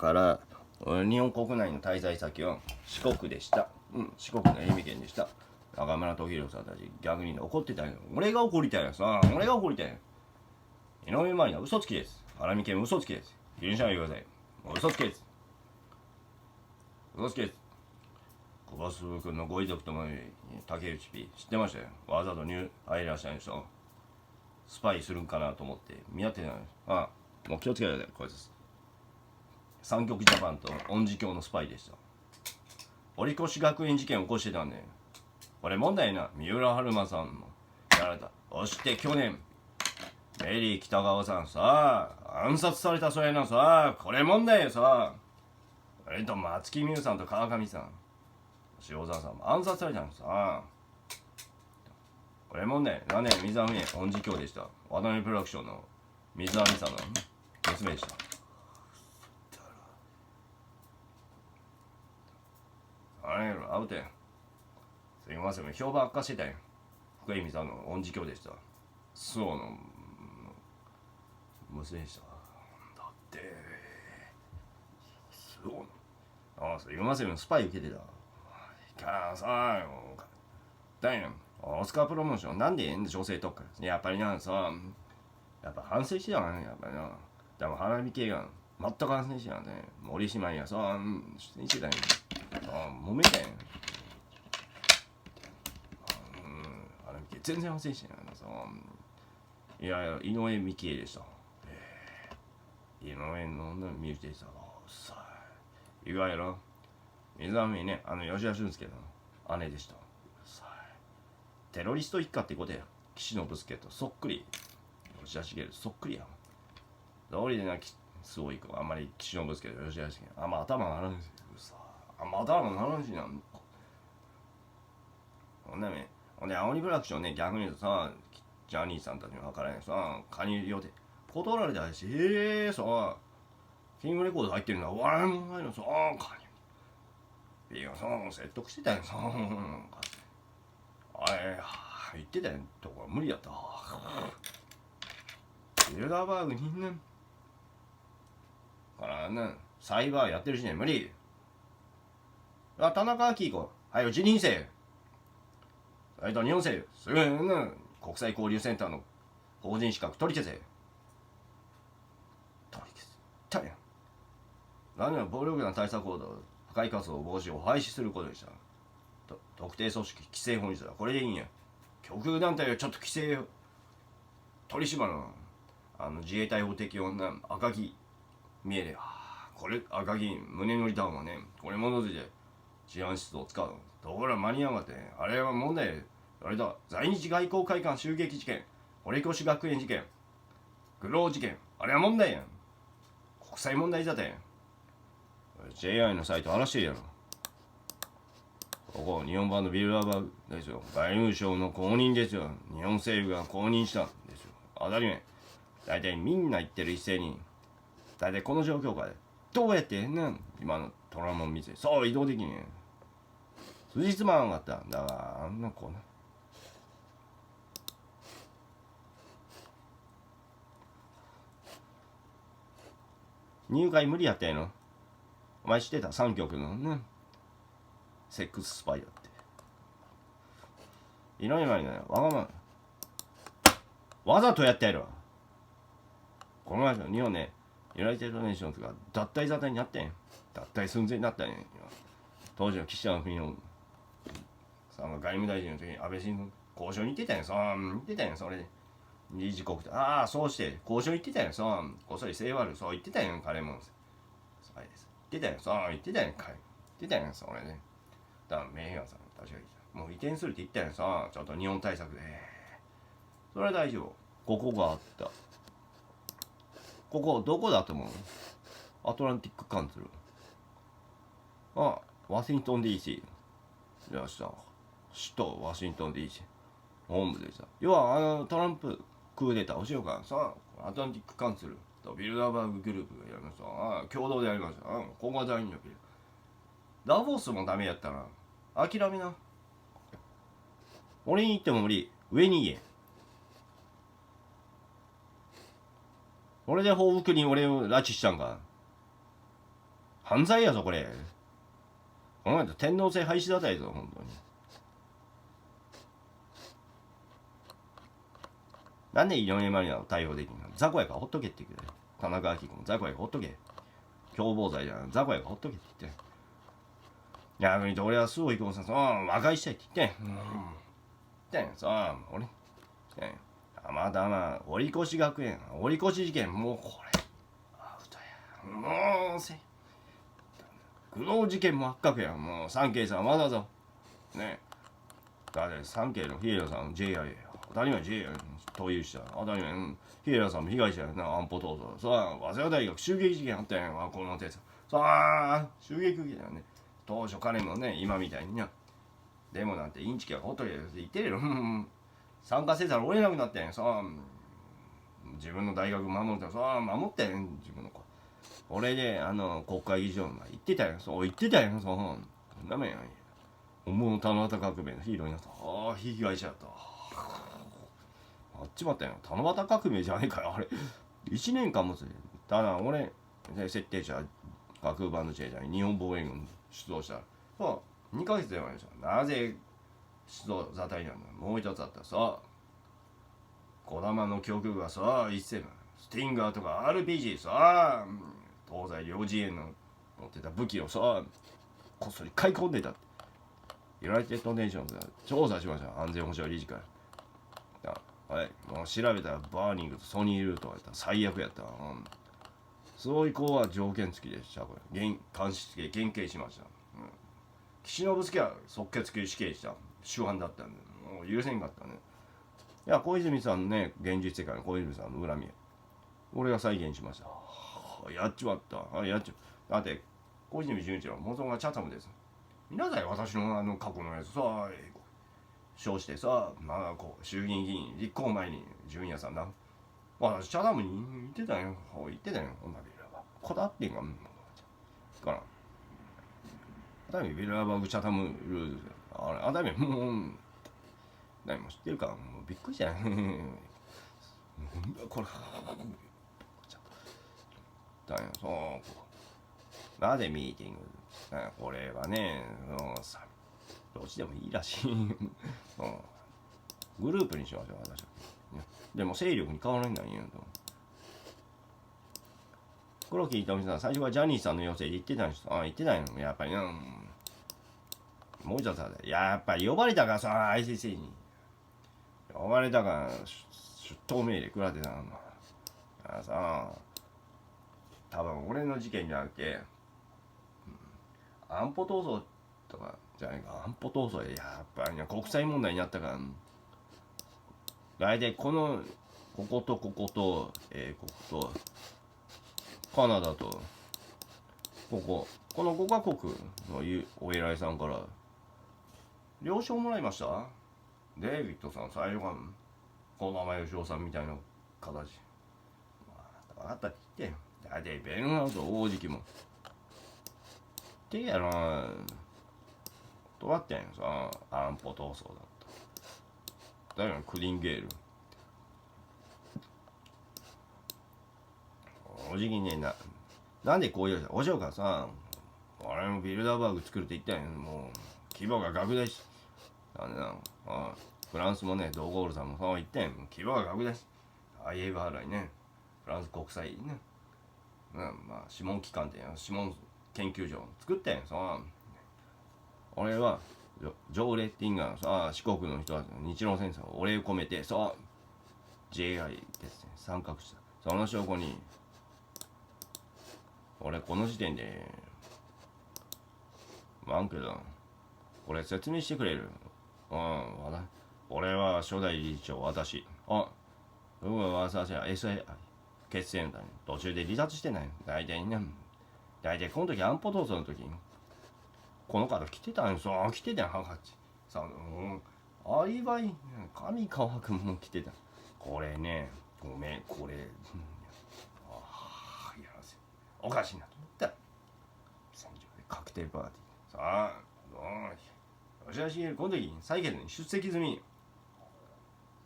から日本国内の滞在先は四国でした。四国の愛媛県でした。中村時弘さんたち逆に怒ってたんよ。俺が怒りたいやさ、俺が怒りたいや。井上真理は嘘つきです。ハラミ系も嘘つきです。許しないでください。もう嘘つきです。嘘つきです。小バス君のご遺族とも竹内 P 知ってましたよ。わざと入らしたんでしょ。スパイするんかなと思って見合ってない。もう気をつけてください。こいつ三極ジャパンと音事教のスパイでした。堀越学園事件を起こしてたんで、これ問題な。三浦春馬さんもやられた。そして去年メリー北川さんさ暗殺されたそうやなさ。これ問題よさ。それと松木美優さんと川上さん、塩沢さんも暗殺されたんさ。これ問題なんで水上音事教でした。渡辺プロダクションの水上さんの娘でした。アウトやん。すいません、評判悪化してたやん。福井美さんの音事教でした。周防の娘でした。だって周防のすいません、スパイ受けてた。かさだやん。オスカープロモーションなんで女性特化やっぱりなさ、やっぱ反省してたな。やっぱりな。でも花火系が全く反省してたんで、森島やさ出演してたやん。揉めたやん。全然反省してないなさ。いやいや、井上美紀恵でした。井上の身内でした。さあ意外やろ。水上ね、吉田俊介の姉でした。さあテロリスト一家ってことや。岸信介とそっくり。吉田茂そっくりやん。道理でなすごい子あんまり岸信介と吉田茂あんま頭がならんしさ。あんま頭がならんしな。ほんで青鬼プロダクションね、逆に言うとさ、ジャニーさんたちに分からないさ、加入予定断られたし、さ、キングレコード入ってるんだ、笑いもないのさ、加入。いやさ、説得してたよさ、言ってたよ、とこ無理やった。ビルダーバーグにね、からね、サイバーやってるしね、無理。田中明子、はい、うちにせ。日本政府すぐ国際交流センターの法人資格取り消せ。取り消すたやん。何や暴力団対策行動破壊活動防止を廃止することでした。特定組織規制法にしたらこれでいいんや。極右団体はちょっと規制取り締まるな。自衛隊法適用な赤木見えで、これ赤木胸乗りタウンはね、これ物づいて治安室を使う。ところが間に合わって、あれは問題。あれだ、在日外交会館襲撃事件、堀越学園事件、愚弄事件、あれは問題やん。国際問題だて。JI のサイト話してるやろ。ここ日本版のビルダーバーグですよ。外務省の公認ですよ。日本政府が公認したんですよ。当たり前。大体みんな言ってる一斉に。大体この状況下でどうやって今のトラウマを見せ、そう移動できねえ。辻褄合わなかった。だからあんな子ね。入会無理やったやの。お前知ってた3局のね、セックススパイだって。いろいろね、わがまま。わざとやったやろ。この前の日本ね、ユナイテッドネーションズが脱退沙汰になったんや。脱退寸前になったんや。当時の岸田の国のさんが外務大臣の時に安倍晋三交渉に行ってたんやさ。行ってたんやそれで。理事国とそうして交渉行ってたんやさ。こっそり性悪そう言ってたんや彼も。そうです。言ってたんやさ。言ってたんや彼。言ってたんやそれね。だからメーガンさん確かにもう移転するって言ったんやさ。ちょっと日本対策で。それは大丈夫。ここがあった。ここどこだと思う？アトランティックカンツル。ワシントン DC。よっしゃ。首都ワシントン DC。本部でした。要はトランプクーデターをしようかさ。アトランティックカンツルとビルダーバーググループがやりました。共同でやりました。ここが大人気。ダボスもダメやったら諦めな。俺に言っても無理。上に言え。俺で報復に俺を拉致したんか。犯罪やぞこれ。この前と天皇制廃止だったやぞ本当に。なんで井上麻里奈を逮捕できんの？雑魚やからほっとけって言うけど、田中昭子も雑魚やからほっとけ。共謀罪じゃん、雑魚やからほっとけって言って。逆に言うと俺はすごい彦さんさ、和解したいって言ってん。言ってんさ、俺。たまたま、折越学園、折越事件、もうこれ、アウトや。もうせ。苦悩事件も発覚や。もう三慶さんわざわざ。ね。だって三慶のヒエラさん JIA や。当たり前 JIA 投入した。当たり前、ヒエラさんも被害者やな、安保闘争。さあ、早稲田大学襲撃事件あったやん、この手さ。さあ、襲撃事件だよね。当初彼もね、今みたいにな。でもなんてインチキはほっとけって言ってるよ。参加せざるを得なくなったやん。さあ、自分の大学守ったらさあ、守ったやん、自分の子。俺で、国会議場まで行ってたやん。そう、行ってたやん。そう、ダメやん。思う七夕革命のヒーローになった。ああ、被害者やった。あっちまったやん。七夕革命じゃねえかよ、あれ。1年間もつれ。ただ、俺、設定者、学部バンドチェイジャーに日本防衛軍出動したら、そう、2ヶ月でやばいでしょ。なぜ出動沙汰になるの？もう一つあったらさ、児玉の教育がさ、一世スティンガーとか RPG さ、東西両自衛の持ってた武器をさ、こっそり買い込んでたって。ユナイテッドネーションズが調査しました。安全保障理事会。はい、もう調べたらバーニングとソニールートがやったら最悪やった。そういう子は条件付きでした。これ監視付きで減刑しました。岸信介は即決死刑した主犯だったんで、もう許せんかったね。いや、小泉さんね、現実世界の小泉さんの恨み、俺が再現しました。やっちまった。やっちまだって、小泉純一郎は元がチャタムです。皆さん私の過去のやつさ、称してさ、まだこう衆議院議員立候補前に純也さんな、私チャタムに行ってたよ。行ってたよ。こんなビルはこだわってんか。から。熱海ビルダーバーグチャタムルール、あれ、熱海もう、何も知ってるか、もうびっくりじゃん。これ、だよ、そう。なぜミーティング？これはね、さ、どっちでもいいらしい。グループにしましょう、私は。でも勢力に変わらないんだよ。黒木瞳さん、最初はジャニーさんの要請で言ってたんです。言ってたんよ、やっぱりな。もう一つは、やっぱり呼ばれたからさ、ICC に。呼ばれたから出頭命令食らってたんだ。さ、多分俺の事件じゃなくて、安保闘争とかじゃないか、安保闘争でやっぱり、ね、国際問題になったから、大体こことここと英国とカナダとこの5カ国のお偉いさんから了承もらいました。デイビッドさん最初からこの名前吉尾さんみたいな形、分かったって言って、大体ベルナード大関もってやな、どうやってんさ、安保闘争だった。だからクリンゲールおじぎねえな。なんでこういうお嬢がさ、俺もビルダーバーグ作るって言ったんやん。もう規模が拡大し、なんでな、フランスもね、ドゴールさんもそう言ってん。規模が拡大し、ABR にね、フランス国際ね、まあ諮問機関って諮問研究所作ったんやんさ。俺はジョー・レッティンガーのさ、四国の人は日露戦争お礼を込めてさ、JI ですね、参画した。その証拠に俺この時点でけどこれ説明してくれる？俺は初代理事長、私僕は私は SA 結成のため途中で離脱してない。大体この時安保闘争の時にこの方来てたんですよ。来てたんハンカチさあ、アリバイ上川君も来てた。これね、ごめん、これやらせおかしいなと思ったら戦場でカクテルパーティー。さあ吉田茂この時採決に出席済み。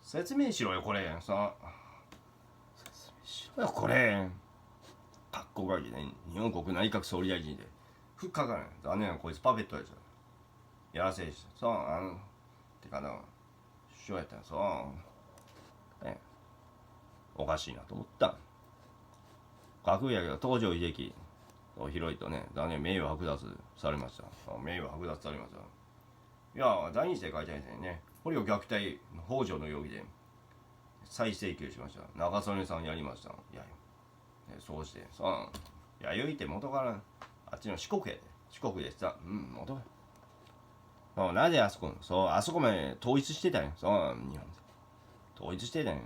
説明しろよこれ。さあ説明しろよこれ。かっこがいいね。日本国内閣総理大臣でふっかかない。残念なこいつパペットやじゃん。やらせでした。そう、てかな、首相やったらそう、ね、おかしいなと思った。架空やけど、東条英機を広いとね、残念、名誉剥奪されました。名誉剥奪されました。いや、第二次世界大戦ね、捕虜虐待、幇助の容疑で再請求しました。中曽根さんやりました。いや、そうして、そう、弥生って元からあっちの四国やで。四国でさ、元から。なぜあそこ、そう、あそこまで統一してたんよ。そう、日本統一してたんよ。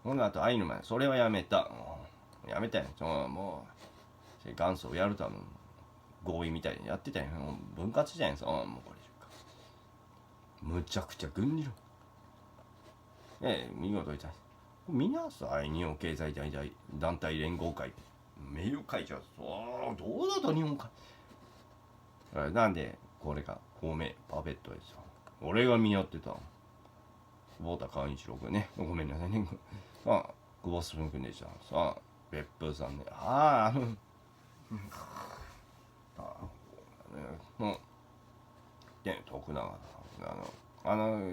ほんのあとアイヌまで、それはやめた。やめたんよ。そう、もう、元祖をやるための合意みたいにやってたんよ。分割したんよ。そう、もうこれ。むちゃくちゃ軍事論。見事いた。皆さん、日本経済団体連合会。名誉会長、そう、どうだと日本か。なんで、これが、公明、パペットですよ。俺が見合ってた。久保田寛一郎君ね。ごめんなさいね。久保す君でした。さあ、別府さんね。で、徳永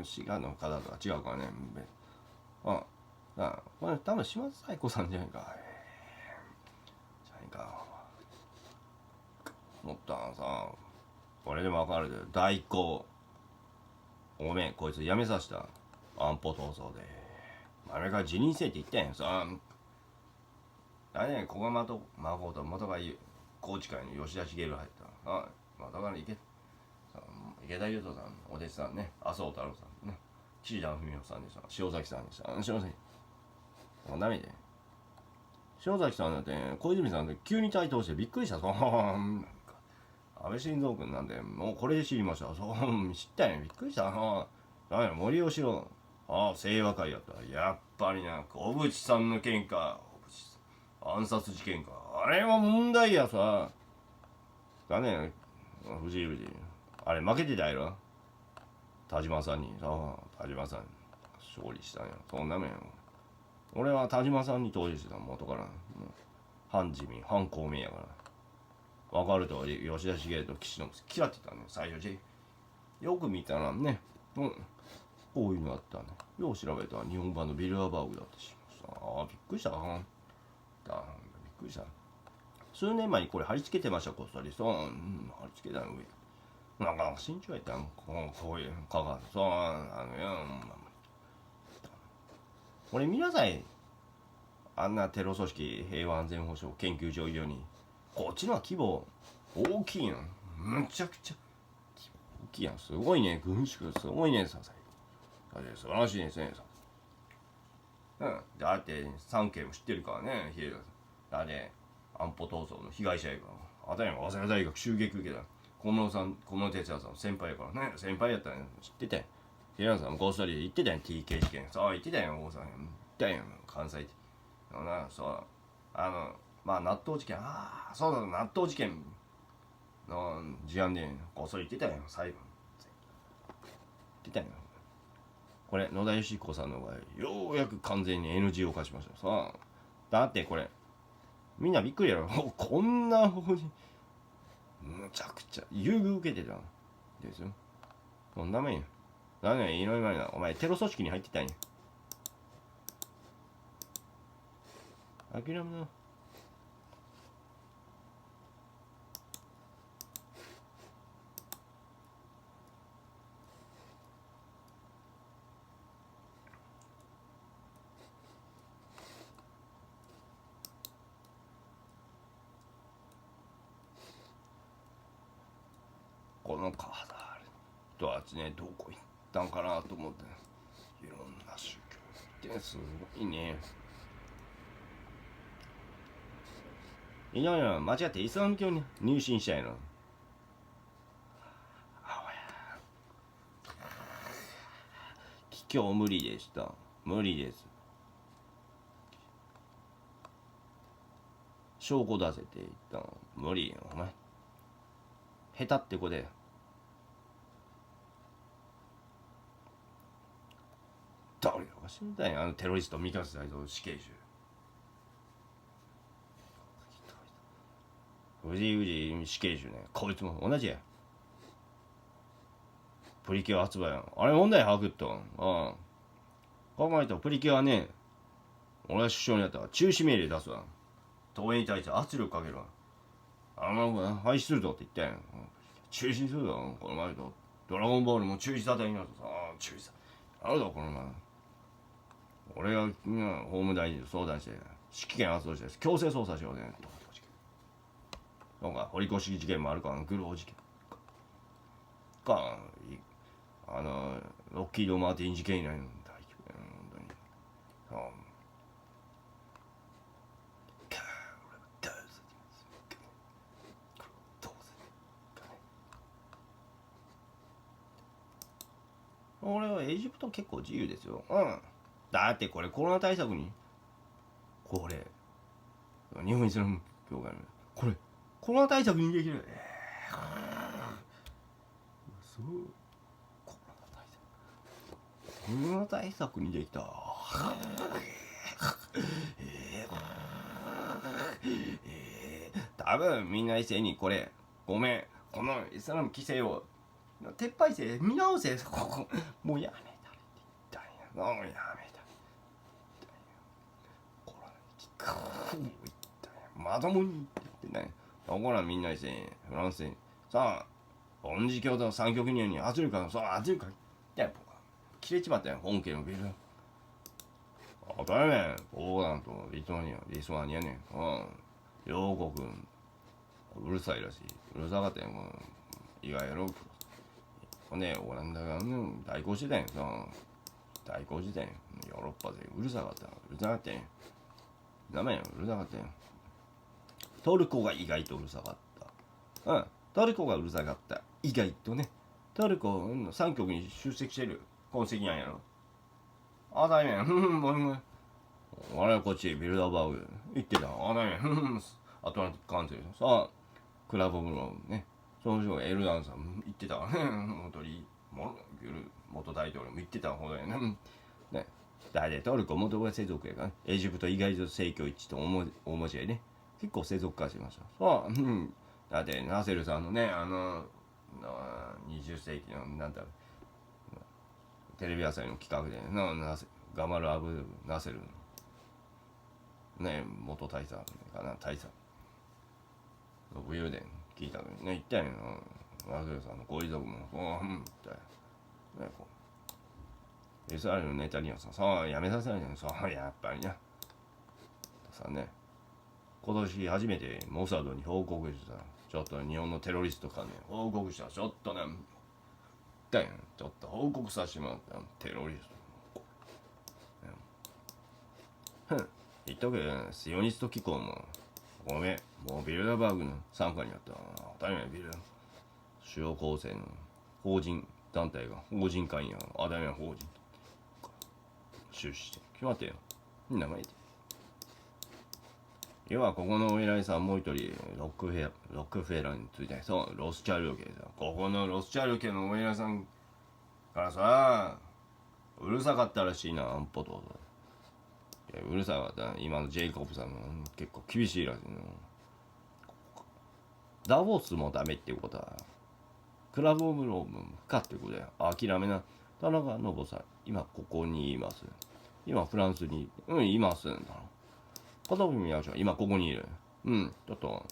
滋賀の方とは違うからね。これ多分島津彩子さんじゃないか。思ったらさ、これでも分かるで、代行。ごめん、こいつ辞めさせた。安保闘争で。あれから辞任せえって言ったんやさ。来年、小釜と孫と元が高知会の吉田茂入った。だから池田優斗さん、お弟子さんね、麻生太郎さんね、岸田文雄さんでした。塩崎さんでした。塩崎。ダメで。塩崎さんだって、小泉さんで急に台頭してびっくりした。安倍晋三君なんで、もうこれで知りました。そう、知ったんや。びっくりした。森喜朗。清和会やった。やっぱりな、小渕さんの件か。暗殺事件か。あれは問題やさ。だね、藤井。あれ負けてたやろ。田島さんに。田島さんに勝利したんや。そんなもんや。俺は田島さんに投じてた元から。反自民、反公明やから。分かると吉田茂と岸信嫌ってたね、最初で。よく見たらね、こういうのあったね。よう調べたら日本版のビルダーバーグだって知りました。びっくりした。びっくりした。数年前にこれ貼り付けてました、こっそり。貼り付けたの上。なんか身長やったらこういうかがこれ見なさい。あんなテロ組織平和安全保障研究所以上にこっちのは規模大きいの。むちゃくちゃ大きいやん。すごいね。軍縮すごいね。素晴らしいですね。だって3件も知ってるからね。だって安保闘争の被害者やから。あたりも早稲田大学襲撃受けた小室哲哉さん先輩やからね。先輩やったら、ね、知ってたよ。平野さんもこっそり言ってたよ。 TK 事件。そう言ってたよ。大阪言ったよ。関西ってそう納豆事件。そうだ、納豆事件の事案でこっそり言ってたよ。裁判言ってたよ。これ野田佳彦さんの場合ようやく完全に NG を化しました。さあだってこれみんなびっくりやろ。こんな法人むちゃくちゃ優遇受けてたんですよ。そんなもんや。だね、いろいろなお前テロ組織に入ってたんや。諦めな。このカードあっちね、どこ行ったんかなと思って、いろんな宗教ってすごいね。いやいや、間違ってイスラム教に入信したやろ。帰教無理でした。無理です。証拠出せって言ったの無理よ。お前下手って子で誰が死んだんや。テロリスト三笠大蔵死刑囚。藤井死刑囚ね。こいつも同じや。プリキュア発売やん。あれ問題ハクッと。考えたらプリキュアね、俺が首相になったら中止命令出すわ。東映に対して圧力かけるわ。廃止するぞって言ったやん。中止するぞ。この前と。ドラゴンボールも中止沙汰になるとさ、中止さ。あるぞ、この前。俺が、法務大臣と相談して、指揮権発動して、強制捜査しようね。なんか、堀越事件もあるから、グロー事件。か、ロッキード・マーティン事件以来の大規模や、本当に。俺はエジプト結構自由ですよ。だってこれコロナ対策に、これ、日本イスラム教会の、これ、コロナ対策にできる。そう。コロナ対策にできた。多分みんな一斉にこれ、ごめん、このイスラム規制を撤廃せ、見直せ、もうやめたれって言ったんや。もうやめたれって言ったんや。コロナに言ったんや。まともに言ってね。だからみんな一斉にフランスに、さあ、音事教と三極入に圧力か、そう、圧力か。いや、切れちまったよ、本家のビル。当たり前、ポーランドとリトアニアね。両国、うるさいらしい。うるさかったよ、意外やろ。ほんで、オランダが代行してたんやさ。代行してたんや。ヨーロッパでうるさかった。うるさかったんや。ダメや、うるさかったんや。トルコが意外とうるさかった。トルコがうるさかった。意外とね。トルコの3局に出席してる痕跡なんやろ。だめや。俺はこっち、ビルダーバーグ行ってた。だめ。アトランティックカントリー。さあ、クラブブローね。その人がエルダンさん言ってたわね。元大統領も言ってたほどやね。だってトルコ元が世俗やから、エジプト意外と政教一致と大文字やね。結構世俗化しました。だってナセルさんのね、20世紀のなんだろう、テレビ朝日の企画でガマル・アブ・ナセルね、元大佐かな、大佐武勇伝聞いたのにね、言ったんやな。ナセルさんのご遺族も言ったよね。こうイスラエルのネタニヤさん、さあやめさせないじゃん。さあやっぱりなさあね、今年初めてモサドに報告した。ちょっと日本のテロリストかね、報告した。ちょっとね、ちょっと報告させてもらった。テロリスト。言っとけ、シオニスト機構も、ごめん、もうビルダーバーグの傘下にあった。当たり前、ビルダー。主要構成の法人団体が、法人会員や、当たり前法人。出資して、決まってよ。名前言って。要はここのお偉いさんもう一人ロックフェラーについて、そうロスチャイルド家さ、ここのロスチャイルド家のお偉いさんからさ、うるさかったらしいな、安保と。いやうるさかった。今のジェイコブさんも結構厳しいらしいの。ダボスもダメっていうことは、クラブオブローも不可っていうことで、諦めな。田中信さん、今ここにいます。今フランスに、います。片見宮ちゃん、今ここにいる。ちょっと、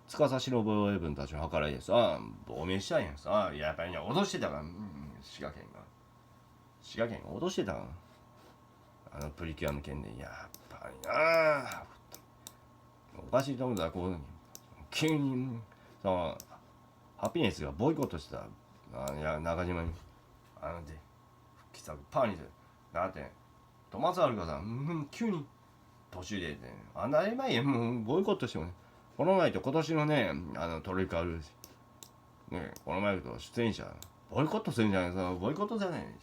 司忍防衛軍たちの計らいでさ、亡命したんやさ、やっぱりね、脅してたから、滋賀県が脅してたから。プリキュアの件で、やっぱりなおかしいと思ったら、こう、急に、ハピネスがボイコットした。中島に、で、復帰作、パーにする。だって、トマス・アルカさん、急に、途中でね、当たり前や、もうボイコットしてもね、この前と今年のね、トリカルね、この前と出演者、ボイコットするんじゃないさ、ボイコットじゃないね。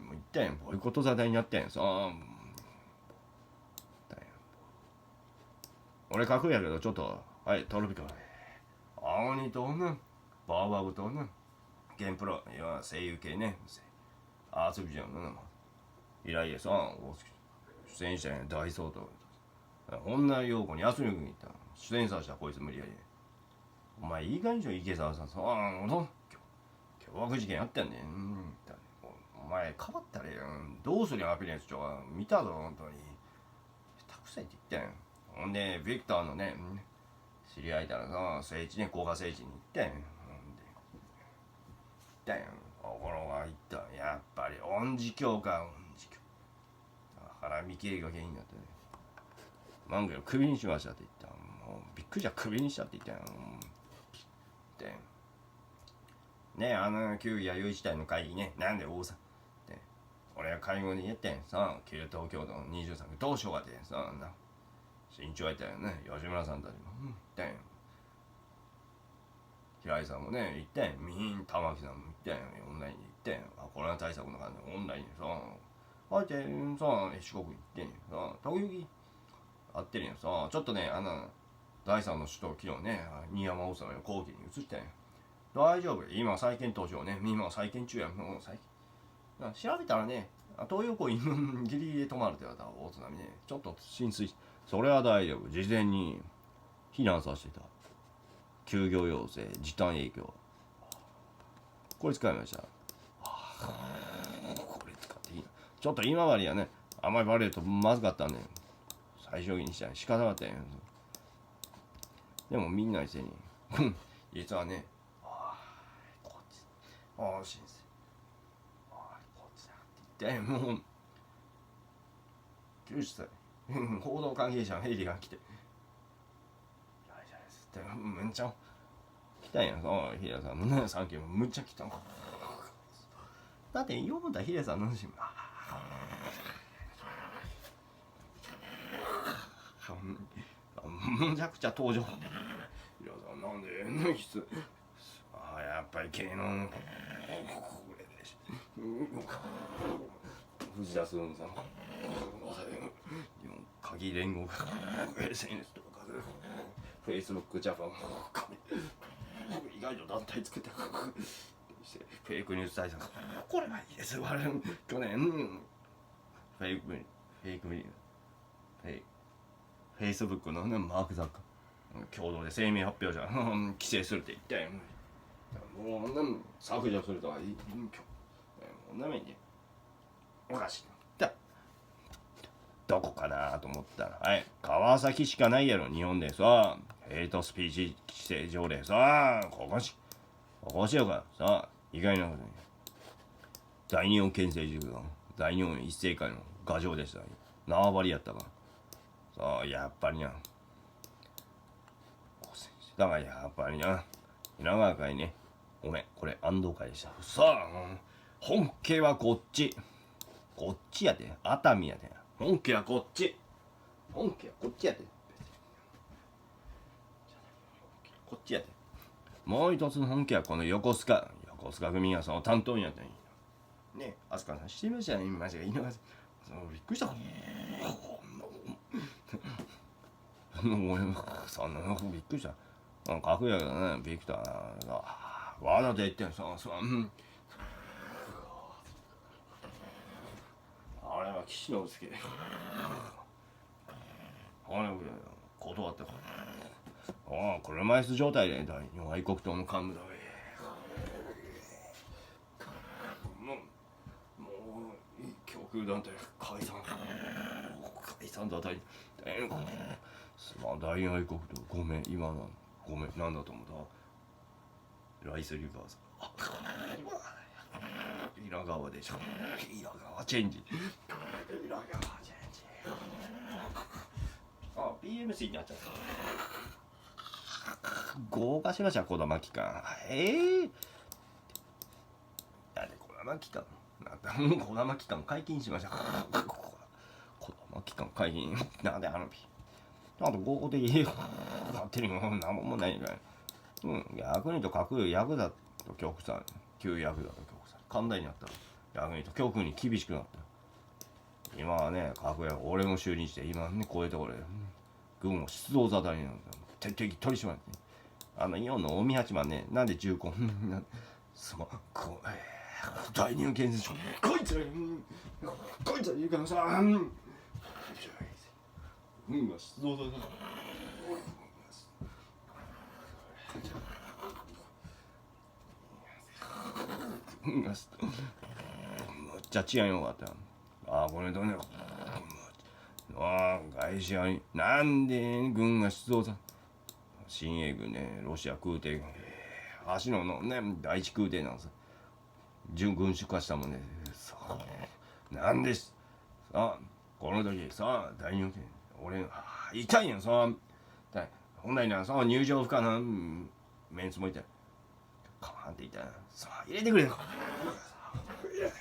もう言ったやん、ボイコット沙汰になったやんさ。俺書くんやけど、ちょっと、はい、トロピカル。青鬼とね、バーバブとね、ゲンプロ、いや、声優系ね、アーツビジョンのね、依頼でさ、出演者や大相当。女陽子に圧力に行った。出演させたこいつ無理やり。お前いい加減にしろ池澤さん。凶悪事件やってんねん。お前かばったれよ。どうするよアピレンス長は。見たぞ本当に。下手くさいって言ったんや。ほんでビクターのね知り合いだらさ聖地ね高架聖地に行ったんや。ところが言ったやっぱり音事教か音事教。原美恵が原因だったね。万家をクビにしましたって言った。もうびっくりしたクビにしたって言ったよ。ね旧弥生時代の会議ねなんで大阪って俺は会合で言ってんさ旧東京都の23区どうしようかってさな身長やったよね吉村さんたちも言ったん平井さんもね言ったん玉木さんも言ったんオンラインで言ったんコロナ対策の感じでオンラインでさあえてさ四国行ってんさ時々会ってるんやさちょっとね第三の首都昨日ね新山大阪の後期に移ったんや大丈夫今再検討しようね今再検中やもう再検調べたらね東横インギリギリで止まるって言われた大津波ねちょっと浸水それは大丈夫事前に避難させてた休業要請時短営業これ使いましたこれ使っていいなちょっと今治やねあんまりバレるとまずかったんで最小限にしたら仕方なかったんやでもみんな一斉に実はね先生こっちだって言ってもう90歳報道関係者のヘリが来て大丈夫ですってむっちゃ来たんやヒデさんのね3件もむっちゃ来ただって読んだヒデさんの話むちゃくちゃ登場ヒデさんなんでやっぱり芸能藤田すんさん鍵連合が SNS とかフェイスブックジャパン意外と団体作ってフェイクニュース対策これはいいです我々去年フェイスブックのねマーク・ザッカー共同で声明発表じゃ規制するって言ったよもう削除するとはいいもうダメにおかしいだどこかなと思ったらはい川崎しかないやろ日本でさヘイトスピーチ規制条例さここしようかさ意外なことに大日本憲政塾の大日本一斉会の牙城でした縄張りやったかさあやっぱりなだからやっぱりな稲川会ねごめんこれ安藤会でしたさあ本家はこっちやで熱海やで本家はこっちやでこっちやでもう一つの本家はこの横須賀組がその担当になったんやね飛鳥さんしてみましたねマジが稲川さんびっくりしたそんなのびっくりしたかっこいいやけどねビクターがわざと言ってんさあれは岸信介断って車椅子状態で大日本愛国党の幹部だもう極右団体解散だったり大日本愛国党ごめんなんだと思ったライスリバーズ平川でしょ平川チェンジPMC になっちゃった豪華しました児玉機関なんで児玉機関児玉機関解禁しました児玉機関解禁なんであと合法的になってるのなんもないんかい逆に言うと格上役だと極端旧役だと極端寛大になった逆に言うと極右に厳しくなった今はね格上俺も就任して今ねこういうところで軍を出動沙汰になる徹底的取り締まってイオンの近江八幡ねなんで重工大日本建設省こいつら言うからさ軍が出動沙汰むっちゃ治安よかったよ。ああ、これどうね。ああ、外資派になんで軍が出動さ、親衛軍ね、ロシア空挺軍、足のね、第一空挺なんです。軍縮化したもんね。さあ、なんです。さあ、この時、さあ、大入権、俺、痛いやん、さあ、本来な、さあ、入場不可な、メンツもいて、カーンって言ったら、さあ、入れてくれ。入れてくれ。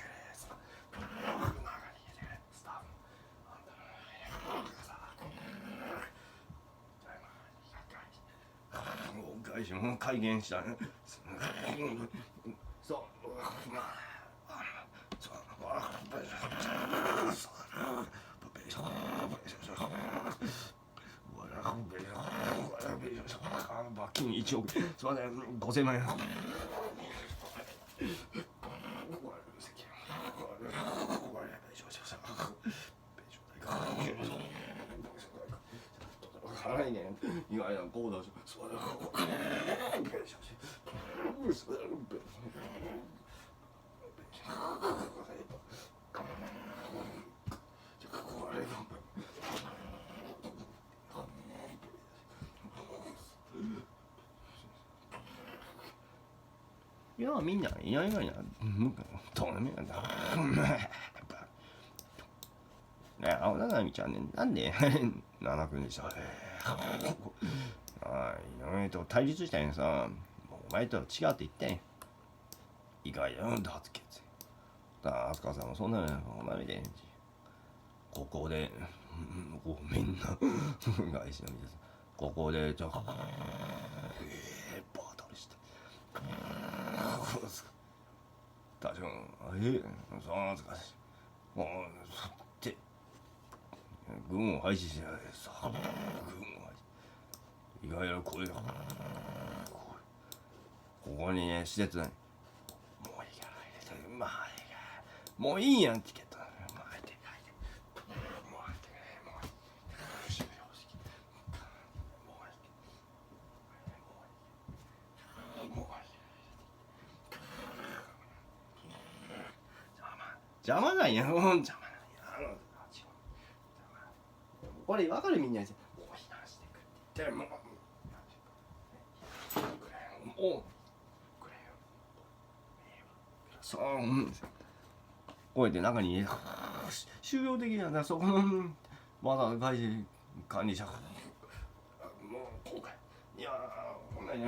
会社も改元したね。そう。罰金1億。すみません、5000万円。払いねん。意外な行動し。いや、みんないないいないな。どうなめなんだ。青田波ちゃんね、なんで7君でした。対立したんやさ、お前とは違うって言ったんや。意外だよ、脱血。飛鳥さんもそんなのなめてへんし。ここで、ごめんな。外資のみです。ここで、バトルして。確かに、そうなんですか。もう、軍を廃止しないでさ、軍を廃止。意外な声が。ここにね、施設ない。もういいから入れて、まあいいから。もういいやん、チケット。もう入って、もう入って、もう入って。終了式。もう入って。もう入って。邪魔なんや、邪魔なんや。これ分かるみんなにもう避難してくって言ってもうくれよそうこうやって中に収容的なそこのまだ外事管理者もう今回いやこんなに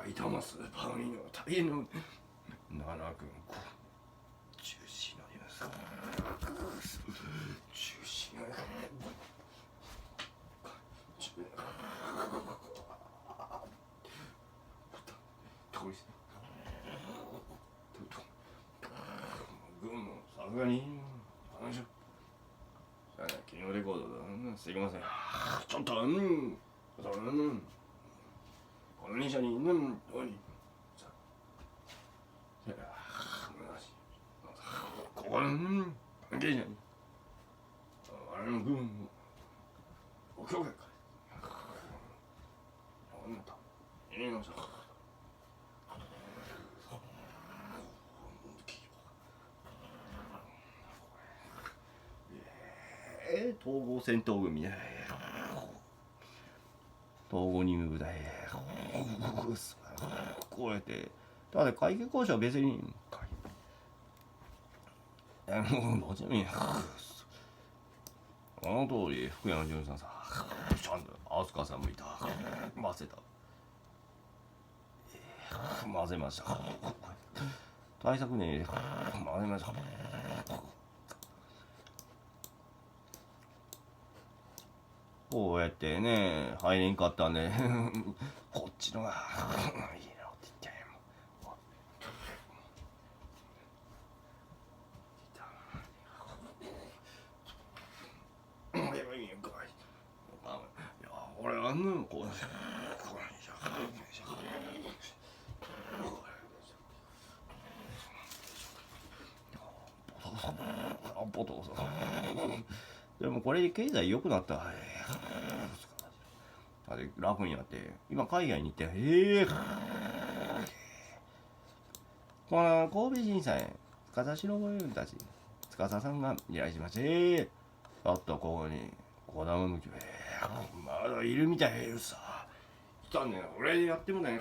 埼玉スーパーミの大の7軍中止のニュース中止の軍もさすがに話を昨日レコードだすいませんちょっとこの2社にどうにここの関係者にあれの軍お協会かあんなた入れました統合戦闘組ね統合任務部隊こうやってただ会計交渉は別にもちろんあの通り福山潤さんさちゃんと飛鳥さんもいた混ぜた混ぜました対策ね混ぜましたこうやってね入れんかったんでこっちのがいいなって言って俺あんなのこうポとさ。でもこれで経済良くなったら、あれ楽になって、今海外に行って、この神戸震災、司忍たち、司さんがいらっしゃいまして、あったここに、子供向き、まだいるみたいさ。来たんだよ、俺やってもね。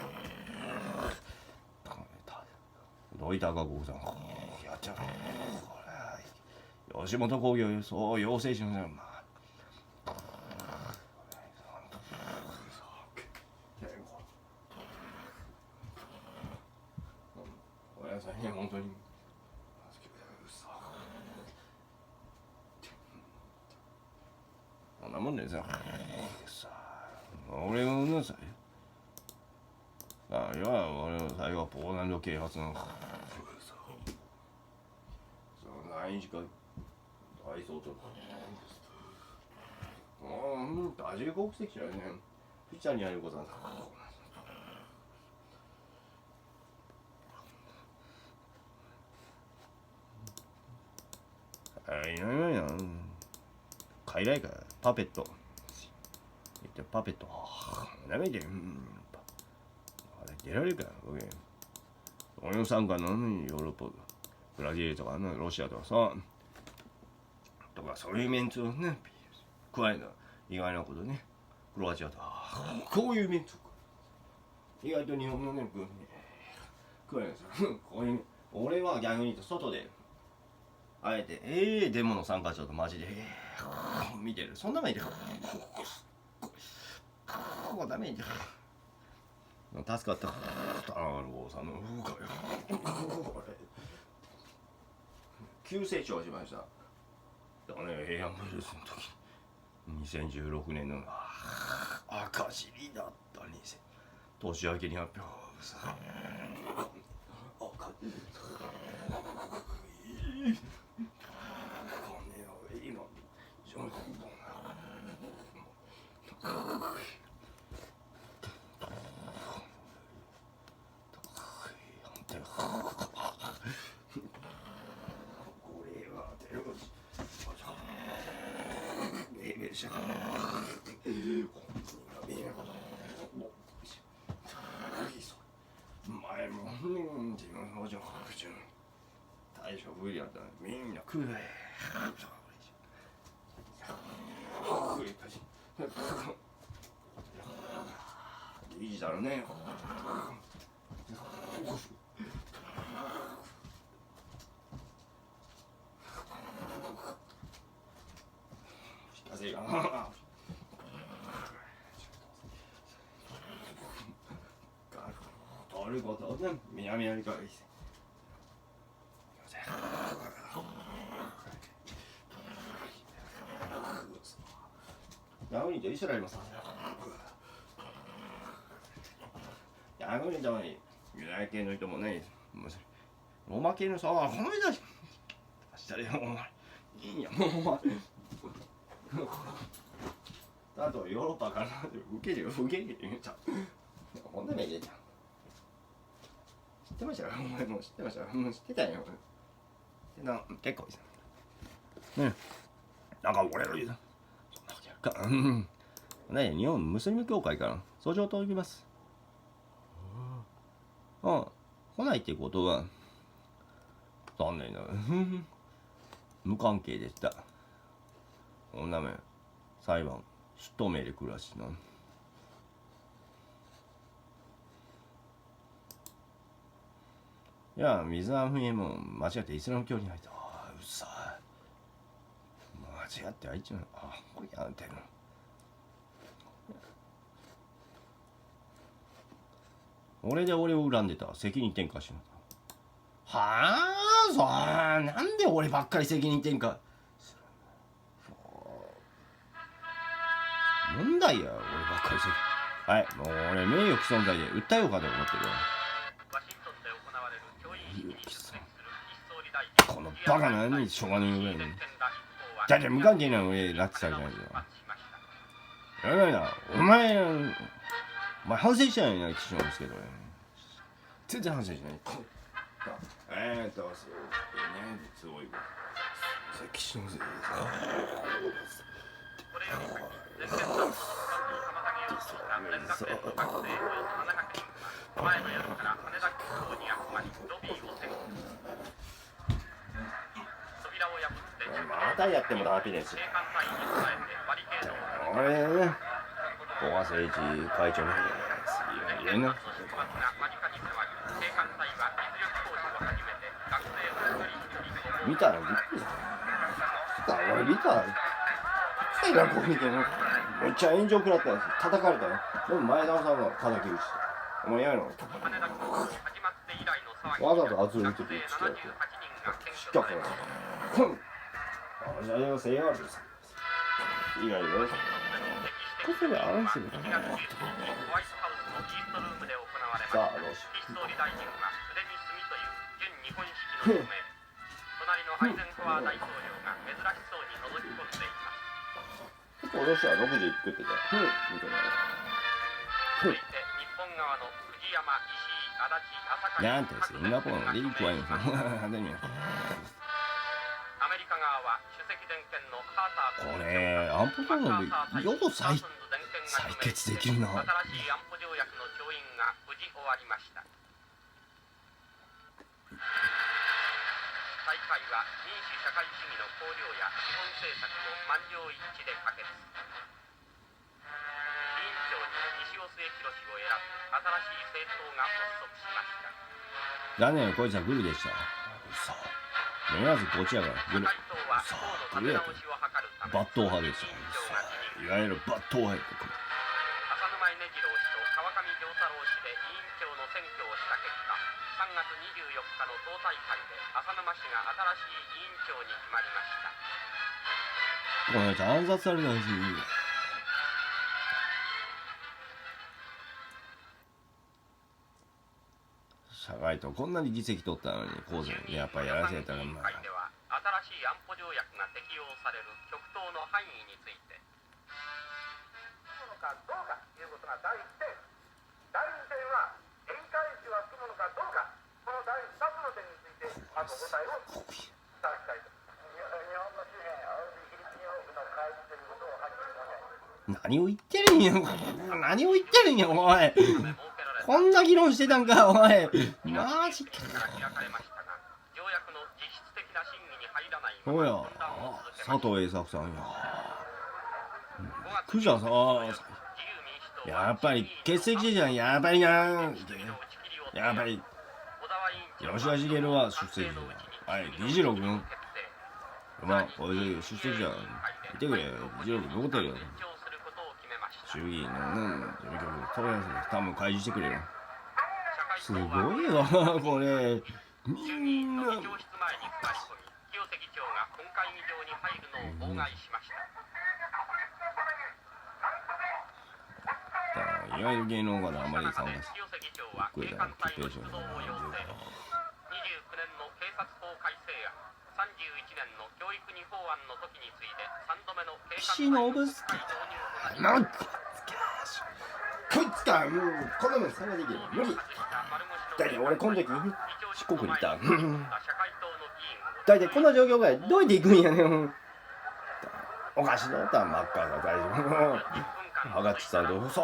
どいたかこうさん、やっちゃう。吉本興業、そう養成しません。おやさんね、本当に。こんなもんでさ、俺をうんなさい。いや、俺の最後はポーランド啓発の。何日か。大相当。多重国籍じゃね。ピッチャーにあることなんだ。いないな。傀儡か、パペット。言ってパペット。ダメで。あれ出られるか、俺の参加のヨーロッパ、ブラジルとかロシアとかさ。とかそういうメンツをね、加えた意外なことね、クロアチアとか、こういうメンツ意外と日本のね、分ね、加えるんですよ。こういう、俺は逆に言うと外で、あえて、デモの参加者とマジで、見てる。そんな前で、ここダメじゃん。助かった。さんの、急成長しました。平安ブルースの時2016年の赤尻だった年明けに発表さ赤尻今前も自分の上白中大将無理やったらみんな食えいいだろうねせいかな取ることね南アフリカです逆にと一緒になります逆にたまにユダヤ系の人もねローマ系のさこの人したらよお前いいんやもうお前あとヨーロッパから受けるよ受けるよちゃこんな目でじゃん知ってましたよお前も知ってましたよ知ってたんよ結構いいさねなんか俺の言うそんなね日本ムスリム協会から訴状届きます来ないってことは残念な無関係でしたこんなめ裁判出頭命で来るらしいな。いや、水は船も間違ってイスラム教に入った。うさ間違ってあいつのこれやってる。俺で俺を恨んでた責任転嫁しななんで俺ばっかり責任転嫁問題や俺ばっかり責任はいもう俺名誉毀損罪で訴えようかと思ってるよこのバカなのにしょうがねえ上にだって無関係な上拉致されてないじゃんやばいなお前反省してないな岸なんですけど全然反省しないそうねすごい歴史のせいまたやってもダメですよ。あれね、古賀誠一会長のいやいやな。見たらびっくりした。俺見たらこう見てね、めっちゃ炎上食らったんです。叩かれたよ。でも前田さんが叩き打ち。お前やめろ。わざと圧を打っててちっちゃいやつ。しっかりこん。じゃあよせよ。いやいや。ここであらんするかな。さあどうしよう。隣のハイゼンホワー大統領が珍しそうに覗き込んでいます。結構ロシア6時行くって言ったら、みたいな。続いて日本側の藤山、石井、足立、朝霞。なんてシンガポールのリークワインさん。アメリカ側は首席全権のハーター。これ安保条約でよく採決できるな。新しい安保条約の調印が無事終わりました。大会は民主社会主義の綱領や基本政策を満場一致で可決。委員長に西尾末広を選ぶ新しい政党が発足しました。残念よ、こいつはグルでした。さあ、目指すこっちやからグル。さあ、グルやと抜刀派でした。いわゆる抜刀派やと。浅沼根次郎氏と川上丈太郎氏で委員長の選挙をした結果、3月24日の党大会で浅沼氏が新しい委員長に決まりました。これ暗殺されたし、社外とこんなに議席取ったのに構図にやっぱりやらせたらまあ。新しい安保条約が適用される極東の範囲について。済むのかどうかということが第一点。第二点は沿海地は済むのかどうか。この第2つの点についてまずお答えをいただきたいと。日本の周辺あるいはフィリピンの海域ということをはっきり述べ。何を言ってるんや。何を言ってるんやお前。こんな議論してたんかお前。マジか。おや、佐藤栄作さんや。クジャさん。やっぱり欠席してじゃん。やっぱりな。やっぱり。吉田茂は出席じゃん。はい、議事録君。まあ、これで出席じゃん。見てくれ。議事録残ってるよ。衆議院の事務局、問い合わせ多分開示してくれよ。すごいわ、これ。みんな。いわゆる芸能方あんまり参加してくれたら決定書の29年の警察法改正案31年の教育2法案の時に次いで3度目の警察法なんかこいつかもうこんなもん参加できる無理だいたい俺この時四国にいただいたいこんな状況がどうやって行くんやねんおかしいなったら真っ赤な大丈夫はがちさんとさ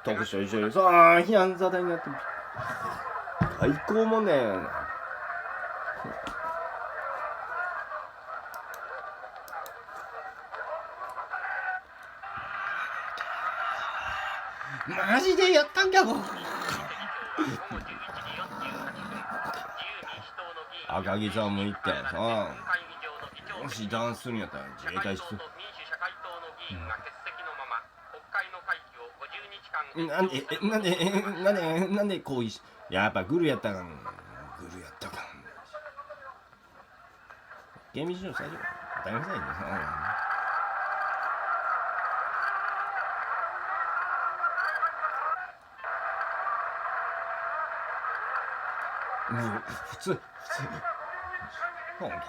特殊一緒にさ避難沙汰になって最高もねマジでやったんかも赤木さんも言ったらさもしダンスするんやったら自衛隊必要なんでこうやっぱグルやったか厳密に最初当たり前だよね普通本当に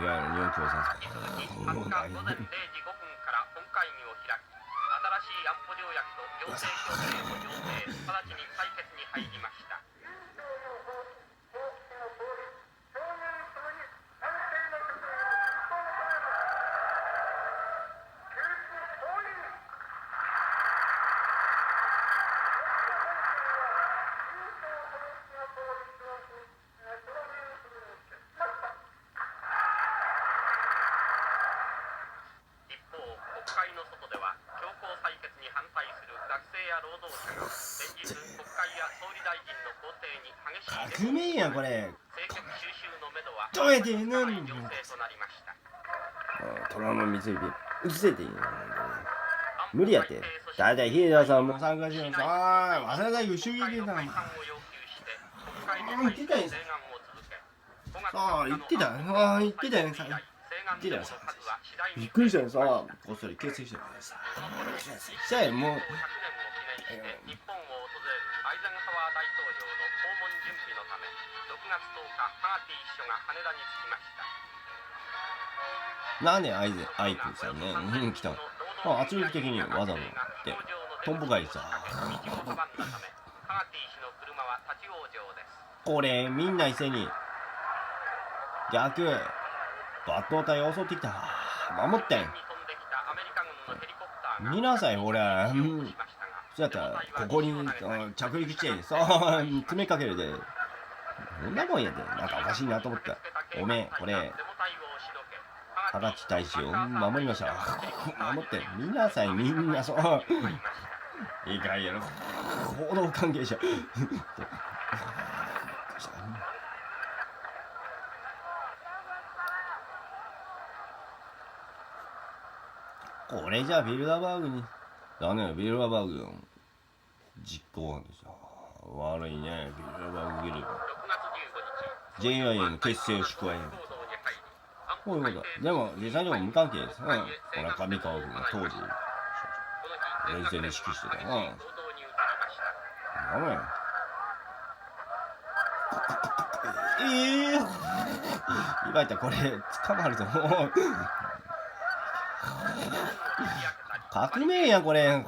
いわゆる日本共産党もう大変0時5分から本会議を開き新しい安保条約と行政協定の条例直ちに採決に入りました。革命やこれ。どうやってなんトラウマ見つけて映せていいの無理やって。だいたいヒーダーさんも参加してるさあ、早稲田大学襲撃だな。言ってたよ。ああ、言ってたよ。ああ、言ってたよ。言ってたよ。びっくりしたよ。さあ、こっそり欠席してるからさ。したよ、もう。日本を訪れるアイゼンハワー大統領の訪問準備のため、6月10日、パーティー秘書が羽田に着きました。なんでアイクさんね、来たの。まあ、圧力的にわざわざってトンボ返りさ。これみんな一斉に逆抜刀隊が襲ってきた。守ってん見なさいほら。そうやったらここに着陸してさ詰めかけるで。こんなもんやで。なんかおかしいなと思った。おめえこれ二十歳大使を守りました。守ってみんなさい。みんなそういいかいやろ報道関係者これじゃビルダーバーグにだね。ビルダーバーグの実行犯でした。悪いねビルダーバーグギルド JIA の結成を祝賀へ。こういうことだ。でも実際にも無関係です。これは上川君が当時冷静に指揮してた。ダメ今言ったこれ捕まるぞ。革命やこれ。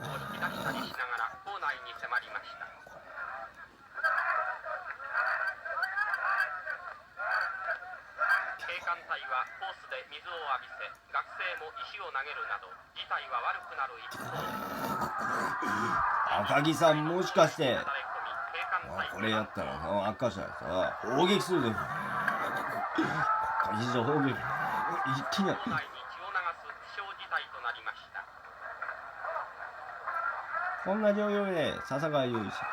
赤木さんもしかしてこれやったら悪化したらさ砲撃するぞ。以上砲撃一気にこんな状況で笹川雄一さ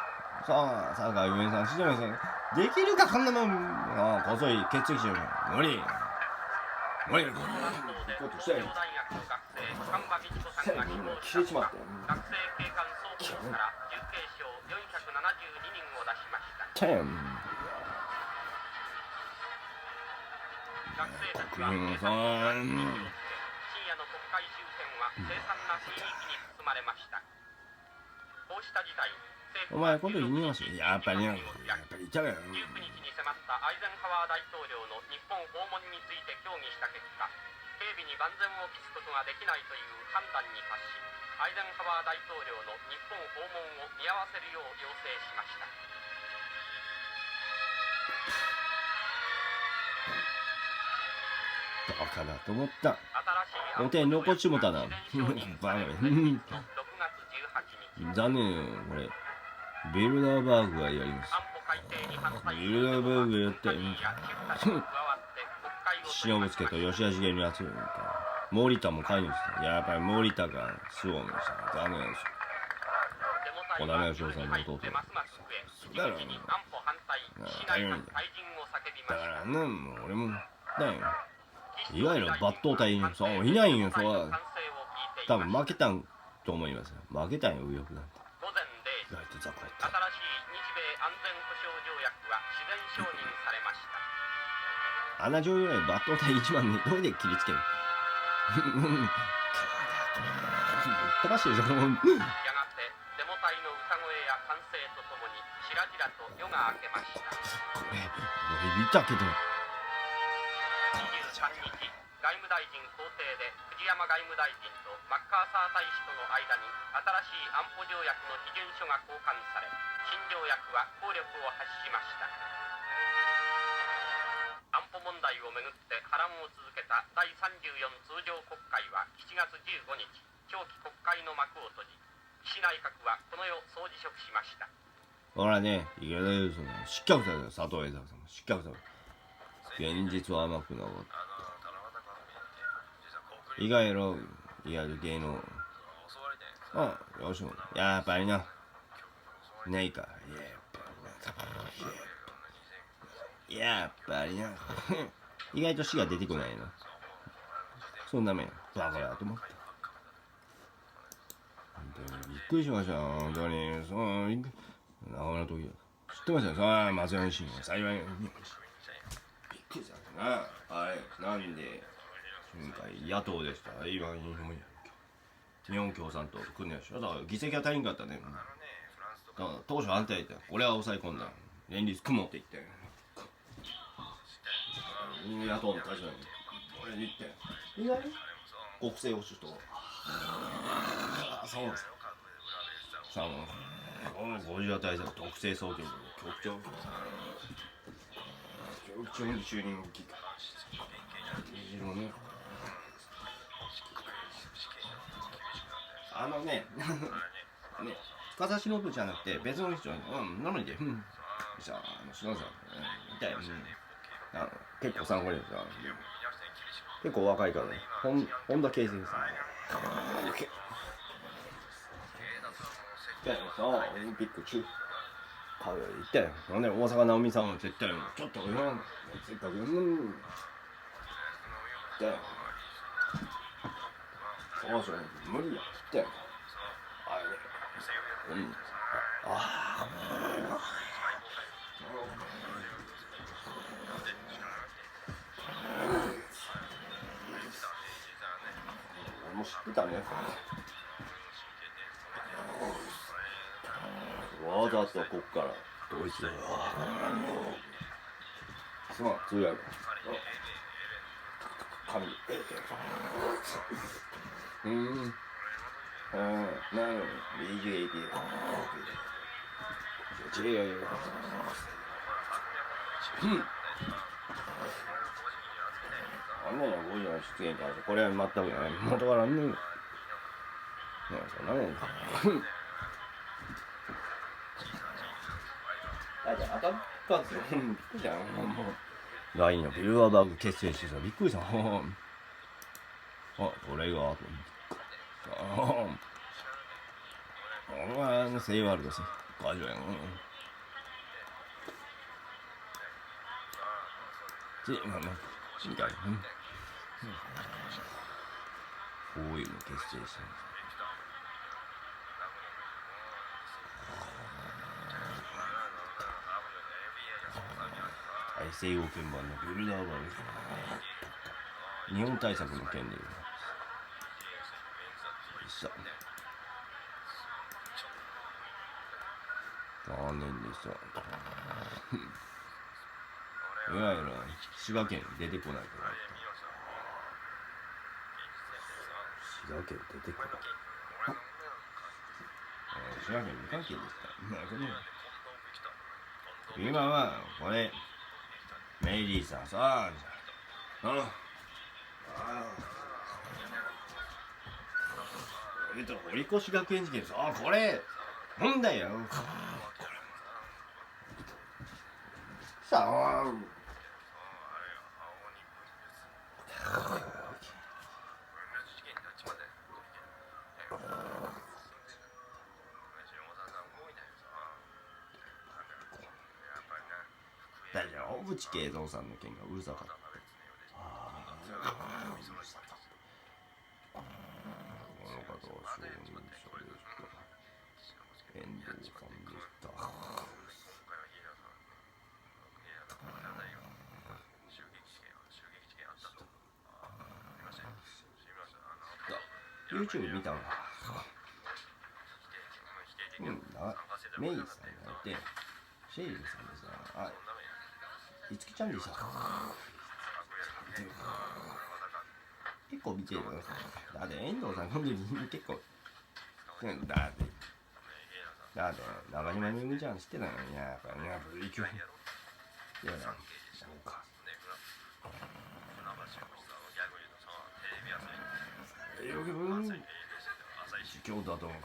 あ笹川雄一さん市長さんできるかこんなもん。こそい欠席しよう。無理ことしたい。消えちまったよ。国民さんお前今度言いますよ。やっぱりいたよ。19日に迫ったアイゼンハワー大統領の日本訪問について協議した結果、警備に万全を期すことができないという判断に達し、アイゼンハワー大統領の日本訪問を見合わせるよう要請しました。バカだと思った。お手残しもたな。残念よこれ。ビルダーバーグがやります。ビルダーバーグやって忍ぶつけと吉田茂に集めるみたいな。森田も関与して、やっぱり森田がスオンでした。残念です。小田義雄さんの弟だからね、もう俺もだよ。いわゆる抜刀隊そういないんよ。そう多分負けたんと思います。負けたんよ右翼なんて。意外と雑魚やった。新しい日米安全保障条約は自然承認されました。あんな条約で抜刀隊1万ねどれで切りつける飛ばしてるじゃん。やがてデモ隊の歌声や歓声とともにしらじらと夜が明けました。これ俺見たけど23日外務大臣公邸で藤山外務大臣とマッカーサー大使との間に新しい安保条約の批准書が交換され、新条約は効力を発しました。安保問題をめぐって波乱を続けた第34通常国会は7月15日長期国会の幕を閉じ、岸内閣はこの夜総辞職しました。ほらね、いけないですよね。失脚された佐藤栄作さんも失脚された。現実は甘くなかった。意外やろ、いわゆる芸能。よしもやっぱりなないか。やっぱりな。意外と死が出てこないの。そんなもんや。バカだと思った。びっくりしましたよ、本当に。中村時知ってましたよ、さあ、松山市の幸い。びっくりしたな。あれ、なんで、今回、野党でした。今、日本共産党と組んでるでしょ。だから議席が足りんかったね。だから当初反対で、俺は抑え込んだ。連立組もうって言って。野党の立場に、俺に言って。意外に国政保守と。そうです。さあ、ゴジラ対策特政総研の局長に就任期間。ね、深志信じゃなくて別の人に、なのにで、すいません、痛い、結構参考になった。結構若いからね、本田圭佑さん。オリンピック中買うよ言ったよ。なんで大阪なおみさんは絶対ちょっとせっかくだよ。そう無理や言ったよ。俺も知ってたね。わざとこっからドイツだよ。すまん、通訳。神。なのに BGA あんなの5時の出演からこれは全くない元からんねん。そんなもんじゃあ当たったんすよ。びっくりしたよ。第2のビルダーバーグ結成してさ、びっくりした。これがセイワールドです。ガジュやん。みたいな。こういうの結成して大西洋鍵盤のビルダーバーグ。日本対策の件で残念でした。いわゆる滋賀県出てこないから滋賀県出てこない。滋賀県無関係ですか。今はこれメイリーさんさ堀越学園事件さこれなんだよさあ大丈夫、小渕恵三さんの件がうるさかった。この方は承認者でした。遠藤さんでした。YouTube 見たのメイさんがいてシェイルさんでさいつきちゃんでさ結構見てるよ。だって遠藤さん結構だって中島みゆみちゃん知ってたのにやっぱりね影響いやそうか今日だと思う。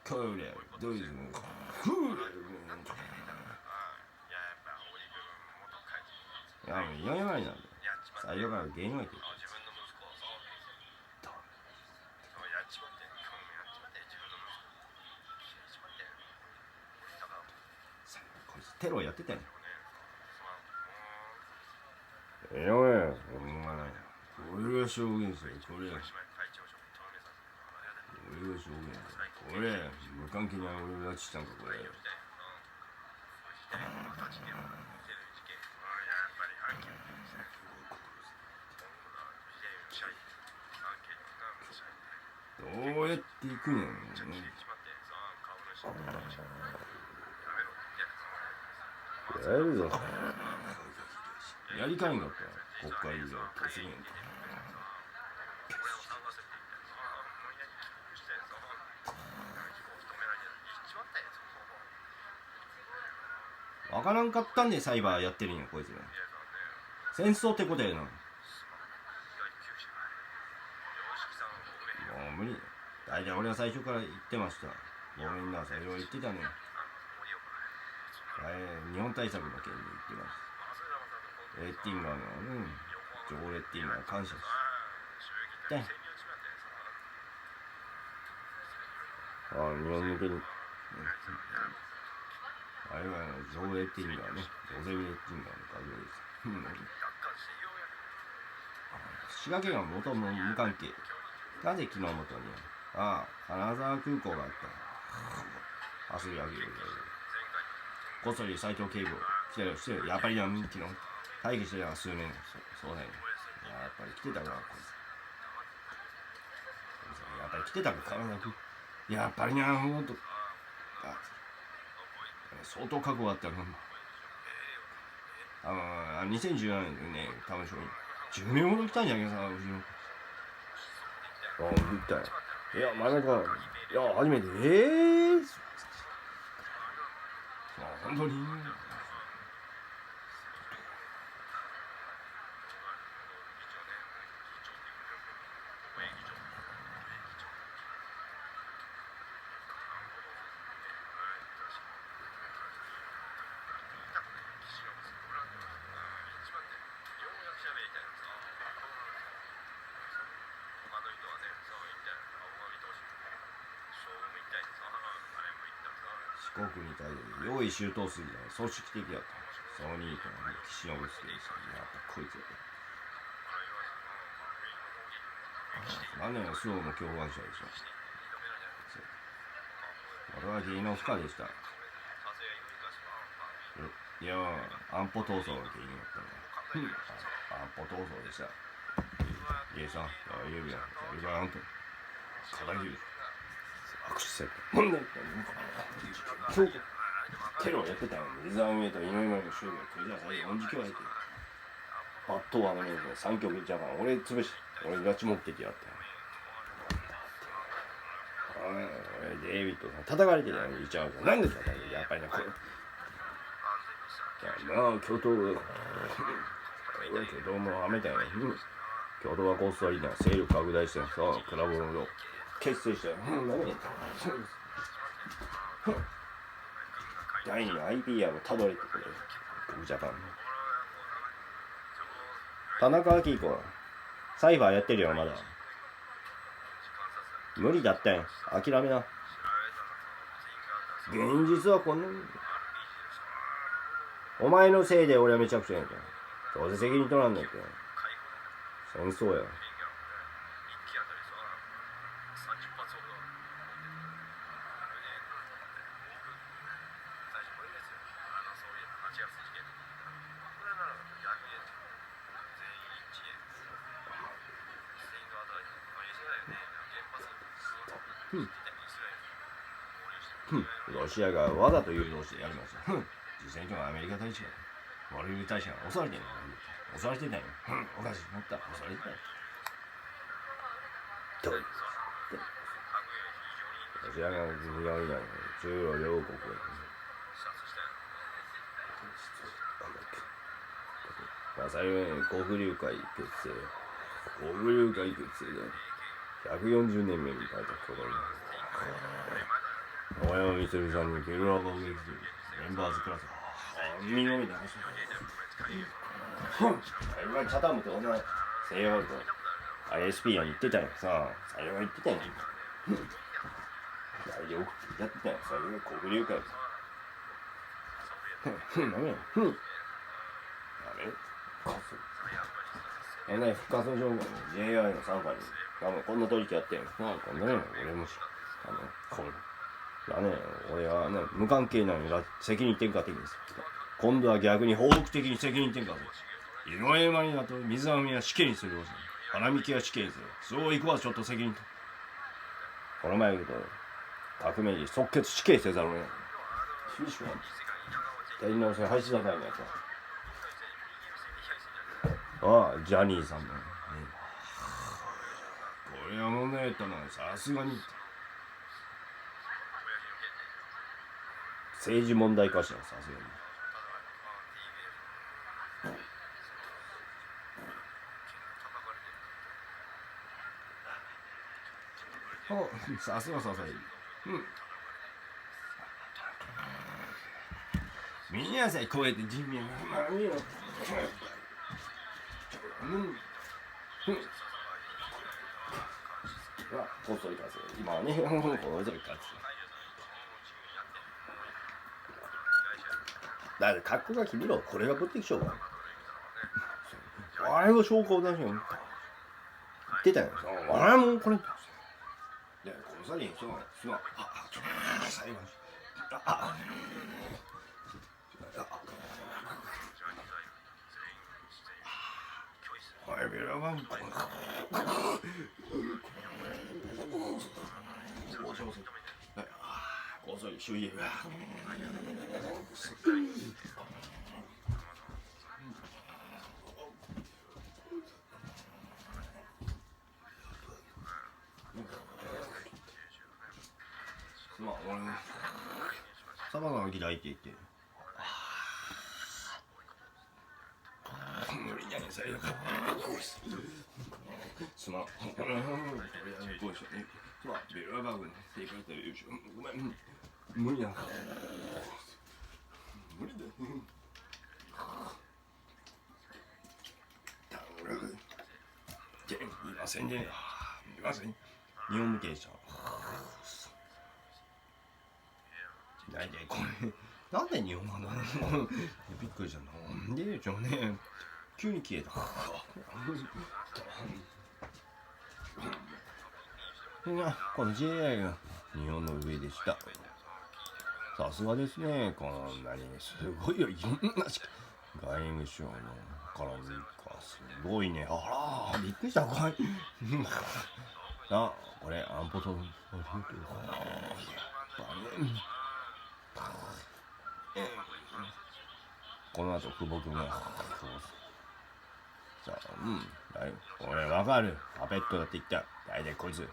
これどういうのいやもう4年前なんだよ。最初から芸能界って言ってこいつテロやってたよ。いやお前俺が証言する。これ俺が証言する。これ無関係な俺が拉致したんかこれ。どうやっていくんやろね。やるぞ。やりたいんだったら国会議事突入。わからんかったんでサイバーやってるんやこいつら。戦争ってことやな。もう無理だ。大体俺は最初から言ってました。ごめんなさい、いろいろ言ってたね。日本対策の件で言ってます。レッティンガーのジョー・レッティンガー感謝です。で日本向けにあれはジョー・レッティンガーね、ジョゼフ・レッティンガーの画像です。滋賀県は元も無関係。なぜ昨日元に金沢空港があった。焦り上げる。こっそり斎藤警部を来てるしてる。やっぱりな昨日待機してた数年。そうだよね。やっぱり来てたなこいつ。やっぱり来てたか体く。やっぱりなほんと相当覚悟あったな。2017年でね、多分10名ほど来たんじゃないかな、うちの。言ったよ。いや、前々から、いや、初めて、本当に。四国に対して用意周到すぎた組織的だった。そうにいいと岸信介でした。やっぱこいつやった。何年の周防の共犯者でしょ。俺は芸能不可でした。いや安保闘争が原因だったの。安保闘争でした。芸さん、言うやん。それがあんた課題言う。握手せんそうテロやってたのにリザームウェイと井上真理の勝負をクリアされ音事凶やってバットはね3曲いっちゃうから俺潰し俺拉致目的やった俺デイビッドさん叩かれてたのに言っちゃうからなんで叩かれてやっぱりねこれ京都もはめたよね京都はコスタリカ勢力拡大してさクラブの結成したよ。第2の IPR をたどれってくれ。ジャパン。田中明彦はサイバーやってるよまだ。無理だったん。諦めな。現実はこんなに。お前のせいで俺はめちゃくちゃやんか。どうせ責任取らんねんって。戦争や。ロシアがわざと誘導してやりました。実際にはアメリカ大使がモルビル大使が襲われてんの。襲われてたよ。おかしい思った。襲われてたよ。ロシアが国がいない中ロ両国が最後に航空流会結成航空流会結成で140年目に迎えた頃に親山みつるさんにゲルラーが撃つメンバーズクラス見のみで話して今チャタムと同じ西洋と ISP が言ってたよさ、最後が言ってたよ大丈夫やってたよ、最後が国流会ダメよダメよ復活の条件に JI の参加にこんな取引やってんこんなね俺もこんだね俺はね無関係なのに責任転嫁的です今度は逆に報復的に責任転嫁する色絵マリナと水網は死刑にするよ花見家は死刑にするそういくはちょっと責任とこの前言うと革命時即決死刑せざるを得ない厳しくないやり直しが廃止だったんやつああジャニーさんだこれは問題やったなさすがに政治問題化したさすがにさすがささいみんなさえこうやって人民が見ろこっそりかつ今はねこっそりかつだって格好が君ろこれが物的証拠あれが証拠を出しよ言ってたよあれもこれいやこの際に最後においビラバンコこっそり周囲俺サバが嫌いって言って無理じゃねえさよすまんごめんベルバーグに手かれたらよいしょごめん無理だ無理だいませんねいません日本向けでした大体これなんで日本語なのびっくりしたなでちょね急に消えたこの JI が日本の上でしたさすがですねこんなにすごいよいろんな外務省の絡みかすごいねあらびっくりしたこれこれ安保とこの後久保君がさあ俺わかるパペットだって言った大体こいつ言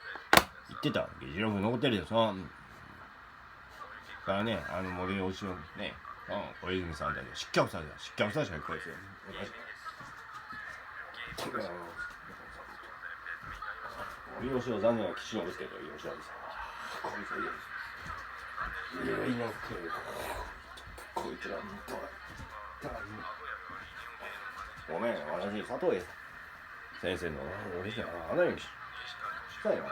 ってた議事録残ってるよだからね森吉のね小泉さんたち失脚させたこいつ森吉を残念な岸信介と吉野さんこいついやいなくてこいつらごめん私佐藤先生の俺じゃあなようにしたいな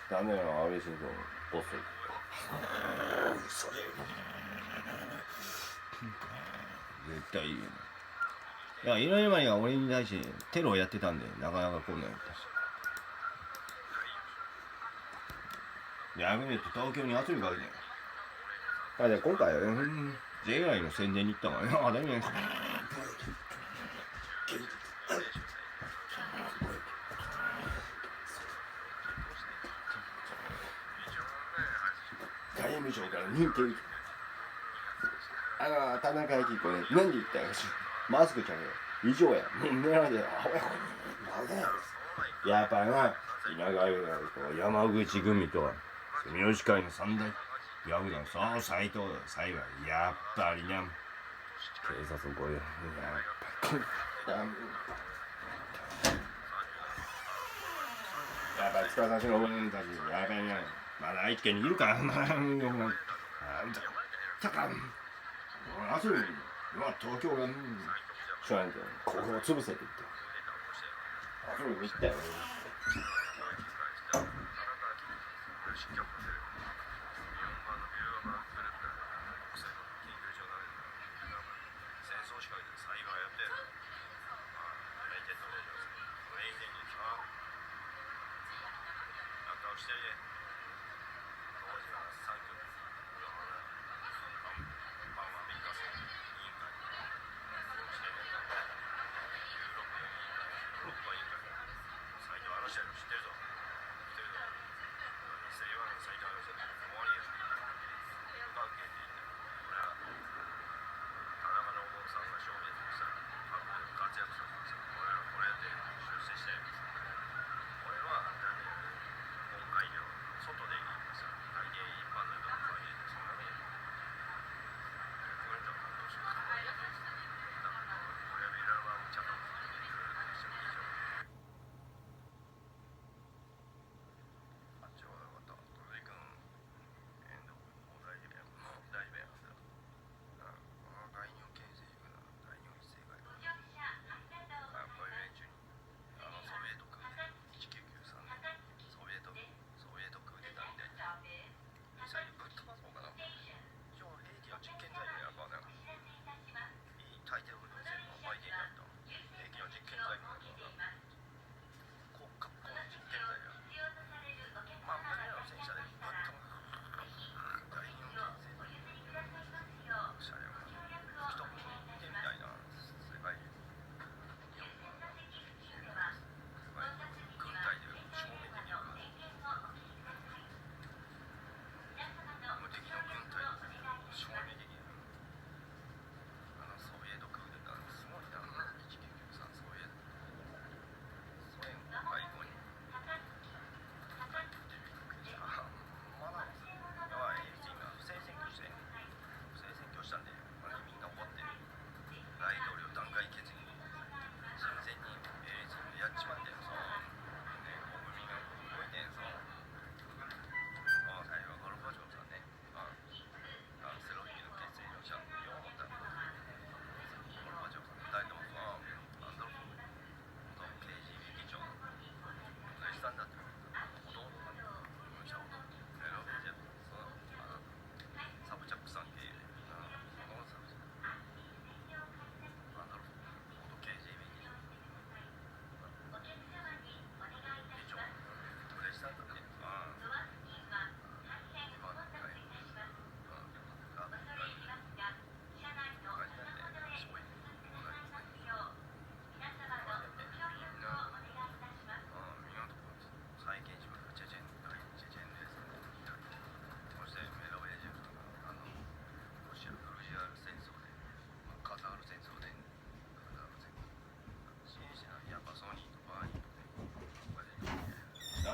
ダメなの安倍晋三ボス絶対いいよいや、いろいろ前が俺に対してテロをやってたんで、なかなか来んないみたい。逆に言うと東京に圧力かけてだから今回は、JI の宣伝に行ったからね。ダメね。外務省から認定田中昭子ね、何で言ったよ。マスクちゃんよ異常や狙われてやっぱな稲川山口組と住吉会の三大ヤクザのそう斎藤裁判やっぱりな警察これやっぱやっぱり司の分たちやべえね、まだ愛知県にいるから、だから、あそこに、東京が、知らんけど、ここを潰せって言って、あそこに行ったよ。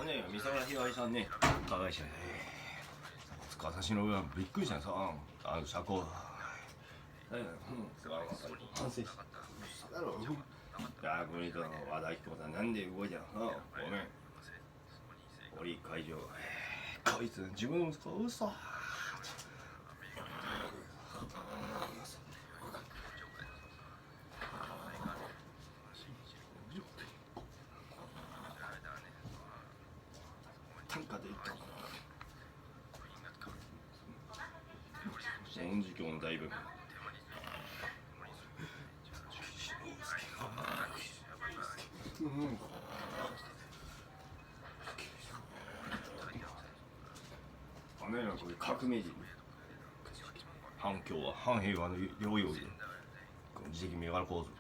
ね、三沢ひばりさんね、加害者で、司の上はびっくりしたんさ、社交。反省した。嘘だろ。国と和田アキ子さん、なんで動いたの？ごめん。折会場。こいつ、自分の息子、嘘。音事教の大部分。こういう革命人。反共は反平和の領域で、自的銘柄構造です。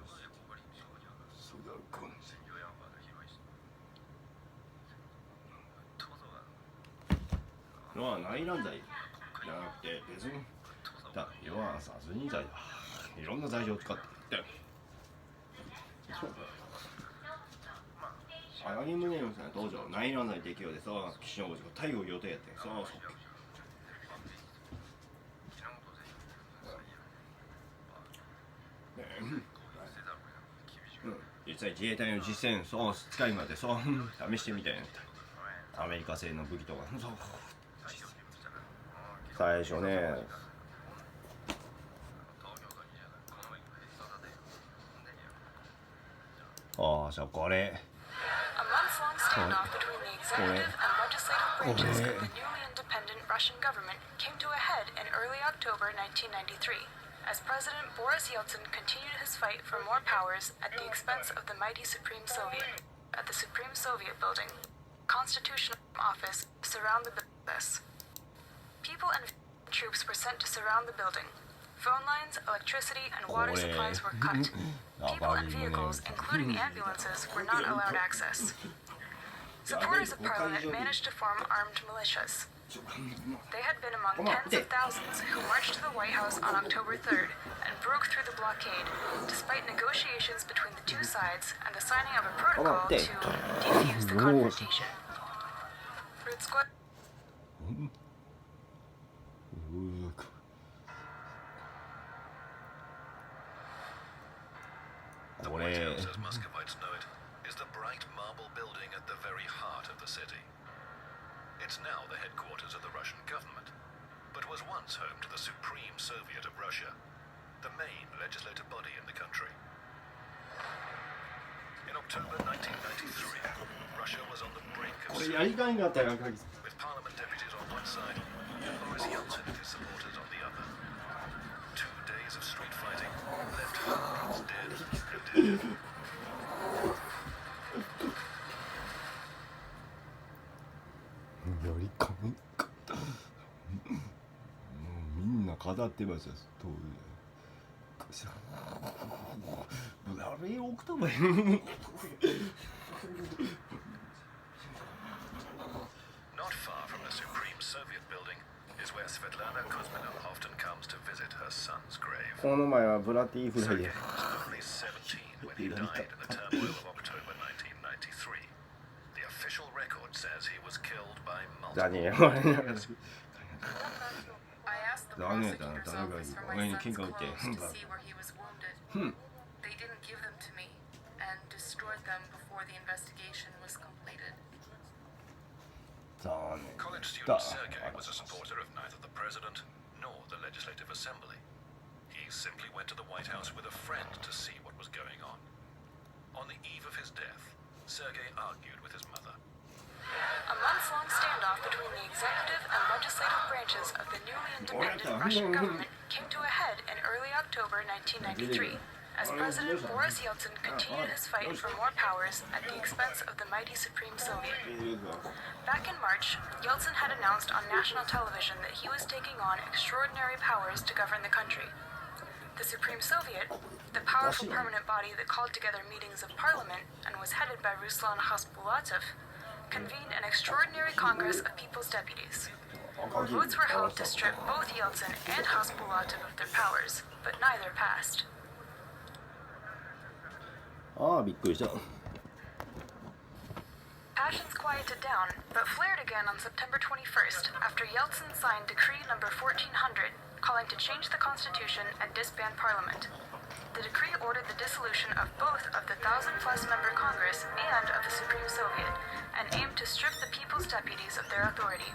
内乱罪じゃなくて別に要は殺人罪だ。いろんな罪状を使って言って相模宗之さん当時内乱罪適用でさ、岸信が逮捕予定やってんさ。実際自衛隊の実戦そう使いまでそう試してみたいなアメリカ製の武器とかそう最初ねああじゃあこれ A month-long standoff between the executive and legislative branches of the newly independent Russian government came to a head in early October 1993, as President Boris Yeltsin continued his fight for more powers at the expense of the mighty Supreme Soviet. At the Supreme Soviet building, Constitutional Office surrounded this. People and troops were sent to surround the building. Phone lines, electricity, and water supplies were cut. People and vehicles, including ambulances, were not allowed access. Supporters of Parliament managed to form armed militias. They had been among tens of thousands who marched to the White House on October 3rd and broke through the blockade, despite negotiations between the two sides and the signing of a protocol to defuse the confrontation. The White House, as Muscovites know it, is the bright marble building at the very heart of the city. It's now the headquarters of the Russian government, but was once home to the Supreme Soviet of Russia, the main legislative body in the country. In October 1993, Russia was on the brink of civil war, with parliament deputies on one side and Boris Yeltsin and his supporters on the other. 2 days of street fighting left hundreds dead and injured. やりかんかったもうみんな語ってますよ当時あれオクトーバー Not far from the Supreme Soviet building is where Svetlana Kuzmina often comes to visit her son's grave. この前はブラティフライ Sergei で was only 17 when he died in the turmoil of October 1993. The official record sasays he was killed by だ multiple ね I asked the だねだね prosecutor's 誰が office for 俺 my に son's 喧嘩売って clothes to see where he was wounded. They didn't give them to me and destroyed them before the investigation was completed. だね College student Sergei was a supporter of neither the president nor the Legislative Assembly. He simply went to the White House with a friend to see what was going on. On the eve of his death, Sergei argued with his mother. A month-long standoff between the executive and legislative branches of the newly independent Russian government came to a head in early October 1993, as President Boris Yeltsin continued his fight for more powers at the expense of the mighty Supreme Soviet. Back in March, Yeltsin had announced on national television that he was taking on extraordinary powers to govern the country. The Supreme Soviet, the powerful permanent body that called together meetings of parliament and was headed by Ruslan Khasbulatov, convened an extraordinary Congress of People's Deputies. Votes were held to strip both Yeltsin and Khasbulatov of their powers, but neither passed. ああびっくりした Passions quieted down, but flared again on September 21st after Yeltsin signed Decree Number 1400, calling to change the constitution and disband parliament. The decree ordered the dissolution of both of the 1,000-plus member Congress and of the Supreme Soviet, and aimed to strip the people's deputies of their authority.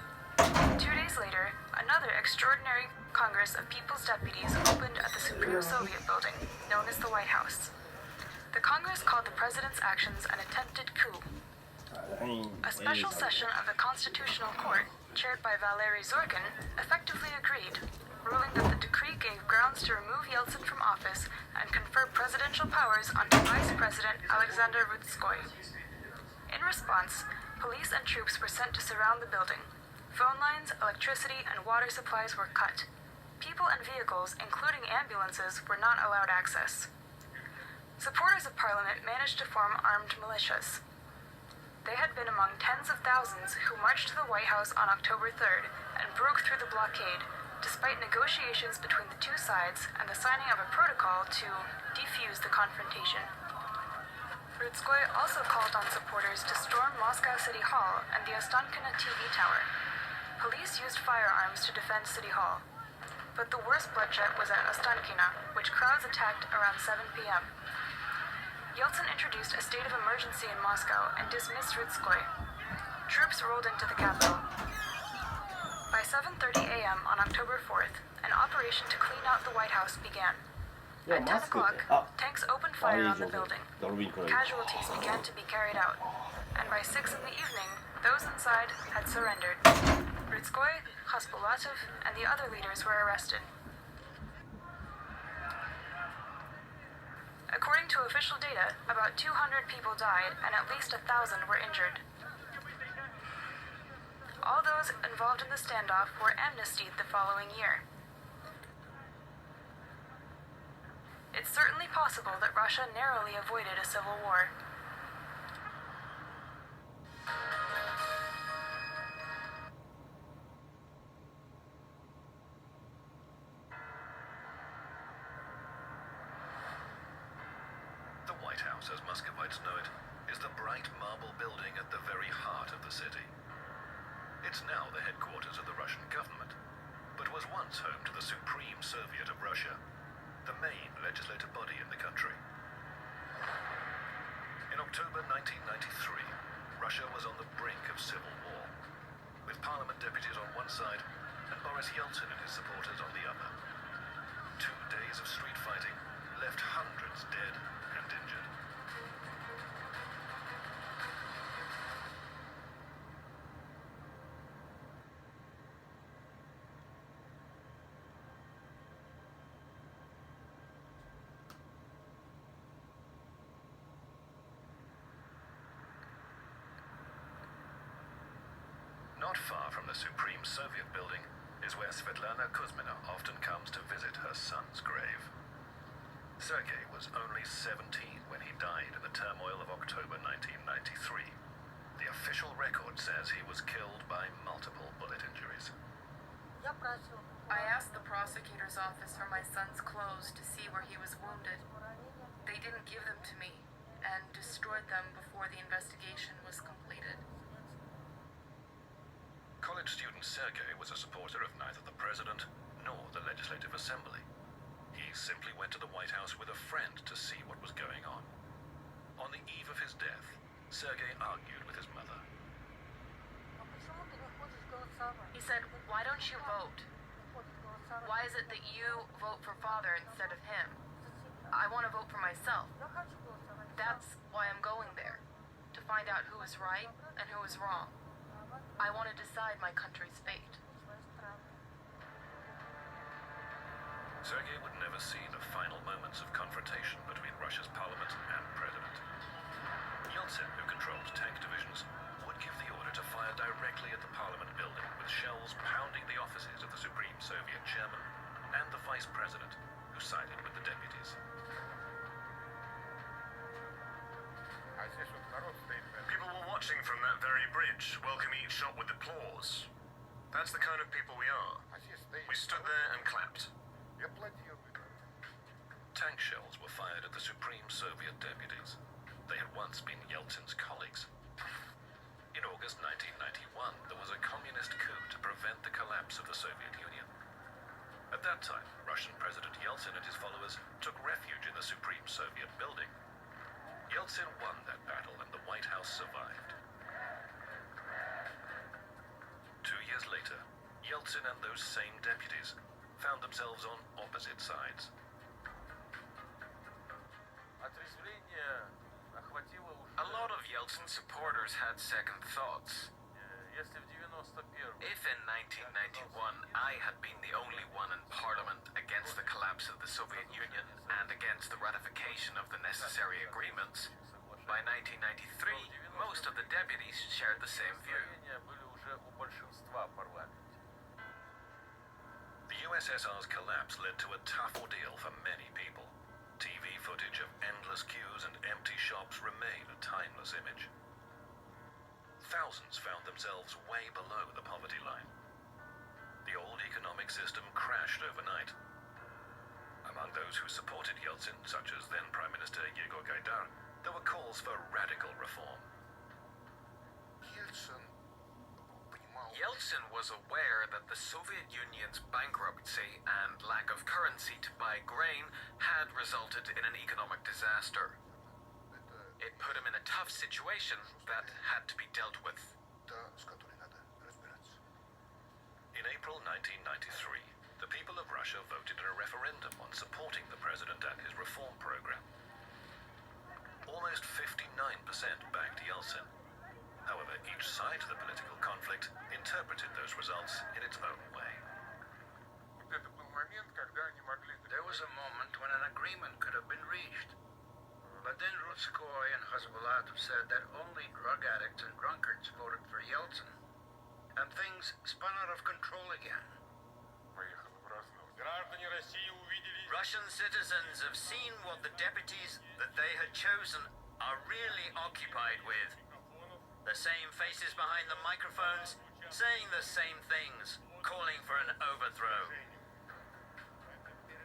2 days later, another extraordinary Congress of People's Deputies opened at the Supreme Soviet building, known as the White House. The Congress called the president's actions an attempted coup. A special session of the Constitutional Court, chaired by Valery Zorkin, effectively agreed, ruling that the decree gave grounds to remove Yeltsin from office and confer presidential powers on Vice President Alexander Rutskoy. In response, police and troops were sent to surround the building. Phone lines, electricity, and water supplies were cut. People and vehicles, including ambulances, were not allowed access. Supporters of Parliament managed to form armed militias. They had been among tens of thousands who marched to the White House on October 3rd and broke through the blockade, despite negotiations between the two sides and the signing of a protocol to defuse the confrontation. Rutskoy also called on supporters to storm Moscow City Hall and the Ostankino TV tower. Police used firearms to defend City Hall. But the worst bloodshed was at Ostankino, which crowds attacked around 7 p.m. Yeltsin introduced a state of emergency in Moscow and dismissed Rutskoy. Troops rolled into the capital. By 7:30 a.m. on October 4th, an operation to clean out the White House began. At 10 o'clock, tanks opened fire on the building. Casualties began to be carried out, and by 6 in the evening, those inside had surrendered. Rutskoy, Khaspolatov, and the other leaders were arrested. According to official data, about 200 people died and at least 1,000 were injured. All those involved in the standoff were amnestied the following year. It's certainly possible that Russia narrowly avoided a civil war. The White House, as Muscovites know it, is the bright marble building at the very heart of the city. It's now the headquarters of the Russian government, but was once home to the Supreme Soviet of Russia, the main legislative body in the country. In October 1993, Russia was on the brink of civil war, with parliament deputies on one side and Boris Yeltsin and his supporters on the other. 2 days of street fighting left hundreds dead and injured. Not far from the Supreme Soviet building is where Svetlana Kuzmina often comes to visit her son's grave. Sergei was only 17 when he died in the turmoil of October 1993. The official record says he was killed by multiple bullet injuries. I asked the prosecutor's office for my son's clothes to see where he was wounded. They didn't give them to me and destroyed them before the investigation was completed. College student Sergei was a supporter of neither the president nor the Legislative Assembly. He simply went to the White House with a friend to see what was going on. On the eve of his death, Sergei argued with his mother. He said, "Why don't you vote? Why is it that you vote for father instead of him? I want to vote for myself. That's why I'm going there, to find out who is right and who is wrong. I want to decide my country's fate." Sergei would never see the final moments of confrontation between Russia's parliament and president. Yeltsin, who controlled tank divisions, would give the order to fire directly at the parliament building, with shells pounding the offices of the Supreme Soviet chairman and the vice president, who sided with the deputies. People were watching from that very bridge, welcoming each shot with applause. That's the kind of people we are. We stood there and clapped. Tank shells were fired at the Supreme Soviet deputies. They had once been Yeltsin's colleagues. In August 1991, there was a communist coup to prevent the collapse of the Soviet Union. At that time, Russian President Yeltsin and his followers took refuge in the Supreme Soviet building. Yeltsin won that battle and the White House survived. 2 years later, Yeltsin and those same deputies found themselves on opposite sides. A lot of Yeltsin supporters had second thoughts. If in 1991 I had been the only one in Parliament against the collapse of the Soviet Union and against the ratification of the necessary agreements, by 1993 most of the deputies shared the same view. The USSR's collapse led to a tough ordeal for many people. TV footage of endless queues and empty shops remain a timeless image. Thousands found themselves way below the poverty line. The old economic system crashed overnight. Among those who supported Yeltsin, such as then Prime Minister Yegor Gaidar, there were calls for radical reform. Yeltsin was aware that the Soviet Union's bankruptcy and lack of currency to buy grain had resulted in an economic disaster. It put him in a tough situation that had to be dealt with. In April 1993, the people of Russia voted in a referendum on supporting the president and his reform program. Almost 59% backed Yeltsin. However, each side of the political conflict interpreted those results in its own way. There was a moment when an agreement could have been reached. But then Rutskoy and Khasbulatov said that only drug addicts and drunkards voted for Yeltsin, and things spun out of control again. Russian citizens have seen what the deputies that they had chosen are really occupied with. The same faces behind the microphones, saying the same things, calling for an overthrow.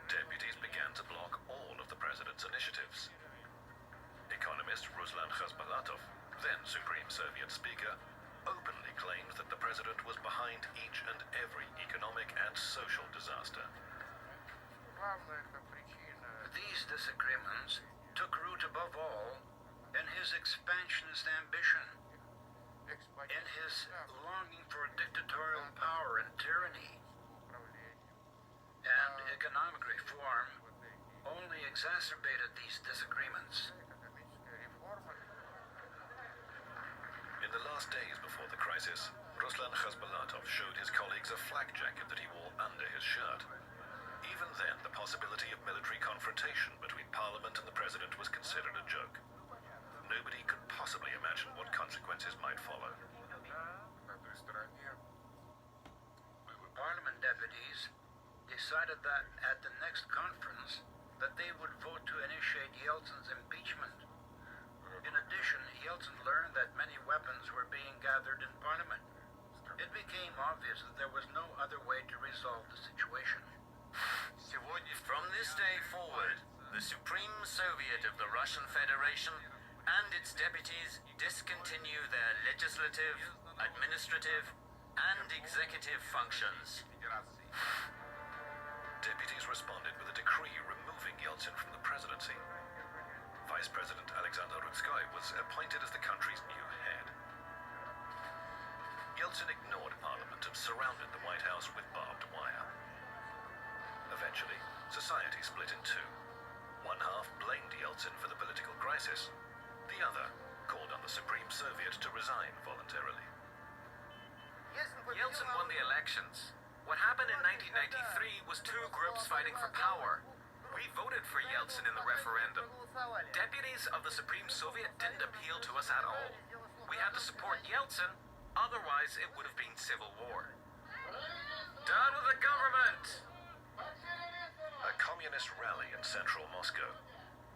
Deputies began to block all of the president's initiatives. Economist Ruslan Khasbulatov, then Supreme Soviet Speaker, openly claimed that the president was behind each and every economic and social disaster. These disagreements took root above all in his expansionist ambition, in his longing for dictatorial power and tyranny. And economic reform only exacerbated these disagreements. In the last days before the crisis, Ruslan Khasbulatov showed his colleagues a flak jacket that he wore under his shirt. Even then, the possibility of military confrontation between Parliament and the President was considered a joke. Nobody could possibly imagine what consequences might follow. Parliament deputies decided that at the next conference that they would vote to initiate Yeltsin's impeachment. In addition, Yeltsin learned that many weapons were being gathered in Parliament. It became obvious that there was no other way to resolve the situation. From this day forward, the Supreme Soviet of the Russian Federation and its deputies discontinue their legislative, administrative, and executive functions. Deputies responded with a decree removing Yeltsin from the presidency. Vice President Alexander Rutskoy was appointed as the country's new head. Yeltsin ignored Parliament and surrounded the White House with barbed wire. Eventually, society split in two. One half blamed Yeltsin for the political crisis. The other called on the Supreme Soviet to resign voluntarily. Yeltsin won the elections. What happened in 1993 was two groups fighting for power. We voted for Yeltsin in the referendum. Deputies of the Supreme Soviet didn't appeal to us at all. We had to support Yeltsin, otherwise it would have been civil war. Down with the government! A communist rally in central Moscow.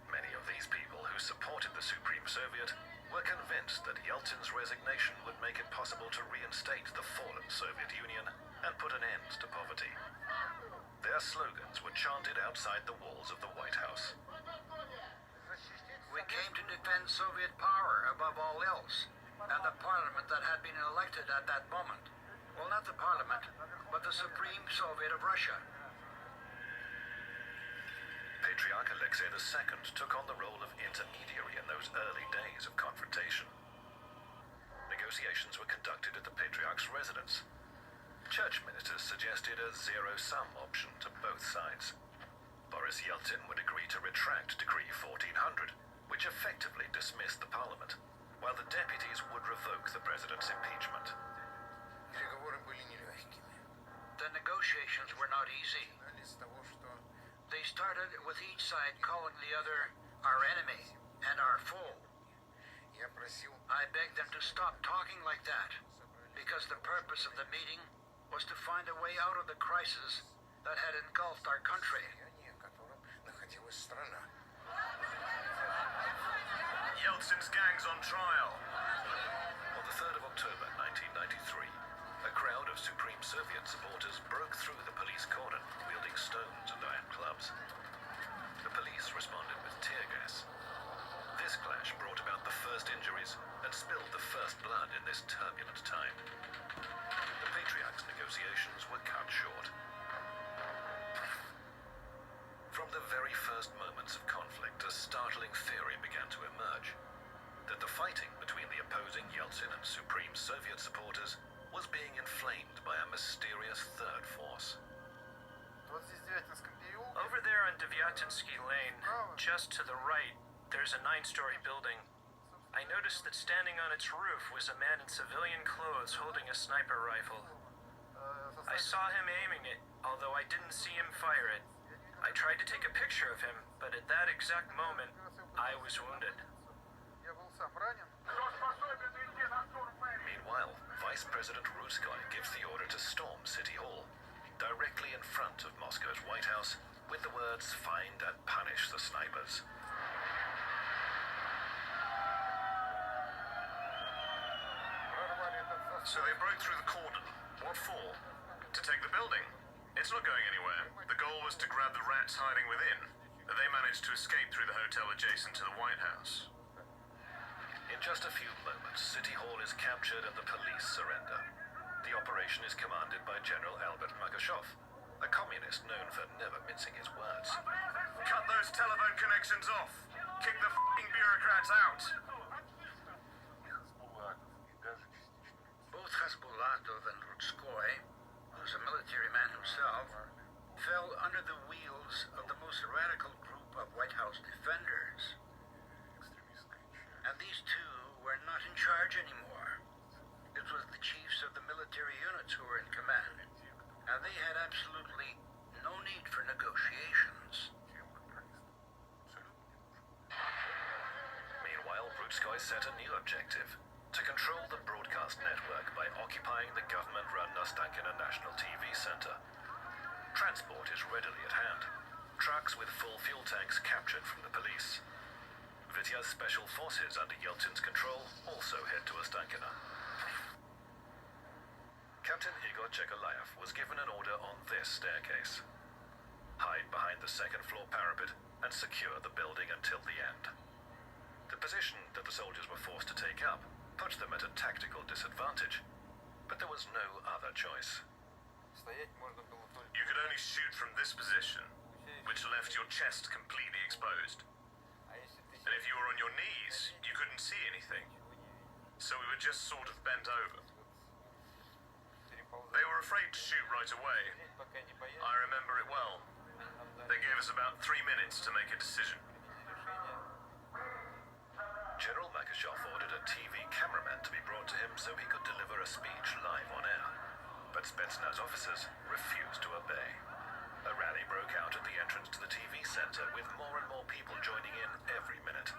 Many of these people who supported the Supreme Soviet were convinced that Yeltsin's resignation would make it possible to reinstate the fallen Soviet Union and put an end to poverty. Their slogans were chanted outside the walls of the White House. We came to defend Soviet power above all else, and the parliament that had been elected at that moment. Well, not the parliament, but the Supreme Soviet of Russia. Patriarch Alexei II took on the role of intermediary in those early days of confrontation. Negotiations were conducted at the Patriarch's residence. Church ministers suggested a zero-sum option to both sides. Boris Yeltsin would agree to retract Decree 1400, which effectively dismissed the parliament, while the deputies would revoke the president's impeachment. The negotiations were not easy. They started with each side calling the other our enemy and our foe. I begged them to stop talking like that, because the purpose of the meeting was to find a way out of the crisis that had engulfed our country. Yeltsin's gang's on trial. On the 3rd of October 1993, a crowd of Supreme Soviet supporters broke through the police cordon, wielding stones and iron clubs. The police responded with tear gas. This clash brought about the first injuries and spilled the first blood in this turbulent time. The Patriarch's negotiations were cut short. From the very first moments of conflict, a startling theory began to emerge. protesting Yeltsin and Supreme Soviet supporters was being inflamed by a mysterious third force. Over there on Devyatinsky Lane, just to the right, there's a 9-story building. I noticed that standing on its roof was a man in civilian clothes holding a sniper rifle. I saw him aiming it, although I didn't see him fire it. I tried to take a picture of him, but at that exact moment, I was wounded. Meanwhile, Vice President Ruzhkoy gives the order to storm City Hall, directly in front of Moscow's White House, with the words, "Find and punish the snipers." So they broke through the cordon. What for? To take the building? It's not going anywhere. The goal was to grab the rats hiding within. They managed to escape through the hotel adjacent to the White House. In just a few moments, City Hall is captured and the police surrender. The operation is commanded by General Albert Makashov, a communist known for never mincing his words. Cut those telephone connections off. Kick the f***ing bureaucrats out. Both Khasbulatov and Rutskoy, who's a military man himself, fell under the wheels of the most radical group of White House defenders. And these two were not in charge anymore. It was the chiefs of the military units who were in command, and they had absolutely no need for negotiations. Meanwhile, Rutskoy set a new objective: to control the broadcast network by occupying the government-run Ostankino National TV Center. Transport is readily at hand. Trucks with full fuel tanks captured from the police. Vitya's special forces under Yeltsin's control also head to Ostankino. Captain Igor Chekalayev was given an order on this staircase: hide behind the second-floor parapet and secure the building until the end. The position that the soldiers were forced to take up put them at a tactical disadvantage, but there was no other choice. You could only shoot from this position, which left your chest completely exposed. And if you were on your knees, you couldn't see anything. So we were just sort of bent over. They were afraid to shoot right away. I remember it well. They gave us about 3 minutes to make a decision. General Makashov ordered a TV cameraman to be brought to him so he could deliver a speech live on air. But Spetsnaz officers refused to obey. A rally broke out at the entrance to the TV center, with more and more people joining in every minute.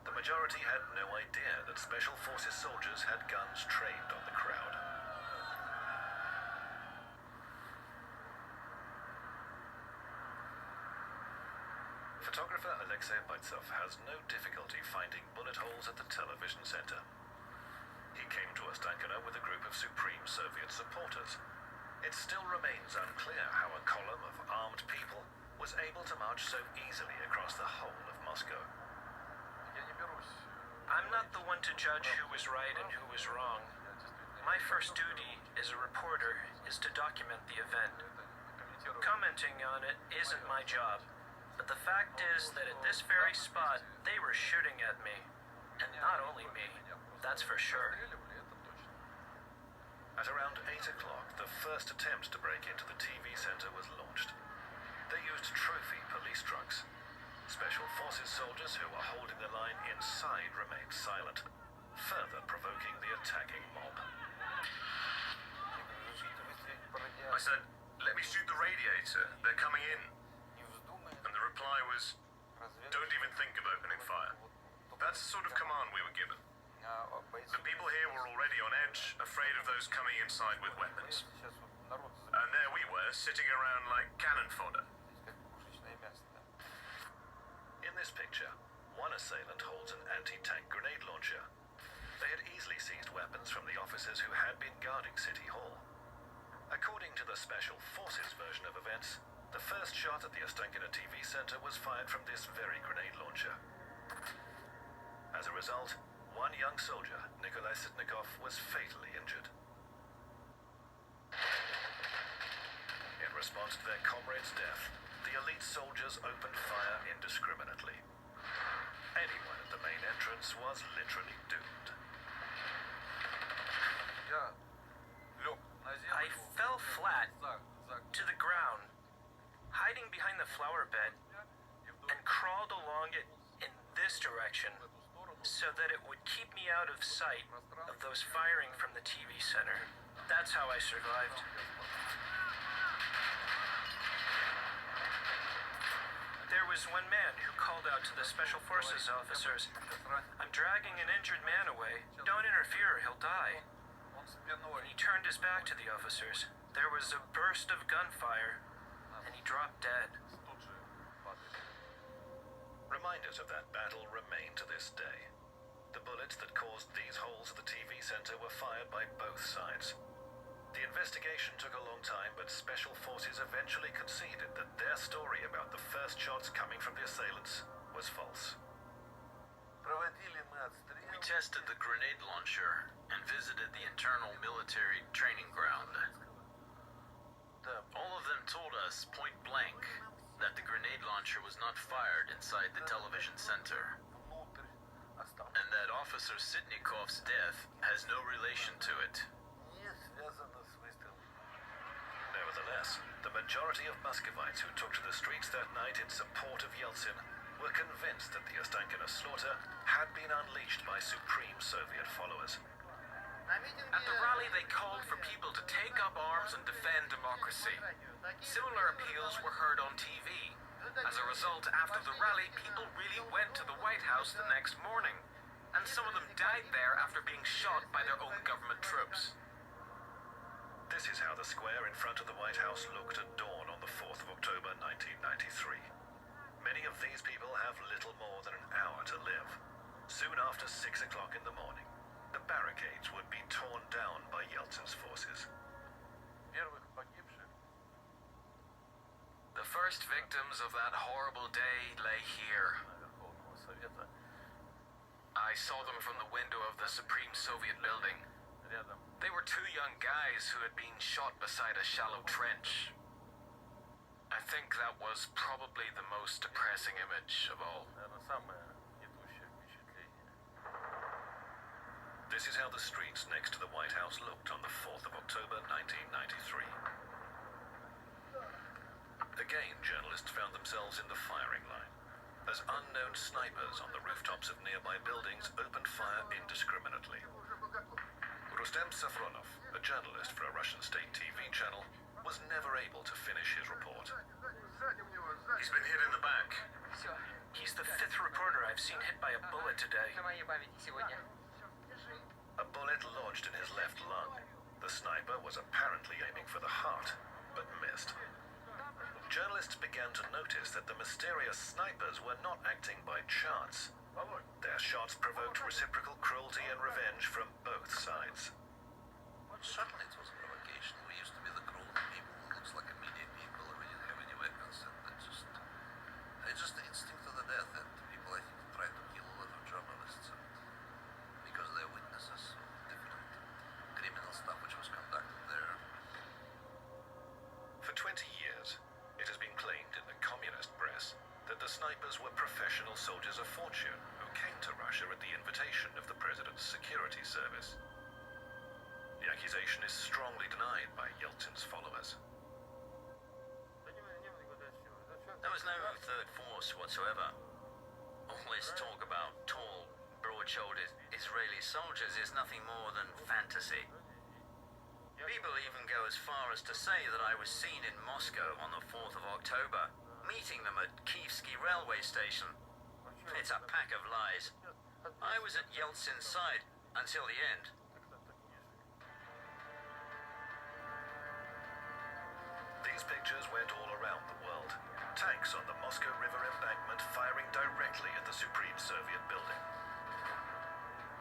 The majority had no idea that Special Forces soldiers had guns trained on the crowd. Photographer Alexei Baitsov has no difficulty finding bullet holes at the television center. He came to Ostankino with a group of Supreme Soviet supporters. It still remains unclear how a column of armed people was able to march so easily across the whole of Moscow. I'm not the one to judge who was right and who was wrong. My first duty as a reporter is to document the event. Commenting on it isn't my job, but the fact is that at this very spot, they were shooting at me. And not only me, that's for sure. At around 8 o'clock, the first attempt to break into the TV center was launched. They used trophy police trucks. Special Forces soldiers who were holding the line inside remained silent, further provoking the attacking mob. I said, "Let me shoot the radiator. They're coming in." And the reply was, "Don't even think of opening fire." That's the sort of command we were given. The people here were already on edge, afraid of those coming inside with weapons. And there we were, sitting around like cannon fodder. In this picture, one assailant holds an anti-tank grenade launcher. They had easily seized weapons from the officers who had been guarding City Hall. According to the Special Forces version of events, the first shot at the Ostankino TV center was fired from this very grenade launcher. As a result, one young soldier, Nikolai Sitnikov, was fatally injured. In response to their comrade's death, the elite soldiers opened fire indiscriminately. Anyone at the main entrance was literally doomed. so that it would keep me out of sight of those firing from the TV center. That's how I survived. There was one man who called out to the Special Forces officers, "I'm dragging an injured man away. Don't interfere or he'll die." When he turned his back to the officers, there was a burst of gunfire, and he dropped dead. Reminders of that battle remain to this day. The bullets that caused these holes at the TV center were fired by both sides. The investigation took a long time, but special forces eventually conceded that their story about the first shots coming from the assailants was false. We tested the grenade launcher and visited the internal military training ground. All of them told us point blank that the grenade launcher was not fired inside the television center, and that Officer Sitnikov's death has no relation to it. Nevertheless, the majority of Muscovites who took to the streets that night in support of Yeltsin were convinced that the Ostankino slaughter had been unleashed by supreme Soviet followers. At the rally, they called for people to take up arms and defend democracy. Similar appeals were heard on TV. As a result, after the rally, people really went to the White House the next morning, and some of them died there after being shot by their own government troops. This is how the square in front of the White House looked at dawn on the 4th of October 1993. Many of these people have little more than an hour to live. Soon after 6 o'clock in the morning, the barricades would be torn down by Yeltsin's forces. The first victims of that horrible day lay here. I saw them from the window of the Supreme Soviet building. They were two young guys who had been shot beside a shallow trench. I think that was probably the most depressing image of all. This is how the streets next to the White House looked on the 4th of October 1993. Again, journalists found themselves in the firing line, as unknown snipers on the rooftops of nearby buildings opened fire indiscriminately. Rustem Safronov, a journalist for a Russian state TV channel, was never able to finish his report. He's been hit in the back. He's the fifth reporter I've seen hit by a bullet today. A bullet lodged in his left lung. The sniper was apparently aiming for the heart, but missed. Journalists began to notice that the mysterious snipers were not acting by chance. Their shots provoked reciprocal cruelty and revenge from both sides. Certainly it was a provocation. We used to be the cruel people. Looks like a media people, and we didn't have any weapons, and it's just the instinct of the death that people, I think, try to kill a lot of journalists, and because they're witnesses of different criminal stuff which was conducted there. For 20 years, it has been claimed in the communist press that the snipers were professional soldiers of fortune who came to Russia at the invitation of the president's security service. The accusation is strongly denied by Yeltsin's followers. There was no third force whatsoever. All this talk about tall, broad-shouldered Israeli soldiers is nothing more than fantasy. People even go as far as to say that I was seen in Moscow on the 4th of October, meeting them at Kievsky railway station. It's a pack of lies. I was at Yeltsin's side until the end. These pictures went all around the world. Tanks on the Moscow River embankment firing directly at the Supreme Soviet building.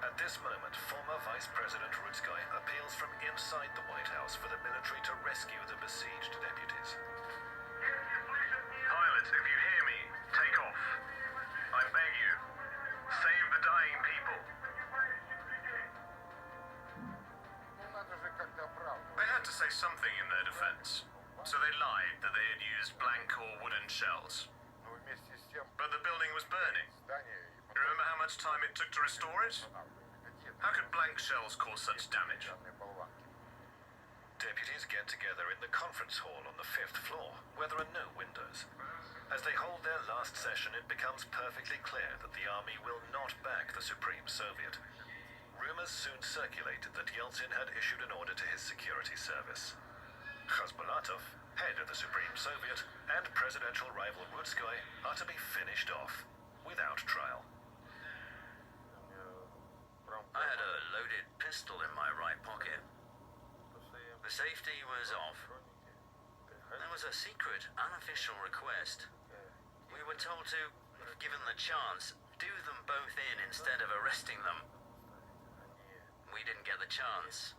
At this moment, former Vice President Rudskoy appeals from inside the White House for the military to rescue the besieged deputies. Pilots, if you hear me, take off. I beg you. Save the dying people. They had to say something in their defense. So they lied that they had used blank or wooden shells. But the building was burning. Remember how much time it took to restore it? How could blank shells cause such damage? Deputies get together in the conference hall on the 5th floor, where there are no windows. As they hold their last session, it becomes perfectly clear that the army will not back the Supreme Soviet. Rumors soon circulated that Yeltsin had issued an order to his security service. Khasbulatov, head of the Supreme Soviet, and presidential rival Rudskoy are to be finished off, without trial. I had a loaded pistol in my right pocket. The safety was off. There was a secret, unofficial request. We were told to, if given the chance, do them both in instead of arresting them. We didn't get the chance.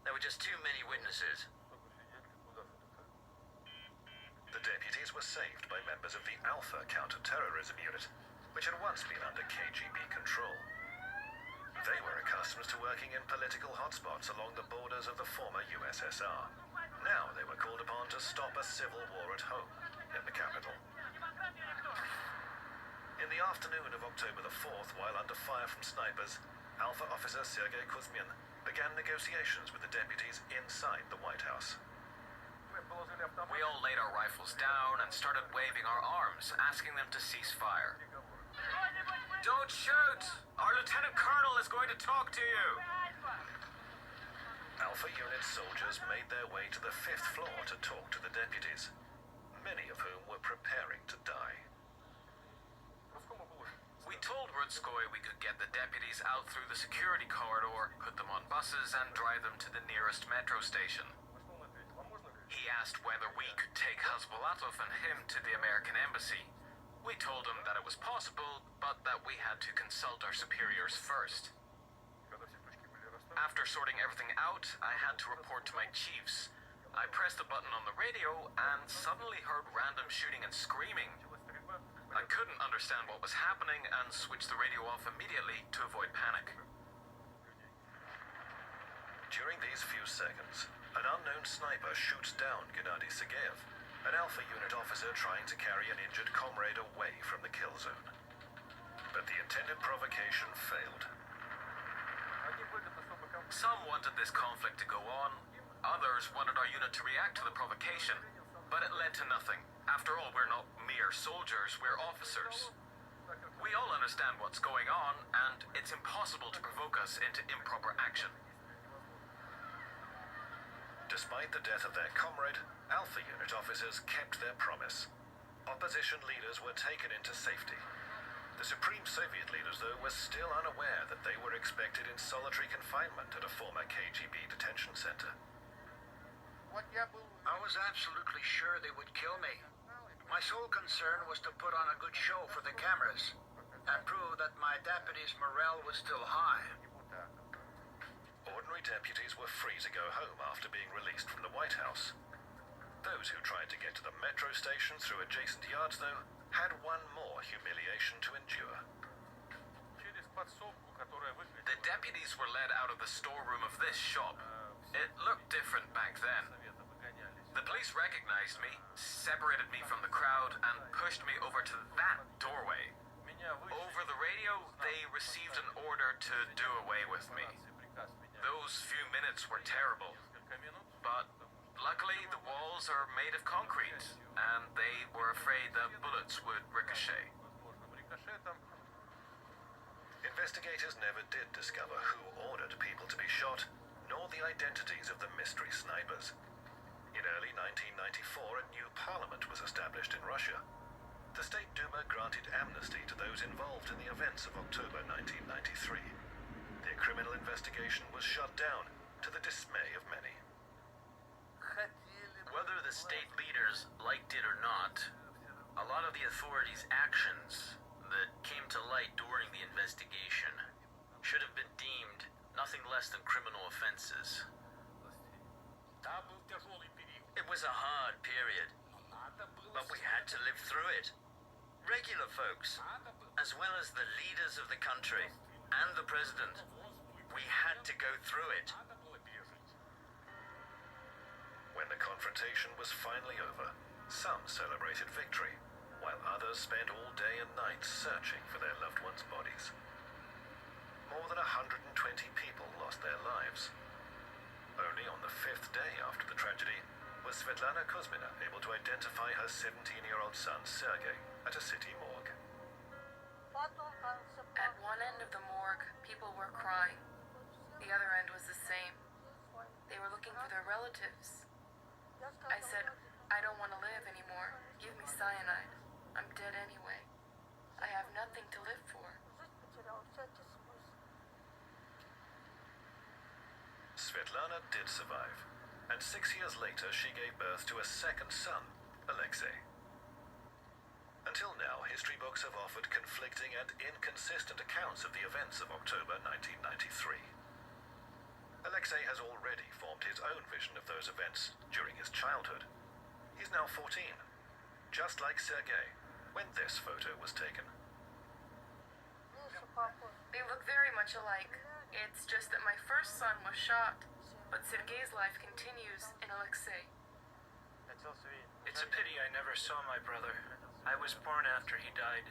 There were just too many witnesses. The deputies were saved by members of the Alpha counter-terrorism unit, which had once been under KGB control. They were accustomed to working in political hotspots along the borders of the former USSR. Now they were called upon to stop a civil war at home, in the capital. In the afternoon of October the 4th, while under fire from snipers, Alpha officer Sergei Kuzmin began negotiations with the deputies inside the White House. We all laid our rifles down and started waving our arms, asking them to cease fire. Don't shoot! Our lieutenant colonel is going to talk to you! Alpha unit soldiers made their way to the 5th floor to talk to the deputies, many of whom were preparing to die. We told Rudskoy we could get the deputies out through the security corridor, put them on buses, and drive them to the nearest metro station. He asked whether we could take Khasbulatov and him to the American embassy. We told him that it was possible, but that we had to consult our superiors first. After sorting everything out, I had to report to my chiefs. I pressed a button on the radio and suddenly heard random shooting and screaming. I couldn't understand what was happening and switched the radio off immediately to avoid panic. During these few seconds, an unknown sniper shoots down Gennady Sergeyev, an Alpha unit officer trying to carry an injured comrade away from the kill zone. But the intended provocation failed. Some wanted this conflict to go on, others wanted our unit to react to the provocation, but it led to nothing. After all, we're not mere soldiers, we're officers. We all understand what's going on, and it's impossible to provoke us into improper action. Despite the death of their comrade, Alpha unit officers kept their promise. Opposition leaders were taken into safety. The Supreme Soviet leaders, though, were still unaware that they were expected in solitary confinement at a former KGB detention center. I was absolutely sure they would kill me. My sole concern was to put on a good show for the cameras and prove that my deputies' morale was still high. Ordinary deputies were free to go home after being released from the White House. Those who tried to get to the metro station through adjacent yards, though, had one more humiliation to endure. The deputies were led out of the storeroom of this shop. It looked different back then. The police recognized me, separated me from the crowd, and pushed me over to that doorway. Over the radio, they received an order to do away with me. Those few minutes were terrible, but luckily the walls are made of concrete, and they were afraid that bullets would ricochet. Investigators never did discover who ordered people to be shot, nor the identities of the mystery snipers. In early 1994, a new parliament was established in Russia. The State Duma granted amnesty to those involved in the events of October 1993. Their criminal investigation was shut down, to the dismay of many. Whether the state leaders liked it or not, a lot of the authorities' actions that came to light during the investigation should have been deemed nothing less than criminal offenses. It was a hard period, but we had to live through it. Regular folks, as well as the leaders of the country and the president, we had to go through it. When the confrontation was finally over, some celebrated victory, while others spent all day and night searching for their loved ones' bodies. More than 120 people lost their lives. Only on the 5th day after the tragedy, was Svetlana Kuzmina able to identify her 17-year-old son, Sergei, at a city morgue. At one end of the morgue, people were crying. The other end was the same. They were looking for their relatives. I said, I don't want to live anymore. Give me cyanide. I'm dead anyway. I have nothing to live for. Svetlana did survive, and 6 years later she gave birth to a second son, Alexei. Until now, history books have offered conflicting and inconsistent accounts of the events of October 1993. Alexei has already formed his own vision of those events during his childhood. He's now 14, just like Sergei, when this photo was taken. They look very much alike. It's just that my first son was shot, but Sergei's life continues in Alexei. It's a pity I never saw my brother. I was born after he died.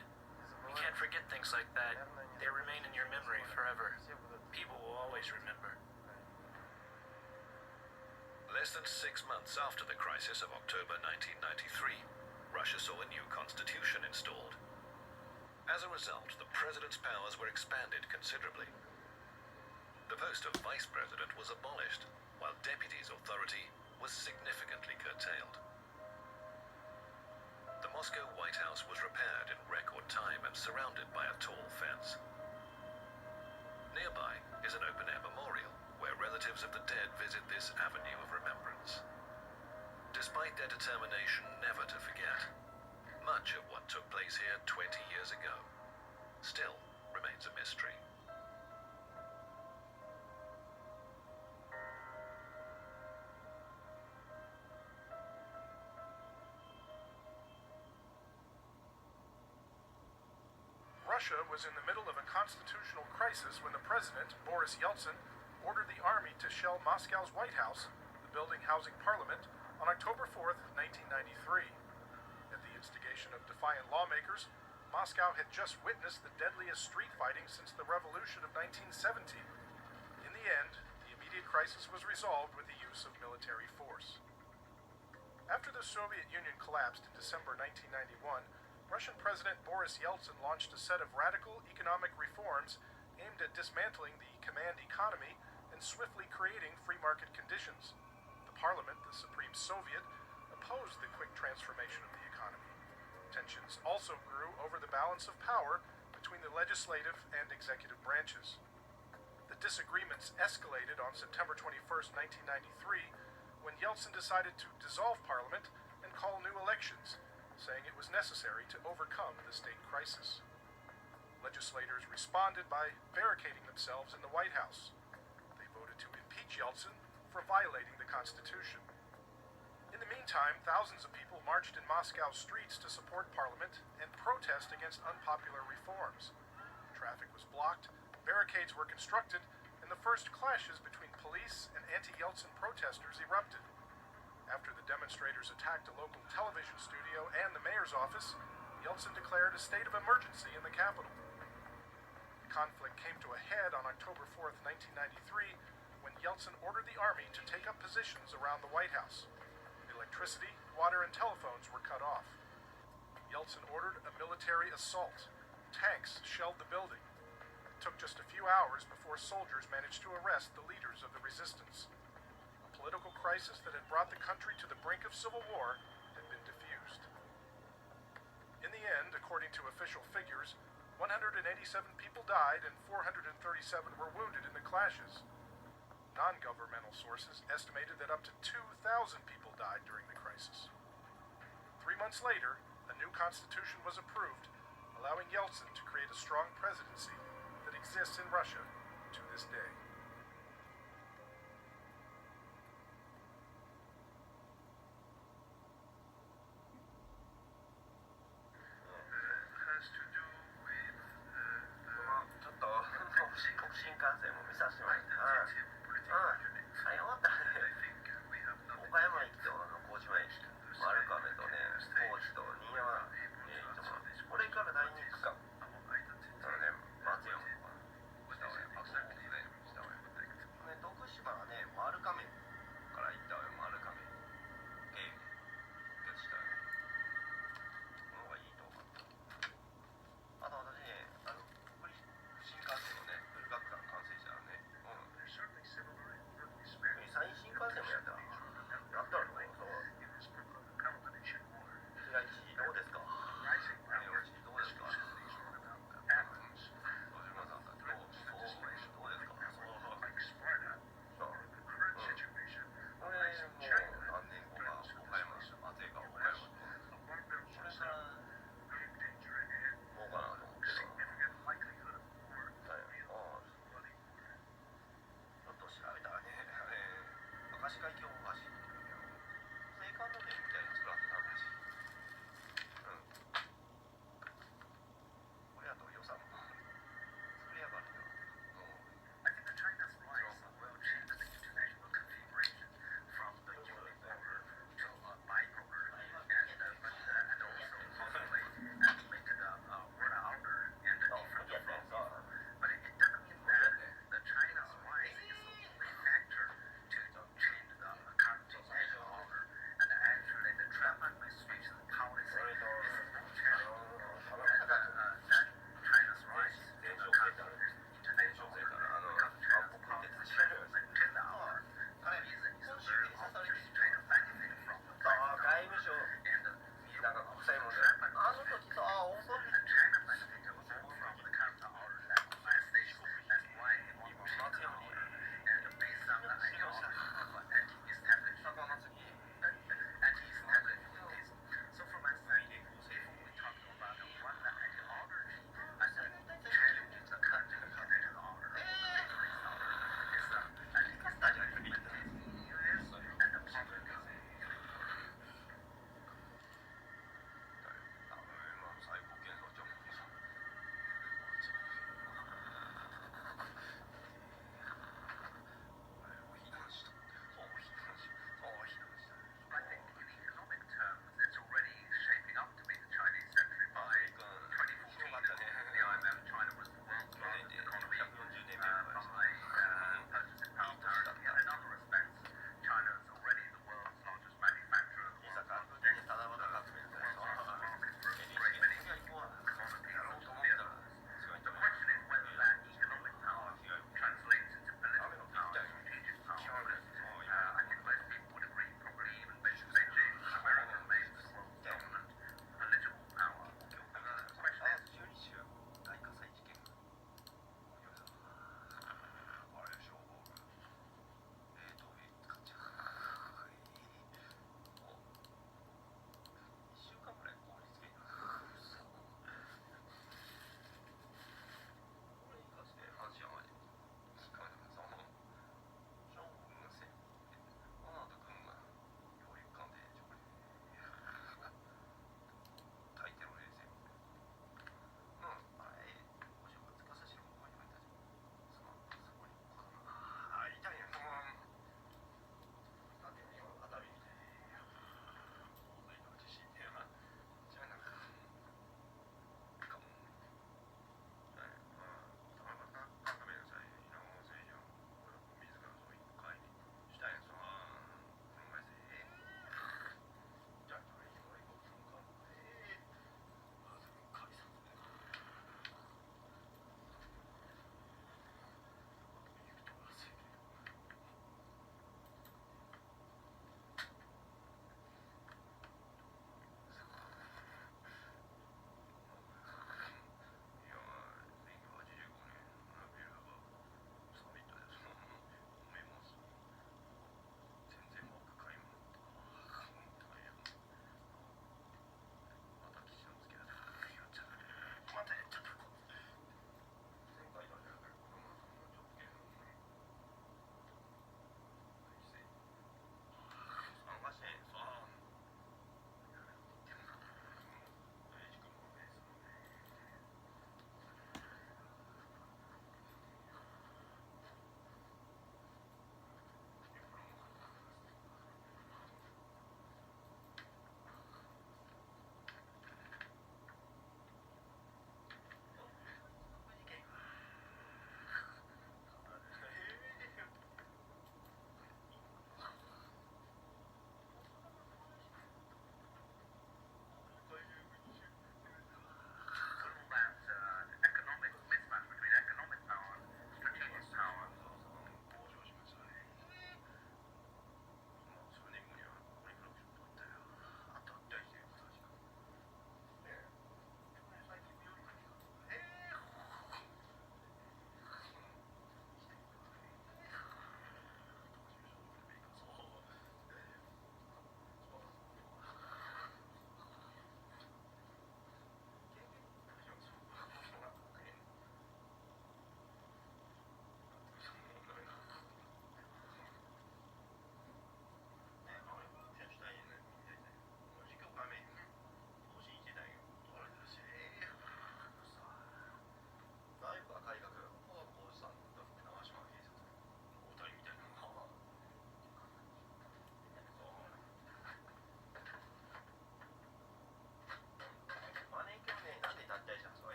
You can't forget things like that. They remain in your memory forever. People will always remember. Less than 6 months after the crisis of October 1993, Russia saw a new constitution installed. As a result, the president's powers were expanded considerably. The post of vice president was abolished, while deputy's authority was significantly curtailed. The Moscow White House was repaired in record time and surrounded by a tall fence. Nearby is an open-air memorial where relatives of the dead visit this avenue of remembrance. Despite their determination never to forget, much of what took place here 20 years ago still remains a mystery. Russia was in the middle of a constitutional crisis when the president, Boris Yeltsin, ordered the army to shell Moscow's White House, the building housing parliament, on October 4th, 1993. At the instigation of defiant lawmakers, Moscow had just witnessed the deadliest street fighting since the revolution of 1917. In the end, the immediate crisis was resolved with the use of military force. After the Soviet Union collapsed in December 1991, Russian President Boris Yeltsin launched a set of radical economic reforms aimed at dismantling the command economy and swiftly creating free market conditions. The parliament, the Supreme Soviet, opposed the quick transformation of the economy. Tensions also grew over the balance of power between the legislative and executive branches. The disagreements escalated on September 21st, 1993, when Yeltsin decided to dissolve parliament and call new elections, saying it was necessary to overcome the state crisis. Legislators responded by barricading themselves in the White House. They voted to impeach Yeltsin for violating the Constitution. In the meantime, thousands of people marched in Moscow's streets to support Parliament and protest against unpopular reforms. Traffic was blocked, barricades were constructed, and the first clashes between police and anti-Yeltsin protesters erupted. After the demonstrators attacked a local television studio and the mayor's office, Yeltsin declared a state of emergency in the capital. The conflict came to a head on October 4th, 1993, when Yeltsin ordered the army to take up positions around the White House. Electricity, water, and telephones were cut off. Yeltsin ordered a military assault. Tanks shelled the building. It took just a few hours before soldiers managed to arrest the leaders of the resistance. A political crisis that had brought the country to the brink of civil war had been diffused. In the end, according to official figures, 187 people died and 437 were wounded in the clashes. Non-governmental sources estimated that up to 2,000 people died during the crisis. 3 months later, a new constitution was approved, allowing Yeltsin to create a strong presidency that exists in Russia to this day.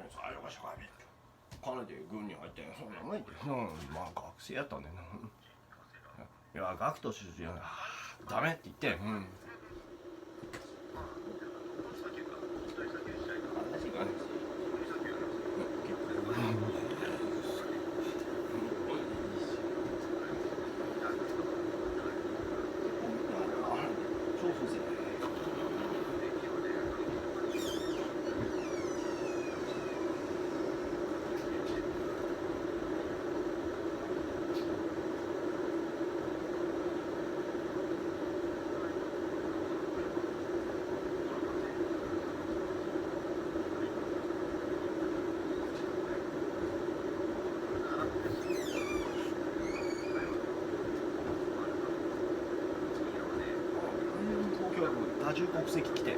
最初が社会勉強金で軍に入ってそんなもんやってまあ学生やったんだよないや学徒出身やなダメって言って多重国籍来て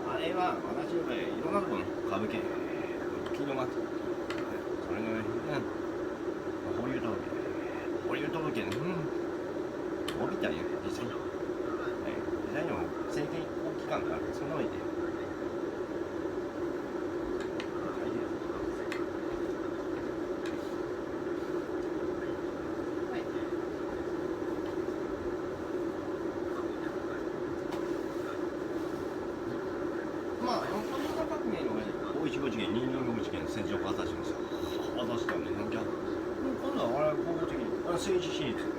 あれは私の場合いろんなところの株券金のがそれの保有届帯びたんよ実際に実際にも政権機関があるその上で戦場から私もさ渡したんでなんか今度は我々合法的に政治私立普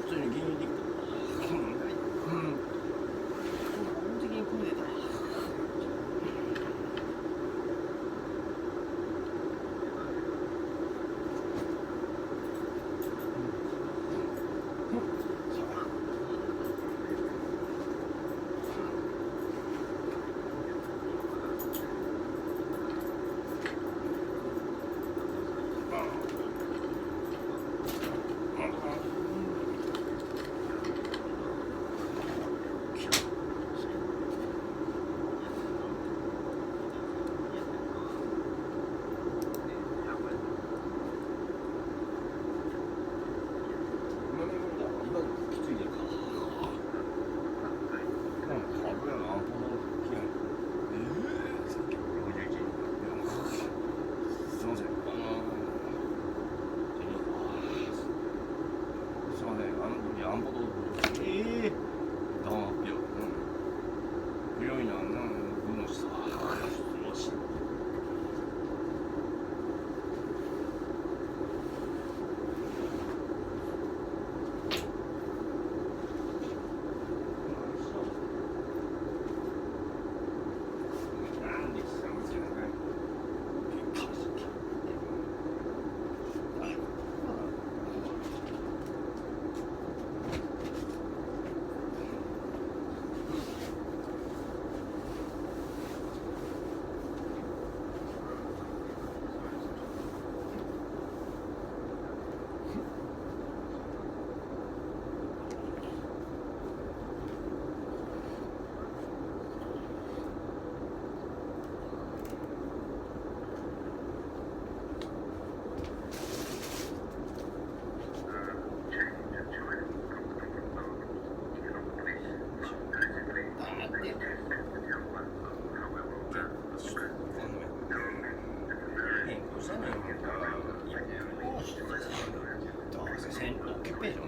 通に議員できた合法的にクーデター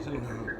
Japan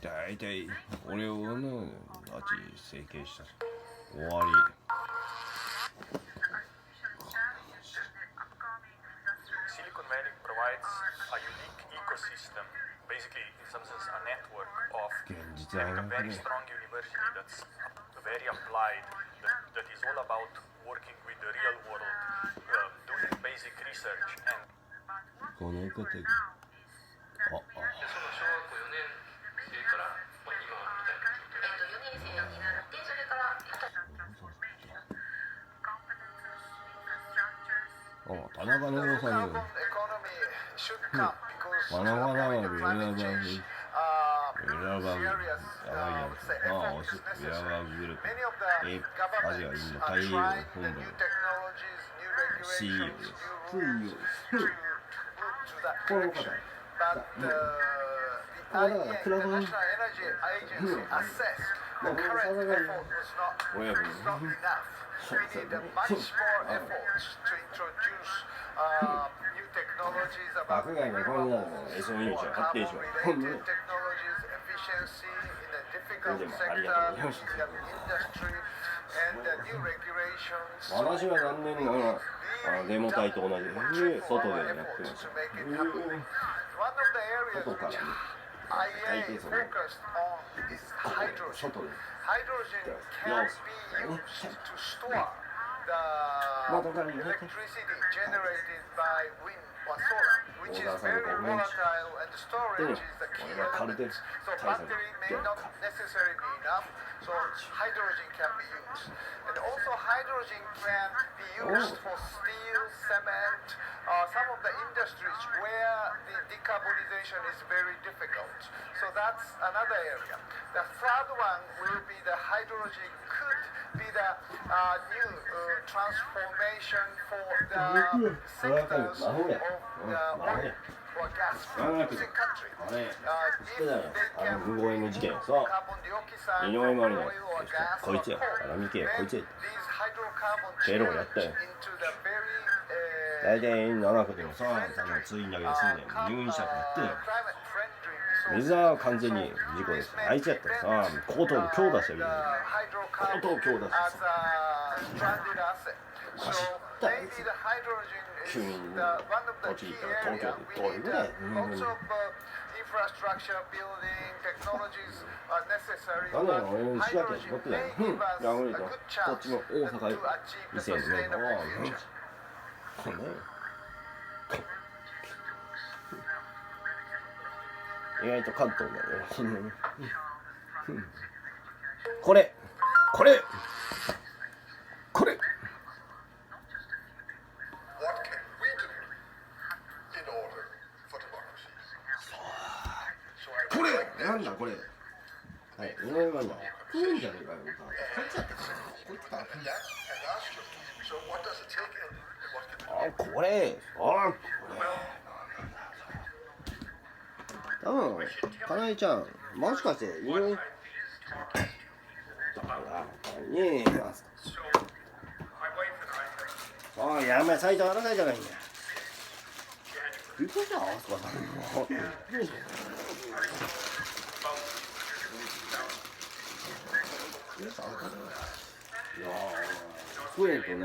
大体俺をね拉致整形した終わり。Silicon Valley provides a unique ecosystem, basically in some sense a network of 現実は a なんか very ね strong university that's very applied, that is all about working with the real world, doing basic research and この方がでその小学校4年生から、まあ、今みたいな状態4年生になってそれから田中のさんに田中がビルダーバーグやばいやん。おしビルダーバーググループアジアインド太平洋本部の CEO です。この方だからクラブの親分爆買いがこんなの SOE じゃ発展します。ほんでもありがとうございました。私は残念ながらデモ隊と同じで外でやってました。外からね、大抵その外で窓から入れて小田さんの5分で俺がカルテル対策でSo hydrogen can be used. And also hydrogen can be used for steel, cement, some of the industries where the decarbonization is very difficult. So that's another area. The third one will be the hydrogen could be the new transformation for the sectors of the oil or gas producing country. あれ知ってたよ。無謀の事件さ井上まりのこいつや荒見家こいつやテロやったよ。大体7区でもさついんだけど済んで入院者がやってんよ。水は完全に事故です。あいつやったらさ後頭部強打してるよ。後頭部強打してさ走ったやつ急に栃木から東京で通るぐらいなんだよ俺の石垣持ってないヤグリとこっちの大阪伊勢のねこれね意外と関東だよこれこれこれこれなんだこれはい井上まりの食うんじゃねえかよこっちやったかなこっちかこれ多分かなえちゃんもしかして井上ねえおいやめサイト荒さいじゃないんだよ言ってたあそこさんいや増えるとね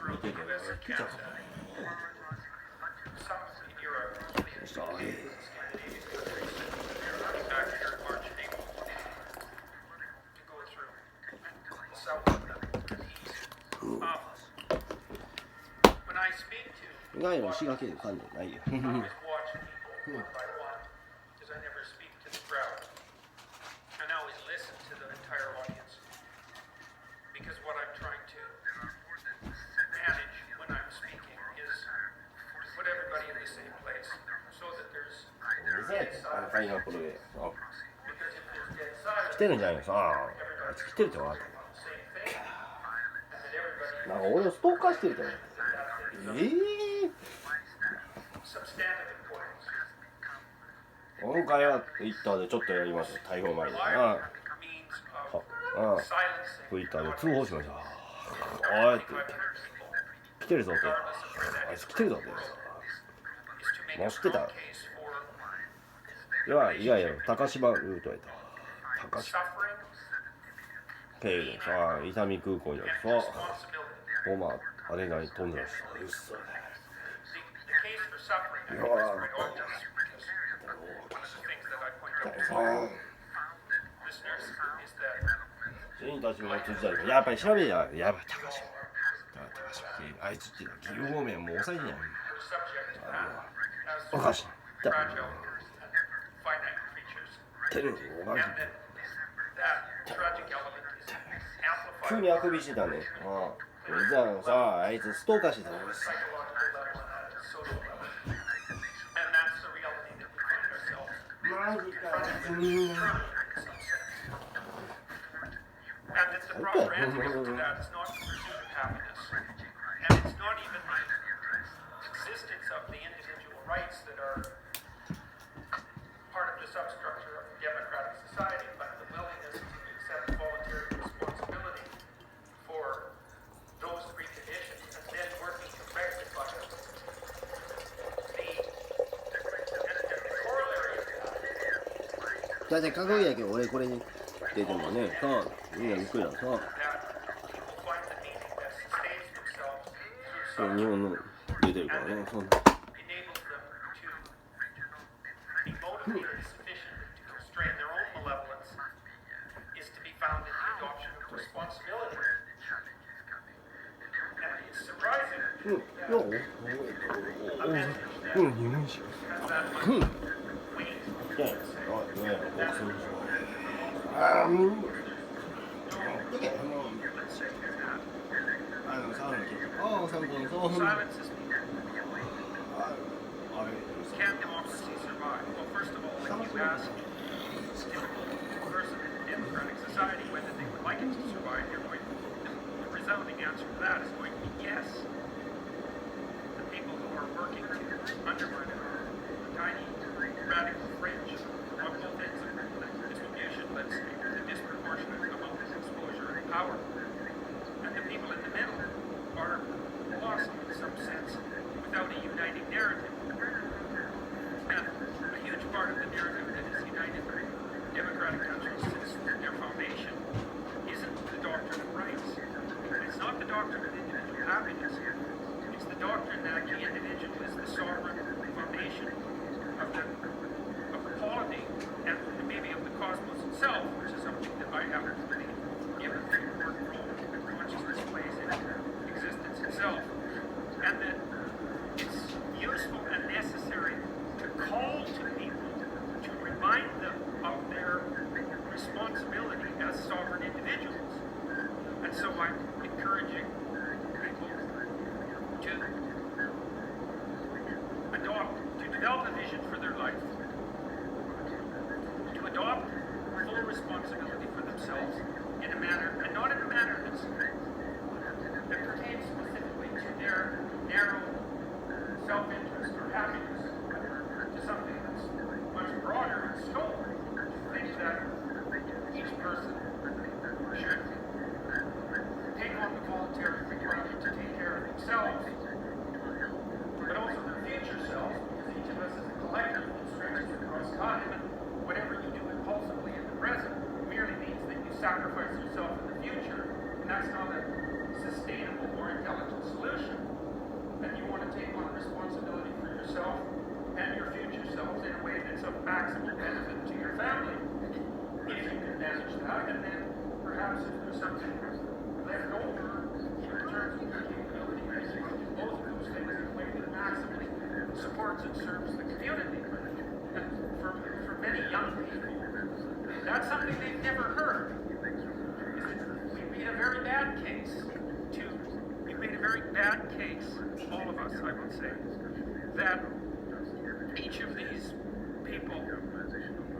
見てて来ちゃった意外に石垣で噛んでないよパイナップルで来てるんじゃないのさあいつ来てるって分かったなんか俺をストーカーしてるって今回はツイッターでちょっとやりました逮捕前にツイッターで通報しましたおいって言って来てるぞってあいつ来てるぞってもう知ってたではいやいや高島ルートへと高島経由でさ伊丹空港にあるさボマあれない飛んだしさうっそいや死にたちも通じたりやっぱり調べややばい高島経由あいつって岐阜方面もう抑えてんやんおかしいテレビおかしい急にあくびしてたねじゃあさあいつストーカーしてたのマジかAnd it's the proper antidote to that is not the pursuit of happiness. And it's not even the existence of the individual rights that are part of the substructure of democratic society, but the willingness to accept voluntary responsibility for those three conditions and then working to rectify them. The corollary of that だってかっこいいやけど俺これに出てもねさあみんなびっくりださそう日本の出てるからねそうCan democracy survive? Well, first of all, if you ask a typical person in a democratic society whether they would like it to survive, the resounding answer to that is going to be yes. The people who are working to undermine it are tiny, radical fringe on both ends of the distribution, let's say, with a disproportionate amount of exposure and power. And the people in the middle are lost in some sense without a uniting narrative. And a huge part of the narrative that has united democratic countries since their foundation isn't the doctrine of rights. It's not the doctrine of individual happiness. It's the doctrine that the individual is the sovereign foundation of the polity and maybe of the cosmos itself, which is something that I happen to believe given the important role that consciousness plays in existence itself. And that it's useful and necessary to call to people to remind them of their responsibility as sovereign individuals. And so I'm encouraging people to develop a vision for their life, to adopt full responsibility for themselves in a manner, and not in a manner that pertains specifically to their narrow self-interest or happiness, to something that's much broader in scope. Think that each person should take on the voluntary requirement to take care of themselves, but also their future selves, because each of us is a collective that stretches across time, and whatever you do impulsively in the present merely means that you sacrifice yourself in the future, and that's not a sustainable or intelligent solution. And you want to take on responsibility for yourself and your future selves in a way that's of maximal benefit to your family, if you can manage that, and then perhaps if there's something left over in terms of your capability, you can do both of those things in a way that maximally supports and serves the community. And for many young people, that's something they've never heard. We made a very bad case all of us, I would say, that each of these people,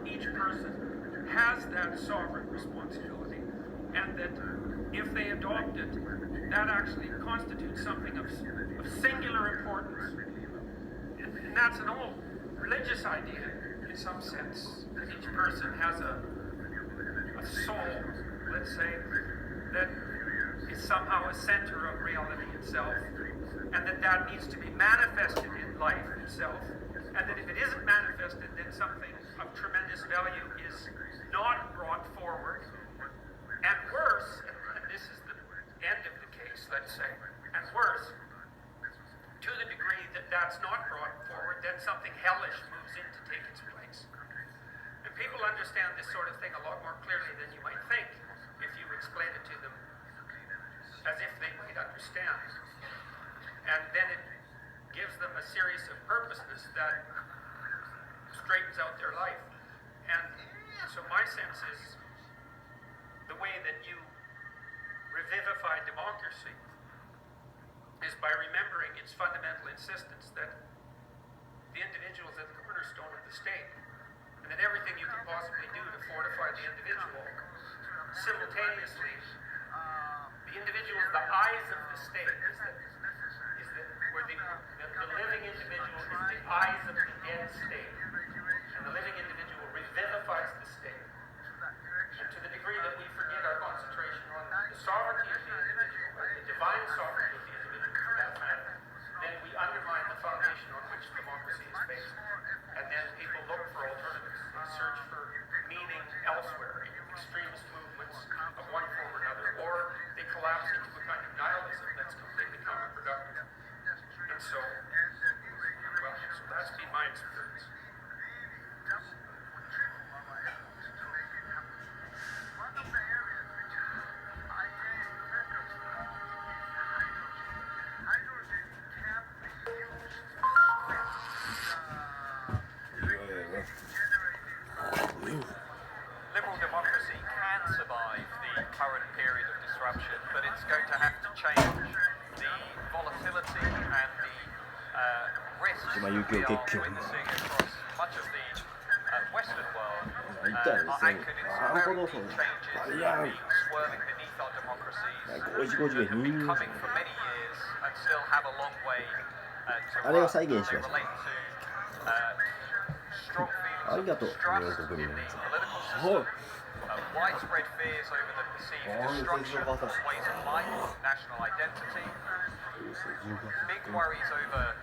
each person has that sovereign responsibility, and that if they adopt it, that actually constitutes something of singular importance. And that's an old religious idea in some sense, that each person has a soul, let's say, that is somehow a center of reality itself, and that needs to be manifested in life itself, and that if it isn't manifested, then something of tremendous value is not brought forward, and worse, and this is the end of the case, let's say, and worse, to the degree that that's not brought forward, then something hellish moves in to take its place. And people understand this sort of thing a lot more clearly than you might think if you explain it to them as if they might understand. And then it gives them a series of purposes that straightens out their life. And so my sense is the way that you revivify democracy is by remembering its fundamental insistence that the individual is at the cornerstone of the state, and that everything you can possibly do to fortify the individual, simultaneously, the individual is the eyes of the state, where the living individual is the eyes of the dead state, and the living individual revivifies the state. And to the degree that we forget our concentration on the sovereignty of the individual, or the divine sovereignty of the individual for that matter, then we undermine the foundation on which democracy is based. And then people look for alternatives. They search for meaning elsewhere in extremist movements of one form or another, or they collapse into a kind of nihilism that's completely counterproductive. And so, well, so that's been my experience. Liberal democracy can survive the current period of disruption, but it's going to have to change the volatility and the risks we are witnessing across much of the Western world are anchored in some very deep changes that have been swirling beneath our democracies, that have been coming for many years and still have a long way to run. They relate to strong feelings of distrust in the political system, widespread fears over the perceived destruction of ways of life, national identity, big worries over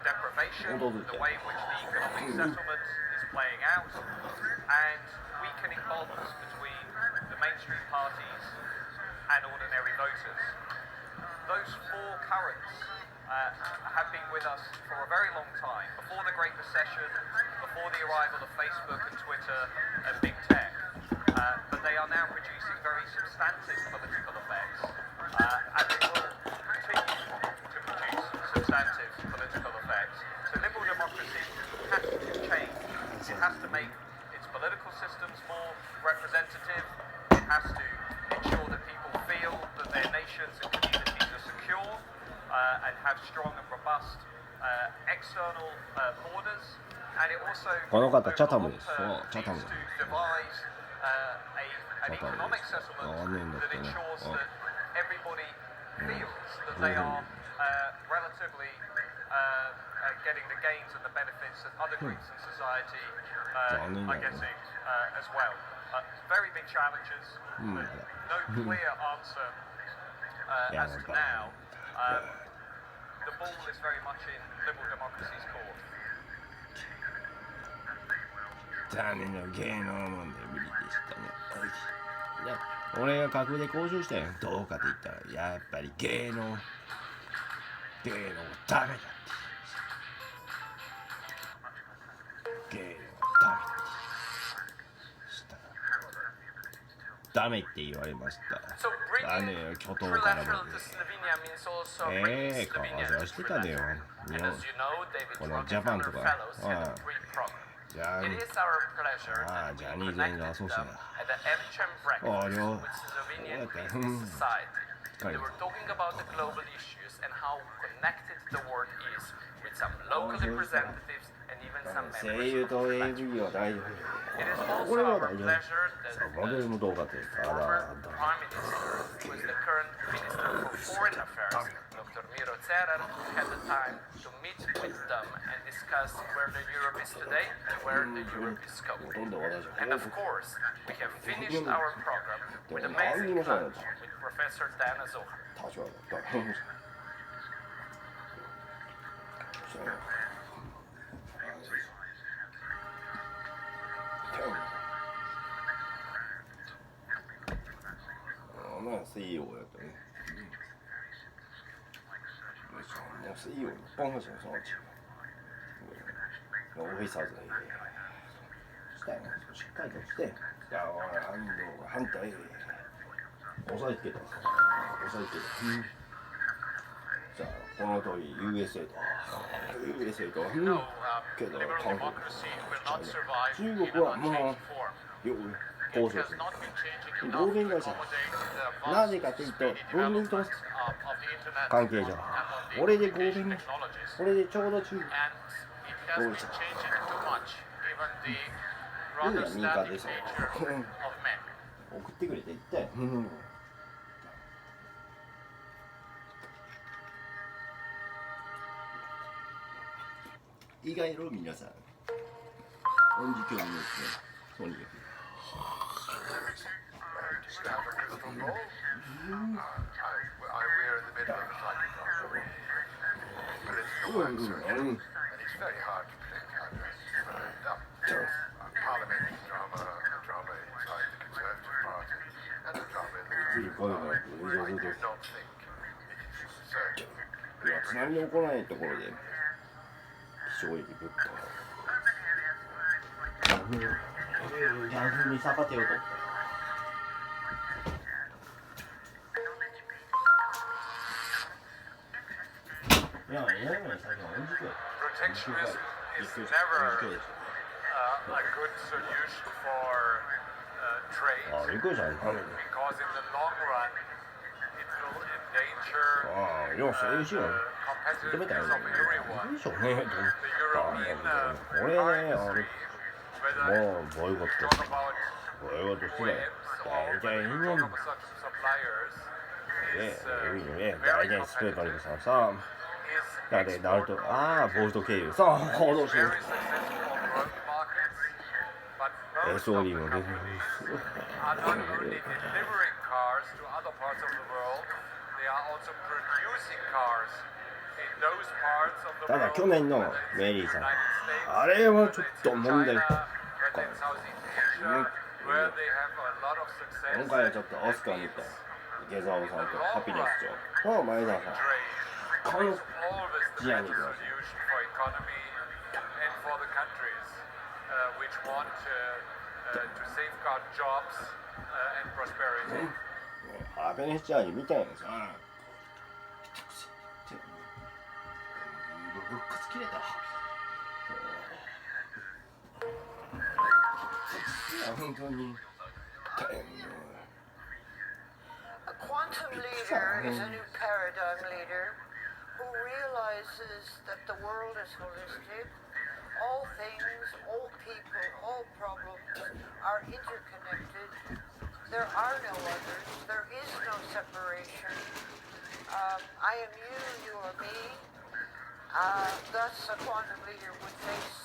deprivation, the way in which the economic settlement is playing out, and weakening bonds between the mainstream parties and ordinary voters. Those four currents have been with us for a very long time, before the Great Recession, before the arrival of Facebook and Twitter and big tech, but they are now producing very substantive political effects, and they will continue to produce substantive political effects. So liberal democracy has to change. It has to make its political systems more representative. It has to ensure that people feel that their nations and communities are secure and have strong and robust external borders, and it also over the long term needs to devise an economic settlement that ensures that everybody feels that they are relatively getting the gains and the benefits that other groups in society are getting as well. Very big challenges, no clear answer as to now. The ball is very much in liberal democracy's court. 残念な芸能問題無理でしたね。で俺が架空で交渉したよ。どうかと言ったらやっぱり芸能ダメだって。芸能ダメだってしたらダメって言われました。ダメよ巨頭からまで。顔出してたねよ。日本このジャパンとか。ジャニーズがそうしたな。ありょう。They were talking about the global issues and how connected the world is with some local representatives and even some members of the flag. It is also our pleasure that the former Prime Minister, who is the current Minister for Foreign Affairs, Dr. Miro Cerar, had the time to meet with them and discuss where the Europe is today and where the Europe is going. And of course, we have finished our program with amazing lunch with Professor Dana Zohar. まあ西洋やったね。もう西洋日本話のそのうち。オフィサーズがいい。したいな、しっかりとして。いや、反対。押さえつけた。じゃあ、この通り USA と。けど、韓国。中国はもう、交渉する。合弁会社。なぜかというと、文民と関係上。俺で合弁、俺でちょうど中国。どうした。いいや、民間でしょ。送ってくれて言ったよ。意外ろ皆さん。音事教のですね、とにかく。津波の起こらないところで気象駅ぶっと逆に逆手を取った。いや、最近は音事教。Protectionism is never a good solution for trade because in the long run it will endanger the competitiveness of everyone. The European car industry, whether you talk about OEMs or you talk about such suppliers, is very competitive. 誰なるとボルト経由さあ行動しよう。Heroneemも出てる。ただ去年のメリーさん、あれはちょっと問題か。今回はちょっとオスカーみたいな池澤さんとハピネス長と前田さん。Always the better solution for economy and for the countries which want to safeguard jobs and prosperity. ハピネス長みたいなさ、ぶっかつ切れた。本当に。A quantum leader is a new paradigm leader who realizes that the world is holistic. All things, all people, all problems are interconnected. There are no others. There is no separation. I am you, you are me. Thus, a quantum leader would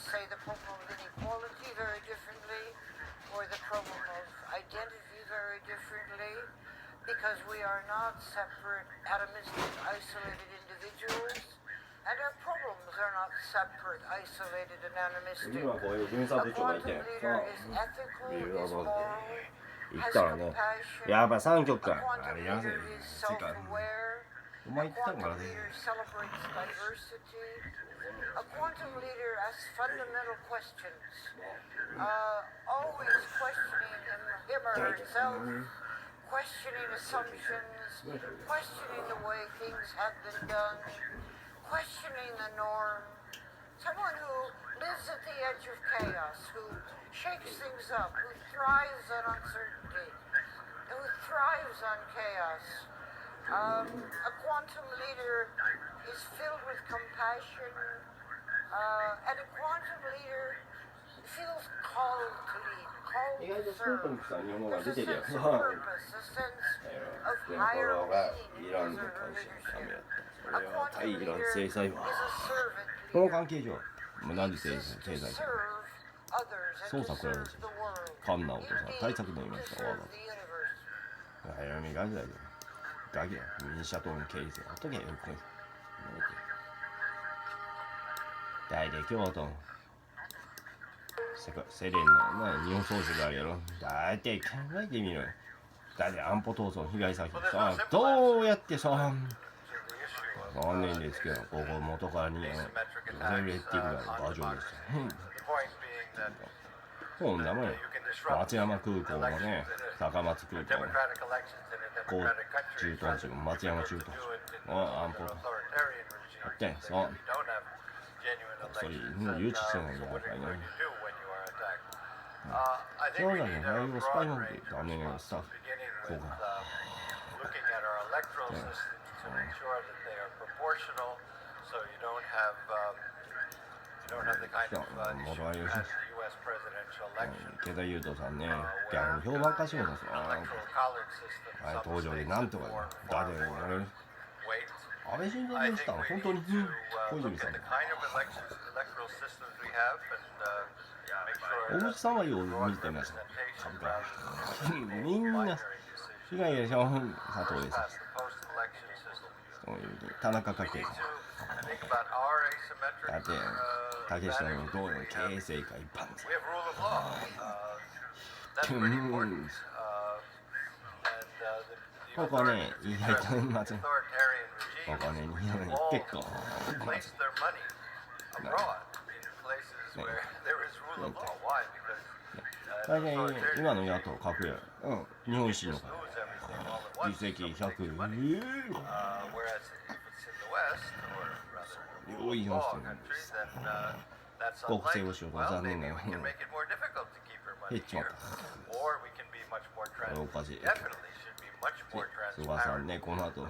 say the problem of inequality very differently, or the problem of identity very differently, because we are not separate, atomistic, isolated individuals, and our problems are not separate, isolated, and animistic. A quantum leader is ethical, is moral, has compassion. A quantum leader is self-aware. A quantum leader celebrates diversity. A quantum leader asks fundamental questions, always questioning him or herself, questioning assumptions, questioning the way things have been done, questioning the norm. Someone who lives at the edge of chaos, who shakes things up, who thrives on uncertainty, who thrives on chaos. A quantum leader is filled with compassion, and a quantum leader feels called to lead, called to serve. There's a sense of purpose, a sense of higher meaning in his or her leadership. A quantum leader is a servant leader. He needs to serve others and to serve the world. You need to serve the universe. 早めガジだよ。ガギや。民社党の経営ほっとけよ。大で京都。セレンの日本総司があるやろ。だいたい考えてみろよ。だって安保闘争被害先でさ、どうやってさ、残念ですけど、ここ元からに減っていくからバージョンですよ。ほんだもん、松山空港もね、高松空港も、こう駐屯地も松山駐屯地も、安保あってん、そう。それ、誘致してないんだからね。そうだね、ああいうスパイマンってダメね、スタッフ、こうか。池田優斗さんね、逆に評判化しろだぞ。あれ登場でなんとかだって安倍晋三でしたの本当に小泉さん。大口さんはよう見てました。株価みんな被害でしょ。佐藤です。田中角栄さん。だって竹下のどうよ経営正解一般ここね、意外とまずここね、結構大体今の野党閣僚、日本維新の会議席100多いの人なんです。国政保障が残念ながら減っちまった。おかしい。菅さんね、この後こ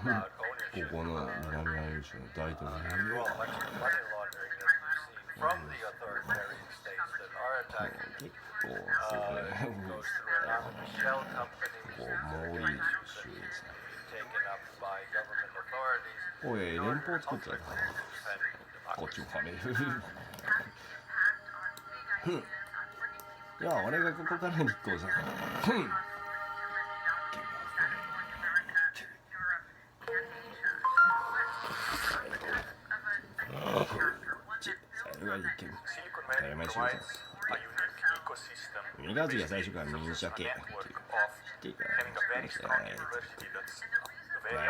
この南アイル州の大統領結構そうね、ここモーリー州ですね。おい、連邦作っちゃった。こっちもはめる。いや、俺がここから立候補じゃん。ミガズが最初から民社系っていうか、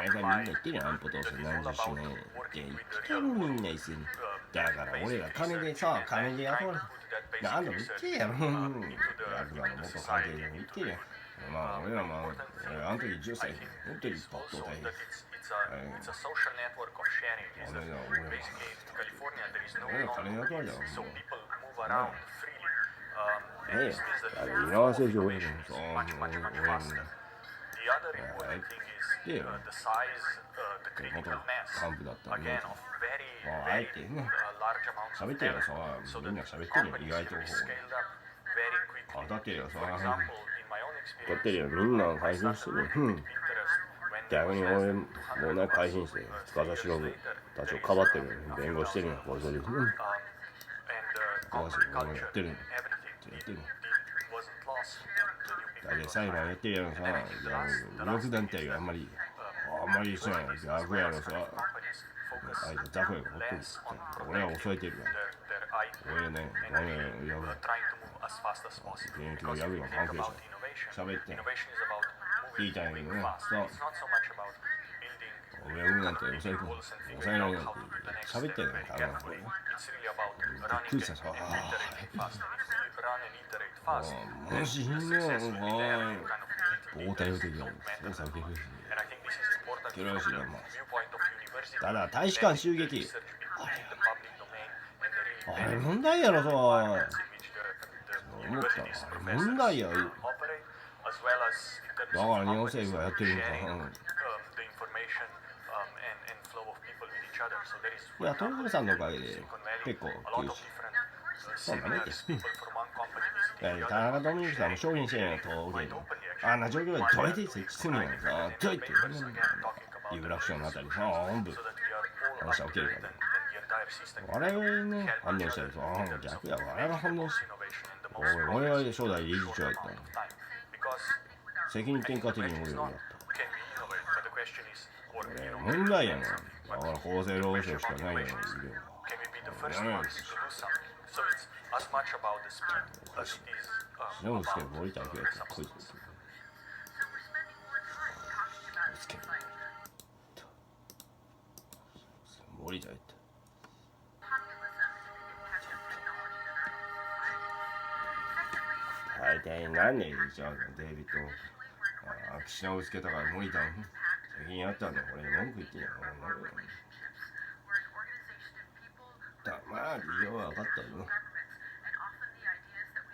みんな言ってるよ、安保闘争何十周年って言ってるみんな一斉に。だから俺ら金でさ、金で雇われて、何度も言ってるやろ。役場の元関係でも言ってるやん。まあ俺らも、あの時10歳、本当に抜刀大変。俺ら金で雇われたらもう。いらわせ上映でもさ、俺もね。で、元幹部だったんで、あえてね、喋ってるよさ、みんな喋ってるよ、意外と。語ってるよさ、撮ってるよ、みんな配信してるよ。逆に俺もうね、配信して、司忍たちをかばってるよ、弁護してるよ、これそれ。詳しい、俺もやってるよ。大体裁判やってるやろさ、右翼団体があんまりしない逆やろさ、あいつ雑魚やからほっとるって俺は抑えてるから俺ね、俺やぶ現役のヤブの関係者喋って言いたいんだけどね、さ俺はなんて抑えられないって喋ってんのよ、多分びっくりしたさ、もしいんのよ、大体の時はそうされてるしけどよしね、ただ大使館襲撃あれ問題やろさ、思ったら問題や、だから日本政府がやってるのか。いや、トルコさんのおかげで結構厳しい。そうだねって。田中智之さんも商品支援を問うけど、あんな状況でどうやって設置するのやろさ、どうやって有楽町のあたりさ、本部話は起きるから。我々ね、反応したらさ、逆やわ、我々が反応して、俺は初代理事長やったの。責任転嫁的に俺をやった。問題やな。だから厚生労働省しかないやろ、医療。So it's as much about the speed as it is No, it's about good. What are you talking about? substance. Let's get what are you talking about? 大体何年じゃあデイビッド口直しつけたから森田責任あったんだよ俺文句言ってんやろだまあ理由は分かったよ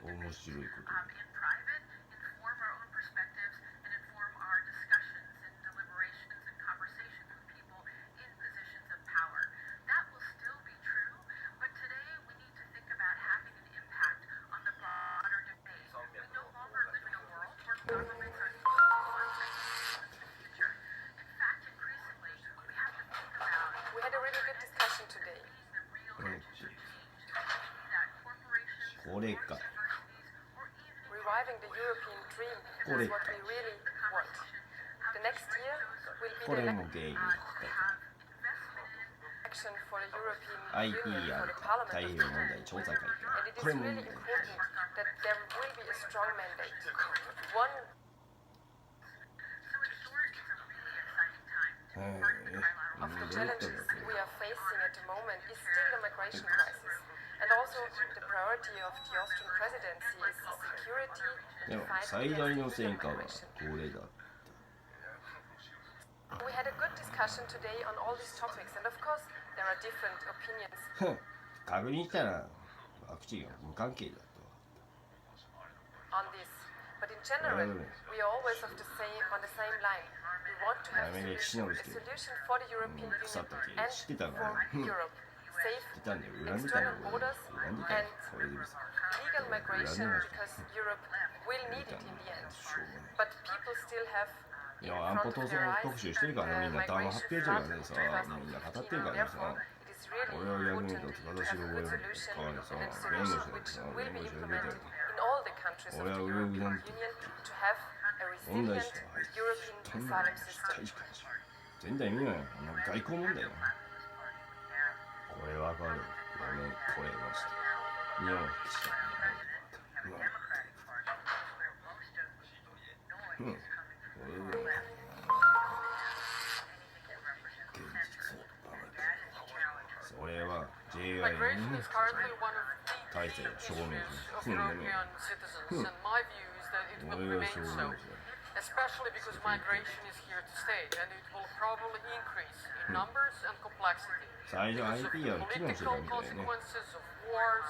面白いことこれか Reviving the European dream is what we really want. The next year will be こ the れも原因 election for the European IP Union や for the Parliament 太 of 平洋 the 問題調査会 And it これ is も really important that there will be a strong mandate. One of the challenges we are facing at the moment is still the migration crisis. And also the priority of the Austrian presidency is security で and も fight 最大 against の戦果は migration. これだ We had a good discussion today on all these topics, and of course there are different opinions 確認したらワクチンは無関係だと on this. But in general, we are always on the same line. We want to have a solution for the European Union and for Europe. Safe external borders and legal migration because Europe will need it in the end. But people still have いや安保特集してるからねみんな談話発表中がねさみんな語ってるからねさ俺は逆に言うと正しい覚え変わりさ弁護士だってさ弁護士が出てる俺は上なんて問題視は入ってんの大使館全然意味ないよ外交問題よこれわかるごめんこれまして日本記者うんそれは JI の体制を証明するんだね俺が証明する Especially because migration is here to stay, and it will probably increase in numbers and complexity. 最初 IP は機能してた Political みたいね consequences of wars,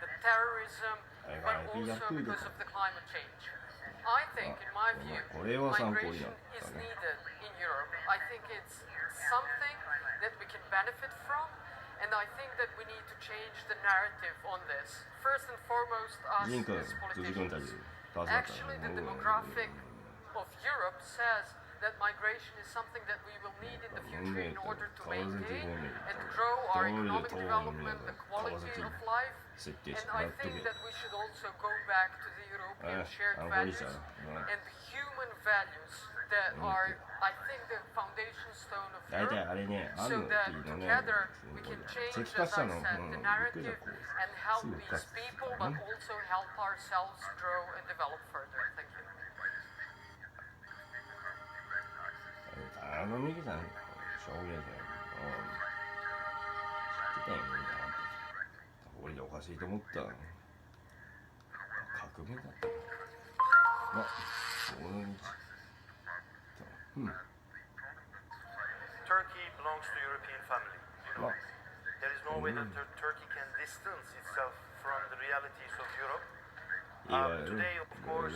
the terrorism, but IP やっ also といて because of the climate change. I think, in my view, これは参考にな migration った is ね needed in Europe. I think it's something that we can benefit from, and I think that we need to change the narrative on this. First and foremost, us ジン君 as 辻君た politicians. ち助かった Actually, the demographic of Europe says that migration is something that we will need in the future in order to maintain and grow our economic development, the quality of life. And I think that we should also go back to the European shared values and the human values that are, I think, the foundation stone of 大体 Europe. あれねあ So るって that いうのね together we can change, 石化 as した I の said, び the っくり narrative だこう and help すぐ these 化して people, but also help ourselves grow and develop further. Thank you. あのミキさん証言者知ってたよみんな俺でおかしいと思った革命だったまこの道Turkey belongs to European family. You know, there is no way that Turkey can distance itself from the realities of Europe. Today, of course,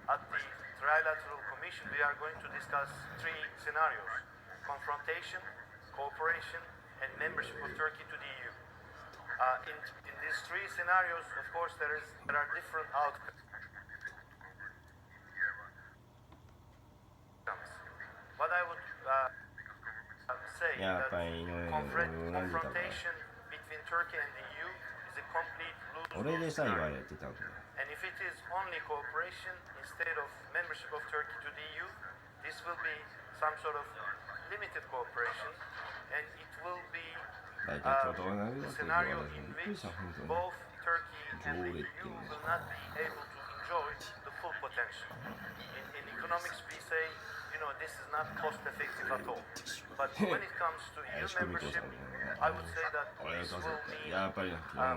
at the Trilateral Commission, we are going to discuss three scenarios: confrontation, cooperation, and membership of Turkey to the EU. In these three scenarios, of course, there are different outcomes. What I would say that confrontation between Turkey and the EU is a complete lose-lose scenario. And if it is only cooperation instead of membership of Turkey to the EU, this will be some sort of limited cooperation, and it will be a scenario in which both Turkey and the EU will not be able to enjoy the full potential. In economics, we say, this is not cost effective at all. But when it comes to EU membership, I would say that this will mean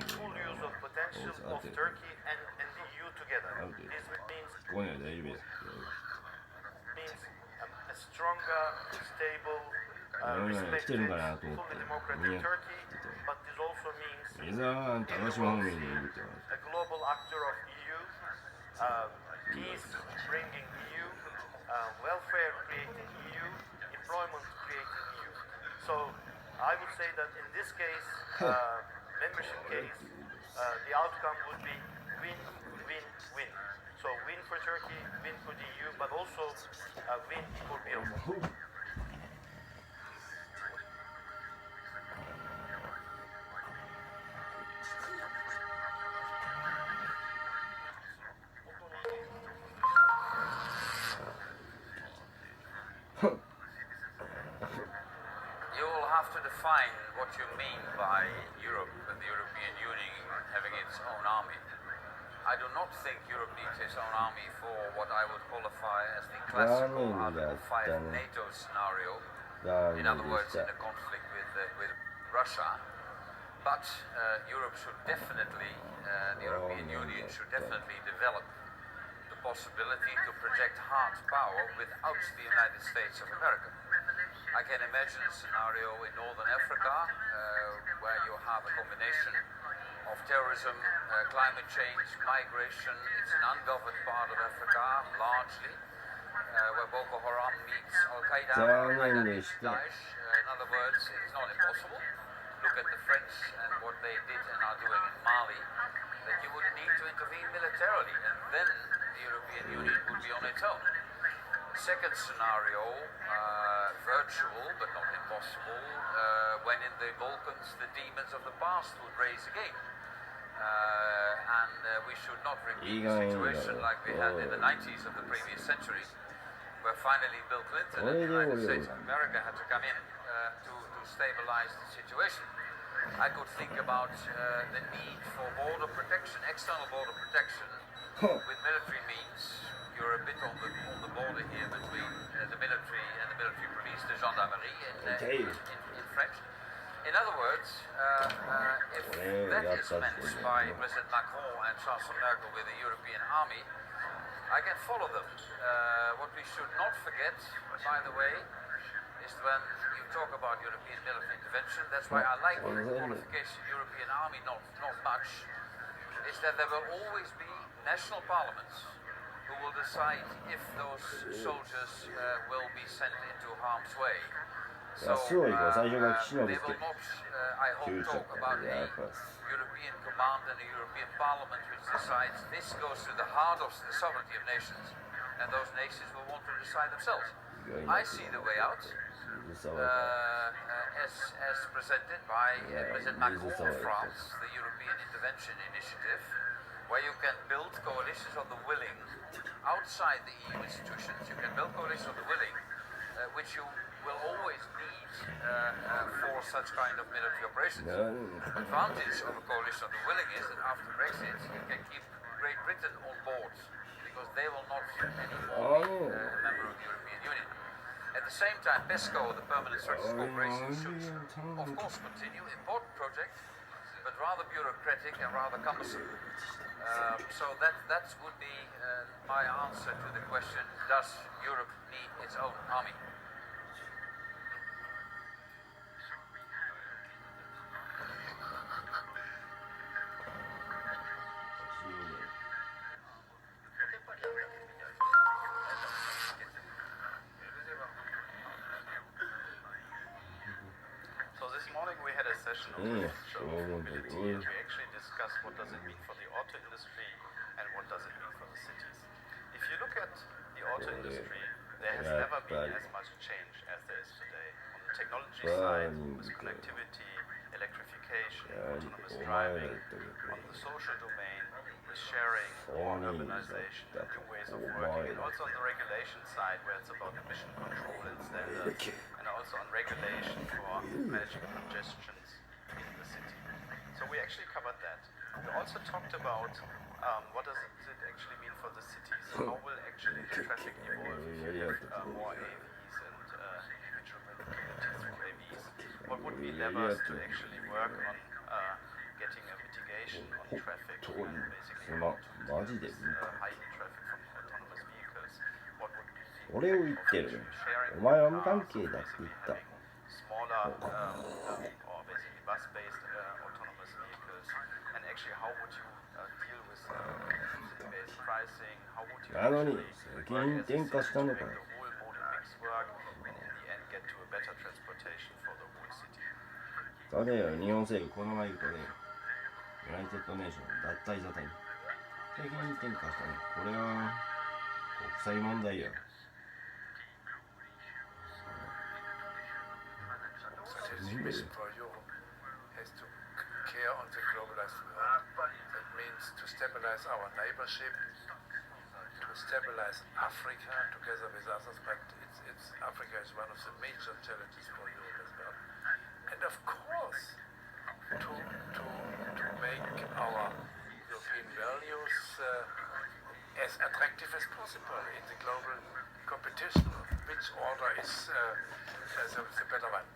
full use of potential of Turkey and the EU together. This means a stronger, stable, respected, fully democratic Turkey, but this also means in the world, a global actor of EU, peace-bringing EU, welfare-creating EU, employment-creating EU. So I would say that in this case, membership case, the outcome would be win-win-win. So win for Turkey, win for the EU, but also win for Bilderberg. You will have to define what you mean by Europe and the European Union having its own army. I do not think Europe needs its own army for what I would qualify as the classical Article 5 NATO scenario. In other words, in a conflict with Russia. But Europe should definitely, the European Union should definitely develop the possibility to project hard power without the United States of America. I can imagine a scenario in Northern Africa where you have a combination of terrorism, climate change, migration. It's an ungoverned part of Africa, largely, where Boko Haram meets Al-Qaeda, Al-Qaeda meets Daesh. In other words, it's not impossible. Look at the French and what they did and are doing in Mali, that you would need to intervene militarily, and then the European Union would be on its own. Second scenario, virtual but not impossible, when in the Balkans the demons of the past would raise again. And we should not repeat a situation like we had in the 90s of the previous century, where finally Bill Clinton and the United States of America had to come in to stabilize the situation. I could think about the need for border protection, external border protection with military means. You're a bit on the border here between the military and the military police, the gendarmerie in French. In other words, if that is meant by President Macron and Chancellor Merkel with a European army, I can follow them. What we should not forget, by the way, is when you talk about European military intervention, that's why I like the qualification European army not much, is that there will always be national parliaments who will decide if those soldiers will be sent into harm's way. So they will not, I hope, talk about a European command and a European parliament which decides this goes to the heart of the sovereignty of nations, and those nations will want to decide themselves. I see the way out as presented by President Macron of France, the European Intervention Initiative, where you can build coalitions of the willing outside the EU institutions. You can build coalitions of the willing, which you will always need for such kind of military operations. The advantage of a coalition of the willing is that after Brexit, you can keep Great Britain on board, because they will not anymore be a member of the European Union. At the same time, PESCO, the Permanent Structured Cooperation, should of course continue, important project, but rather bureaucratic and rather cumbersome. So that would be my answer to the question, does Europe need its own army? So this morning we had a session on mobility, and we actually discussed what does it mean for the auto industry and what does it mean for the cities. If you look at the auto industry, there has never been as much change as there is today. On the technology side, with connectivity, electrification, autonomous driving, on the social domain, with sharing, urbanization, new ways of working, and also on the regulation side, where it's about emission control and standards, and also on regulation for managing congestions in the city. So we actually covered that. We also talked about what does it actually mean for the cities? How will actually the traffic evolve with more AVs and individual mobilities through AVs? What would be levers to actually work on getting a mitigation on traffic, basically how to reduce heightened traffic from autonomous vehicles? What would be the俺を言ってる。お前は無関係だって言った。 smaller or basically bus-based autonomous vehicles, and actually how would you deal with city-based pricing? How would you actually work as a city to make the whole modal mix work and in the end get to a better transportation for the whole city? 例えば日本政府このまま言うとね、ユナイテッドネーション脱退沙汰に責任転嫁したね。これは国際問題や。 Mission for Europe has to care on the globalized world. That means to stabilize our neighborship, to stabilize Africa together with others, but Africa is one of the major challenges for Europe as well. And of course, to make our European values as attractive as possible in the global competition, which order is the better one.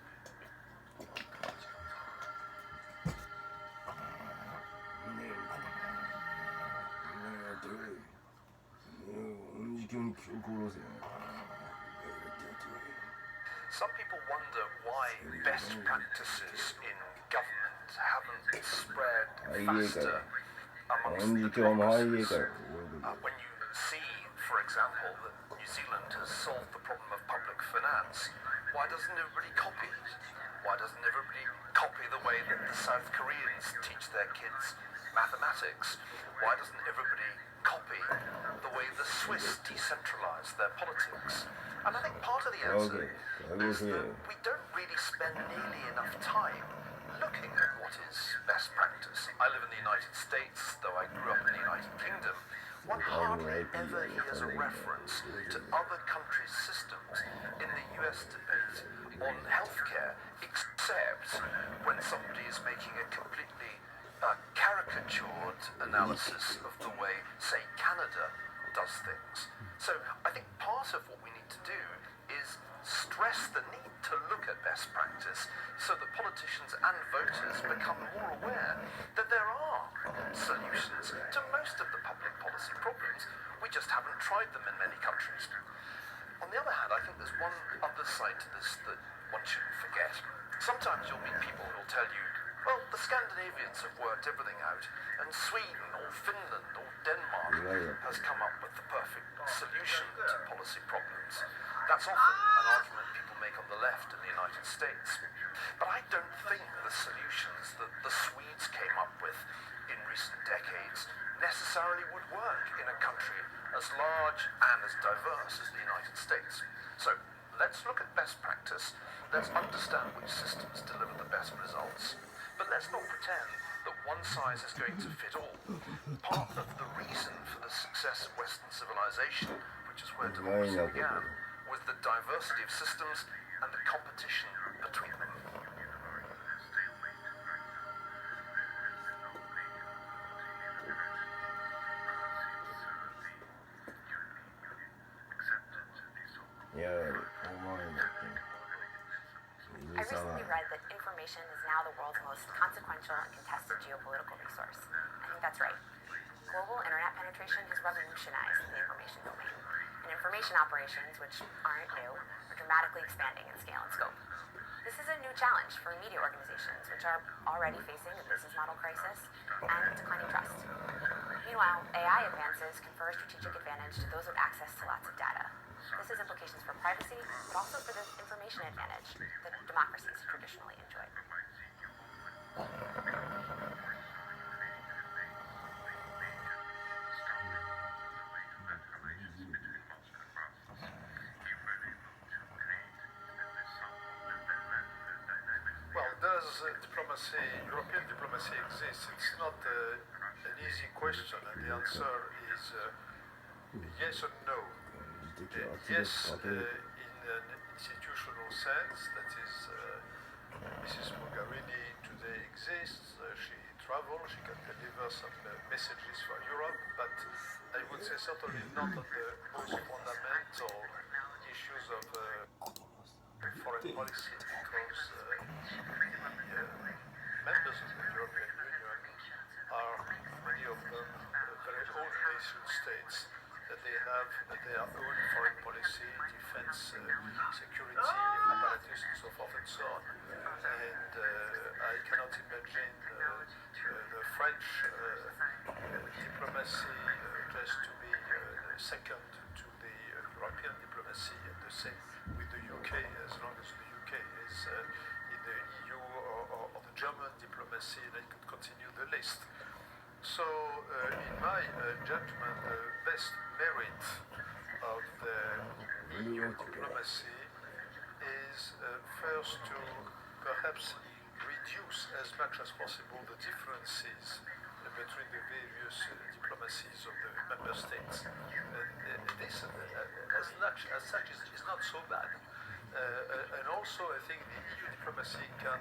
Some people wonder why best practices in government haven't spread faster amongst the democracies. When you see, for example, that New Zealand has solved the problem of public finance, why doesn't everybody copy it? Why doesn't everybody copy the way that the South Koreans teach their kids mathematics? Why doesn't everybody copy the way the Swiss decentralize their politics? And I think part of the answer is that we don't really spend nearly enough time looking at what is best practice. I live in the United States, though I grew up in the United Kingdom. One hardly ever hears a reference to other countries' systems in the US debate on healthcare, except when somebody is making a completely caricatured analysis of the way, say, Canada does things. So I think part of what we need to do is stress the need to look at best practice so that politicians and voters become more aware that there are solutions to most of the public policy problems. We just haven't tried them in many countries. On the other hand, I think there's one other side to this that one shouldn't forget. Sometimes you'll meet people who'll tell you, well, the Scandinavians have worked everything out, and Sweden or Finland or Denmark has come up with the perfect solution to policy problems. That's often an argument people make on the left in the United States. But I don't think the solutions that the Swedes came up with in recent decades necessarily would work in a country as large and as diverse as the United States. So let's look at best practice, let's understand which systems deliver the best results, but let's not pretend that one size is going to fit all. Part of the reason for the success of Western civilization, which is where democracy began, was the diversity of systems and the competition between them. I recently read that information is now the world's most consequential and contested geopolitical resource. I think that's right. Global internet penetration has revolutionized the information domain, and information operations, which aren't new, are dramatically expanding in scale and scope. This is a new challenge for media organizations, which are already facing a business model crisis and declining trust. Meanwhile, AI advances confer strategic advantage to those with access to lots of data. This has implications for privacy, but also for the information advantage that democracies traditionally enjoyed. Well, does diplomacy, European diplomacy exist? It's not an easy question, and the answer is yes or no. Yes, in an institutional sense, that is, Mrs. Mogherini today exists. She travel, she can deliver some messages for Europe, but I would say certainly not on the most fundamental issues of foreign policy, because the members of the European Union are, many of them, very old nation states. They have their own foreign policy, defense, security apparatus, and so forth and so on. And I cannot imagine the French diplomacy just to be second to the European diplomacy, and the same with the UK, as long as the UK is in the EU, or the German diplomacy, and I could continue the list. So, in my judgment, the best merit of the EU diplomacy is first to perhaps reduce as much as possible the differences between the various diplomacies of the member states. And this, as such, is not so bad. And also, I think the EU diplomacy can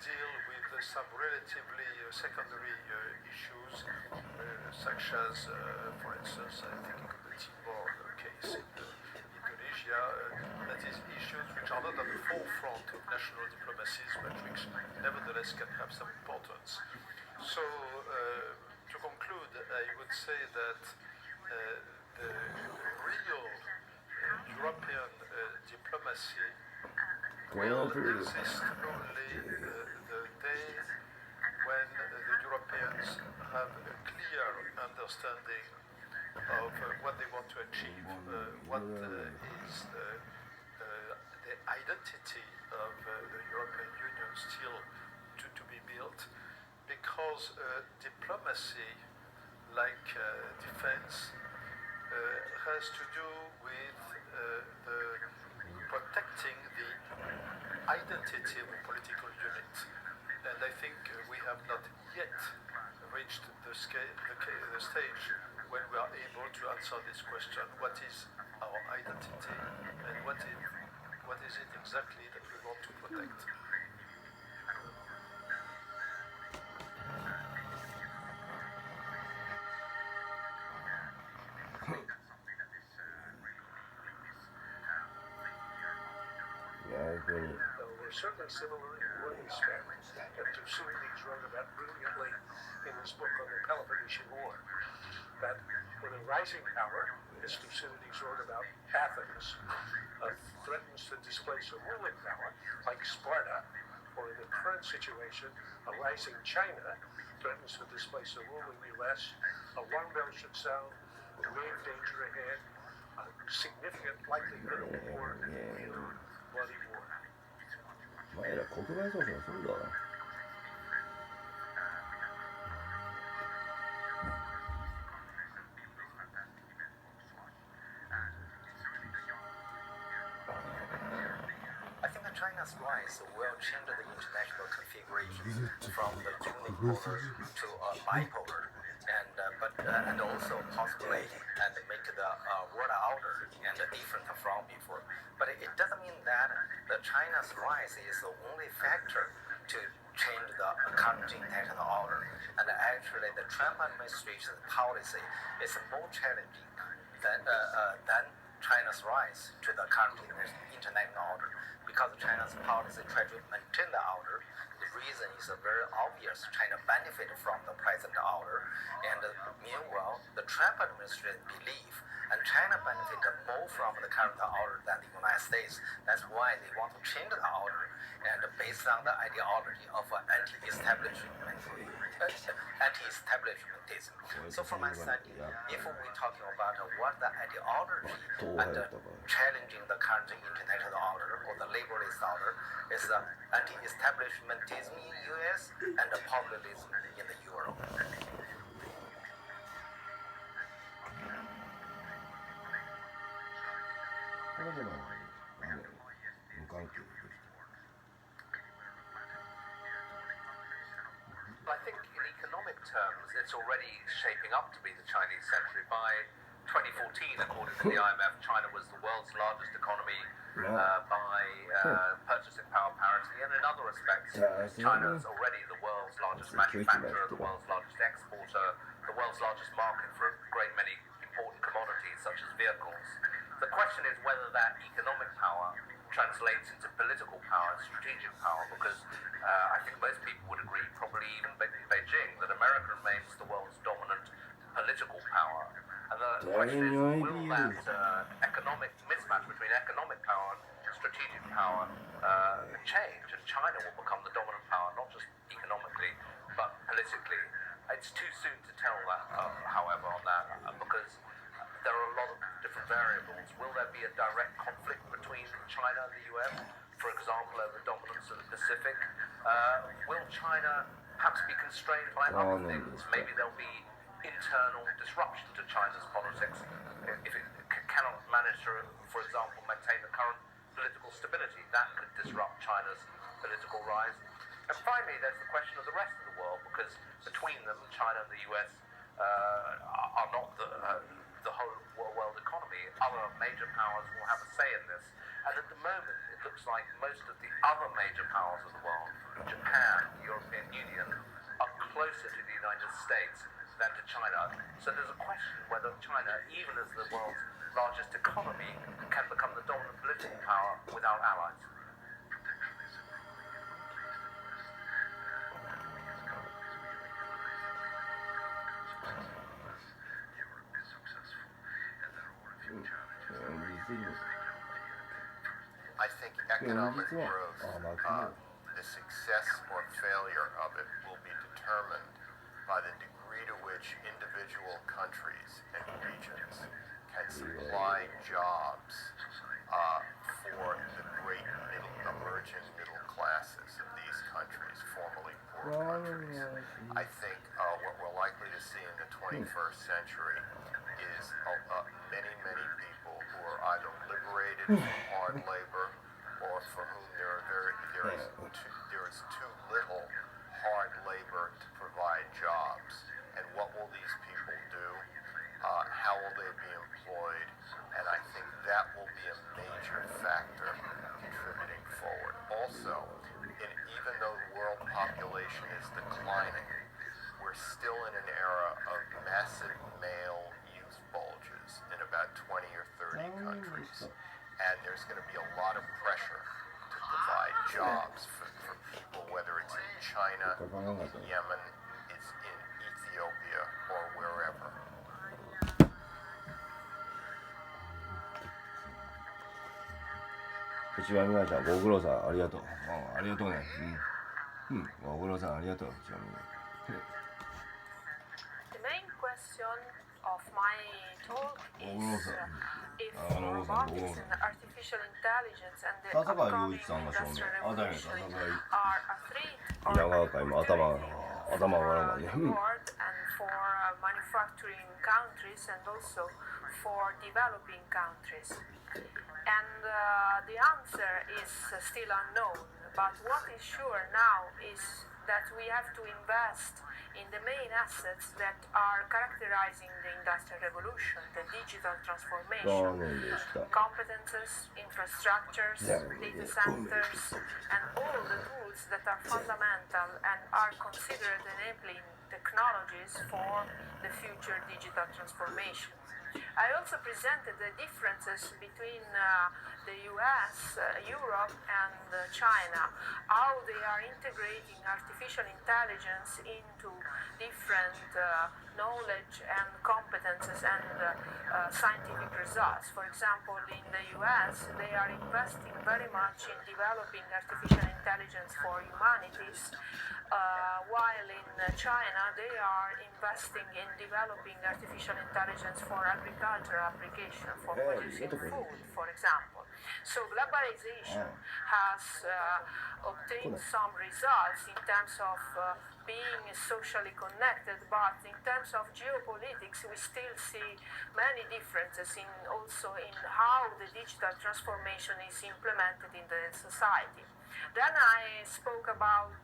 deal with some relatively secondary issues, such as, for instance, I think of the Timor case in Indonesia, that is issues which are not at the forefront of national diplomacies, but which nevertheless can have some importance. So, to conclude, I would say that the real European diplomacy will exist only the day when the Europeans have a clear understanding of what they want to achieve, what is the identity of the European Union still to be built, because diplomacy, like defense, has to do with the protecting the identity of a political unit. And I think we have not yet reached the stage when we are able to answer this question: what is our identity, and what is it exactly that we want to protect? There were certainly similar in one respect, and Thucydides wrote about brilliantly in his book on the Peloponnesian War, that when a rising power, as Thucydides wrote about Athens, threatens to displace a ruling power, like Sparta, or in the current situation, a rising China threatens to displace a ruling US, alarm bells should sound, grave danger ahead, a significant likelihood of war, bloody war. お前ら国外捜査するだろ。I think that China's rise will change the international configuration from the unipolar to bipolar, and also possibly and make the world order and different from before. But it doesn't mean that the China's rise is the only factor to change the current international order. And actually, the Trump administration's policy is more challenging than China's rise to the current international order, because China's policy tries to maintain the order. The reason is very obvious. China benefits from the present order, and meanwhile, the Trump administration believes and China benefits more from the current order than the United States. That's why they want to change the order, and based on the ideology of anti-establishmentism. So from my side, if we're talking about what the ideology and challenging the current international order or the liberalist order is the anti-establishmentism in the US and the populism in the Europe. これでも無関係できた。 I think in economic terms, it's already shaping up to be the Chinese century. By 2014, according to the IMF, China was the world's largest economy by purchasing power parity, and in other respects, China is already the world's largest largest manufacturer, the world's largest exporter, the world's largest market for a great many important commodities such as vehicles. The question is whether that economic power translates into political power and strategic power, because I think most people would agree, probably even Beijing, that America remains the world's dominant political power. And the question is, will that economic mismatch between economic power and strategic power change, and China will become the dominant power, not just economically, but politically? It's too soon to tell that, however, on that, because there are a lot of different variables. Will there be a direct conflict between China and the US, for example, over dominance of the Pacific? Will China perhaps be constrained by other things? Maybe there'll be internal disruption to China's politics if it cannot manage to, for example, maintain the current political stability. That could disrupt China's political rise. And finally, there's the question of the rest of the world, because between them, China and the US are not the whole world economy. Other major powers will have a say in this. And at the moment, it looks like most of the other major powers of the world, Japan, the European Union, are closer to the United States than to China. So there's a question whether China, even as the world's largest economy, can become the dominant political power without allies. I think economic growth, the success or failure of it will be determined by the degree to which individual countries and regions can supply jobs for the great emerging middle classes of these countries, formerly poor countries. I think what we're likely to see in the 21st century is many, many people who are either liberated from hard labor or for whom there is too little hard labor to provide jobs. And what will these people do? How will they be employed? And I think that will be a major factor contributing forward. Also, even though the world population is declining, we're still in an era of massive male youth bulges in about 20 or 30 countries. And there's going to be a lot of pressure to provide jobs for people, whether it's in China, Yemen, it's in Ethiopia, or wherever. 内輪美和ちゃん、ご苦労さん、ありがとう。ありがとうね。ご苦労さん、ありがとう。内輪美和。 The main question of my talk is if robotics and artificial intelligence and the upcoming industrial revolution are a threat or a reward and for manufacturing countries and also for developing countries. And the answer is still unknown, but what is sure now is that we have to invest in the main assets that are characterizing the industrial revolution, the digital transformation, competences, infrastructures, data centers, and all the tools that are fundamental and are considered enabling technologies for the future digital transformation. I also presented the differences between the US, Europe, and China, how they are integrating artificial intelligence into different knowledge and competences and scientific results. For example, in the US, they are investing very much in developing artificial intelligence for humanities, while in China, they are investing in developing artificial intelligence for agricultural application, for producing food, for example. So globalization has obtained some results in terms of being socially connected, but in terms of geopolitics, we still see many differences also in how the digital transformation is implemented in the society. Then I spoke about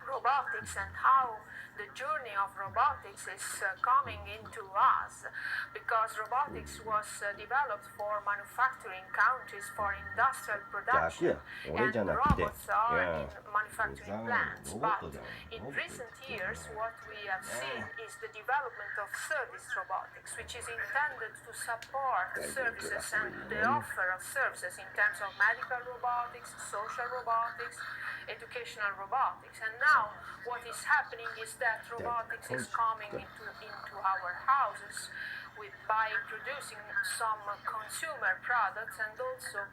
robotics and how the journey of robotics is coming into us, because robotics was developed for manufacturing countries for industrial production, and robots are in manufacturing plants. But in recent years, what we have seen is the development of service robotics, which is intended to support services and the offer of services in terms of medical robotics, social robotics, educational robotics. And now what is happening is that robotics is coming into our houses by producing some consumer products and also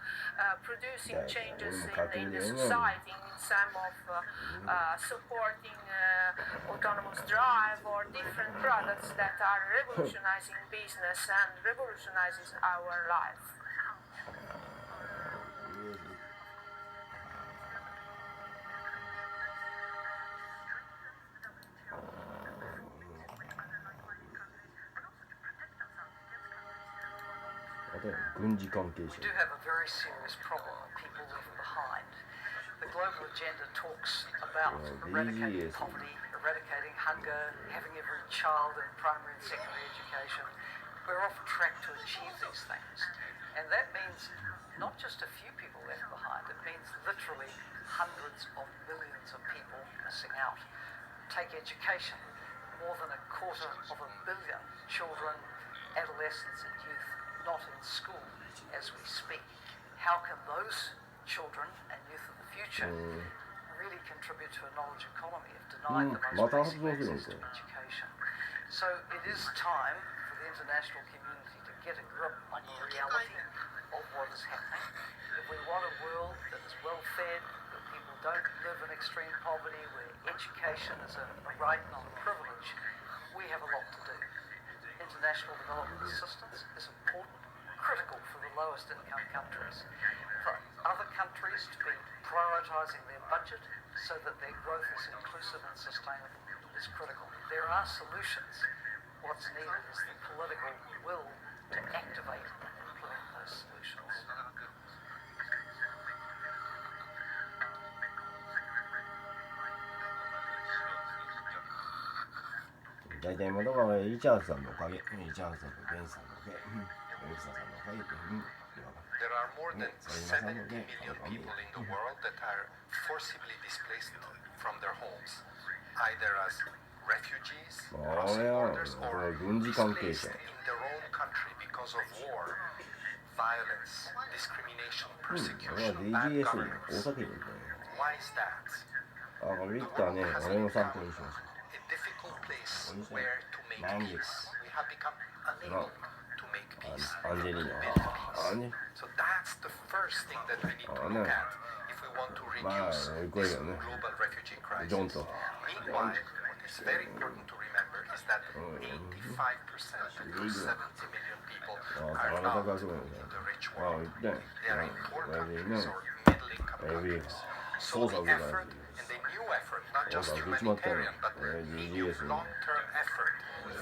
producing changes in the society in some of supporting autonomous drive or different products that are revolutionizing business and revolutionizing our life. We do have a very serious problem of people left behind. The global agenda talks about eradicating poverty, eradicating hunger, having every child in primary and secondary education. We're off track to achieve these things. And that means not just a few people left behind, it means literally hundreds of millions of people missing out. Take education. More than 250 million children, adolescents and youth not in school as we speak. How can those children and youth of the future really contribute to a knowledge economy if denied the most basic access to education? So it is time for the international community to get a grip on the reality of what is happening. If we want a world that is well fed, where people don't live in extreme poverty, where education is a right, not a privilege, we have a lot to do. International development assistance is important, critical for the lowest income countries. For other countries to be prioritising their budget so that their growth is inclusive and sustainable is critical. There are solutions. What's needed is the political will to activate and implement those solutions.大体今だからリチャーズさんのおかげ、リチャーズさんとベンさんのおかげ、ベンさんのおかげって、There are more than 70 million people in the world that are forcibly displaced from their homes, either as refugees, crossing borders, or displaced in their own country because of war, violence, discrimination, persecution, bad governance. Why is that? The world has become a difficult place where to make peace. We have become unable to make peace. So that's the first thing that we need to look at if we want to reduce this global refugee crisis. Meanwhile, what is very important to remember is that 85% of those 70 million people are not in the rich world. They are in poor countries or middle-income countries. So the effort and the new effort, not just humanitarian, but the new long-term effort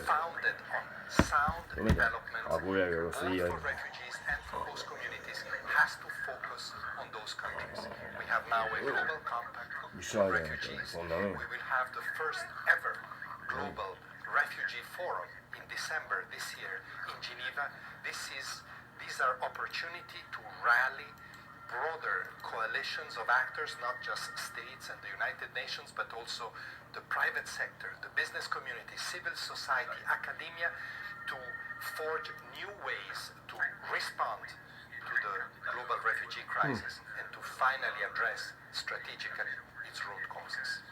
founded on sound development, both for refugees and for host communities, has to focus on those countries. We have now a global compact for refugees. We will have the first ever global refugee forum in December this year in Geneva. These are opportunity to rally broader coalitions of actors, not just states and the United Nations, but also the private sector, the business community, civil society, academia, to forge new ways to respond to the global refugee crisis and to finally address strategically its root causes.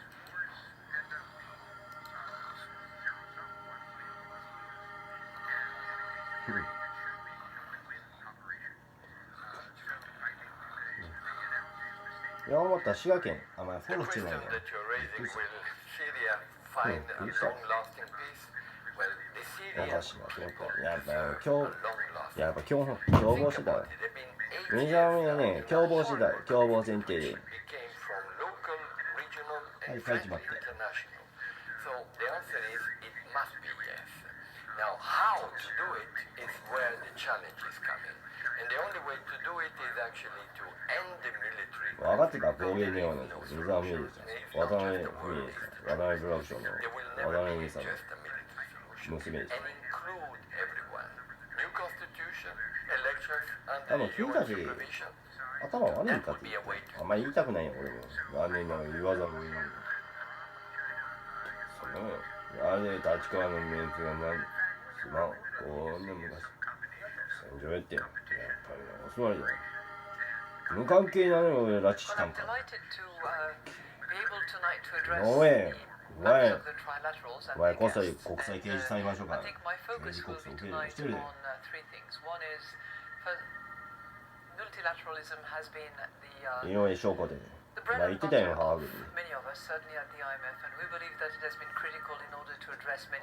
Iや、思った滋賀県、あ、まあ、フォローしてないや。私はと思った。やっぱ共謀してたわ。めちゃめちゃね、共謀してた。共謀前提で。はい、書いちまって。Now, how to do it is where the challenge is coming. And the only way to do it is actually to end the military. かってた暴言電話なんですよ。水は見えでした。渡辺不明でした。渡辺ブラック賞の渡辺美沙の娘でした。多分君たち頭悪いんかって言ってあんまり言いたくないよ俺も。何年も言わざるを得ない。そのあれで立川のメンツがこんな昔戦場やってやっぱりお座りだよ。無関係なのよ俺拉致したんか。お前国際刑事裁判所から刑事告訴を受けるの一人で。井上翔子で言ってたよ母国に。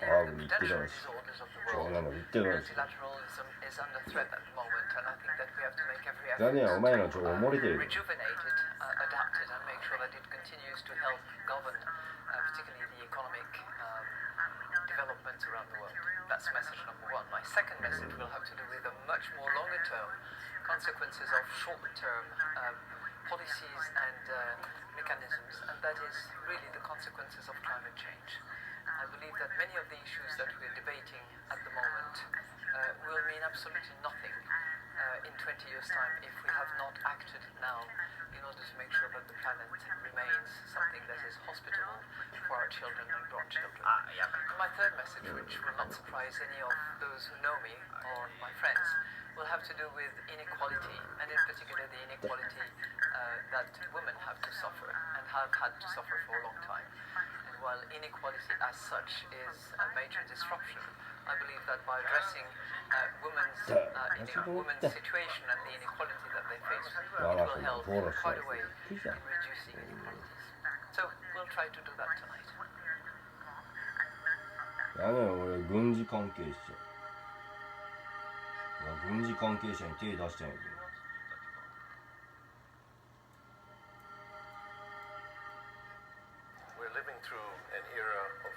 母国言ってたらしい。そんなの言ってたらしい。残念やお前の情報漏れてる。development around the world. That's message number one. My second message will have to do with the much more longer term consequences of short-term policies and mechanisms, and that is really the consequences of climate change. I believe that many of the issues that we're debating at the moment will mean absolutely nothing in 20 years' time if we have not acted now in order to make sure that the planet remains something that is hospitable for our children and grandchildren. My third message, which will not surprise any of those who know me or my friends, will have to do with inequality, and in particular the inequality that women have to suffer and have had to suffer for a long time. And while inequality as such is a major disruption, I believe that by addressing women's situation and the inequality that they face, it will help quite a way in reducing inequalities. So we'll try to do that tonight. やめよ俺軍事関係者。軍事関係者に手出しちゃうんやけど。We're living through an era of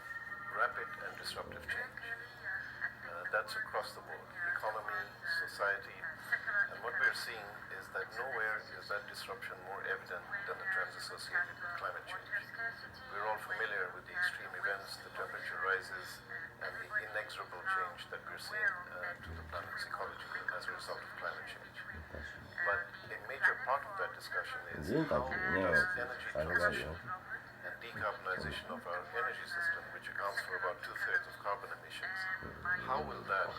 rapid and disruptive change. That's across the board, economy, society, and what we're seeing is that nowhere is that disruption more evident than the trends associated with climate change. We're all familiar with the extreme events, the temperature rises, and the inexorable change that we're seeing to the planet's ecology as a result of climate change. But a major part of that discussion is how does energy transition and decarbonization of our energy system, which accounts for about 2/3 of carbon emissions, how will that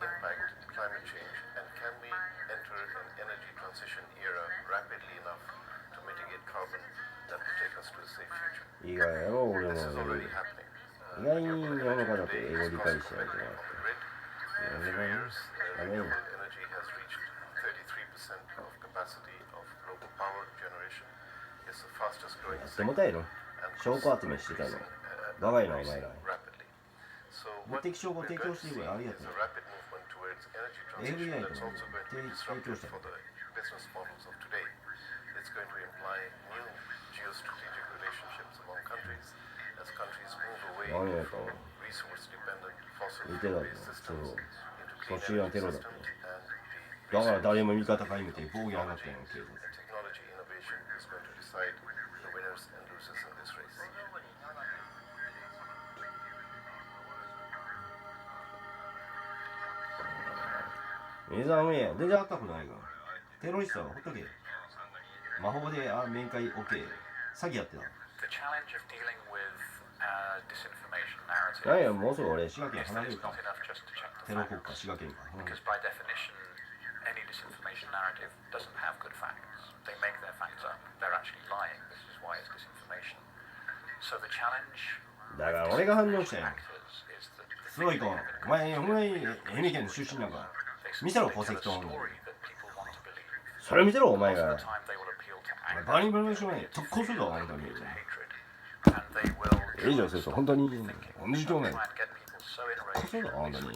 impact climate change, and can we enter an energy transition era rapidly enough to mitigate carbon that will take us to a safe future? This is already happening. 意外に世の中だと英語理解してないと思う。In a few years, renewable energy has reached 33% of capacity of global power generation. It's the fastest growing やってもたいの証拠集めしてたの我が家のお前ら物的証拠を提供しているからありがとう ABI とも提供したの business models of today. It's going to imply new geostrategic relationships among countries as countries move away from resource-dependent fossil-based systems into clean energy systems and だから誰も味方かいめて防御上がったよ警察 technology innovation is going to decide the winners and losers in this race. メザーウェア全然赤くないからテロリストはほっとけ魔法で面会 OK 詐欺やってた The challenge of dealing with disinformation narrative 何やもうすぐ俺滋賀県 is 離 that れる it's か not enough just to check テ the ロ国 facts. 家滋賀県か Because by definition, any disinformation narrative doesn't have good facts. They make their facts up. They're actually lying. This is why it's disinformation. So the challenge だから俺が反応したよ actors is that the すごい子お前愛媛県の出身なんか見せろ戸籍とそれ見せろお前がバリバリしない特攻するぞ本当に以上すると本当に同じ状態特攻するぞ本当に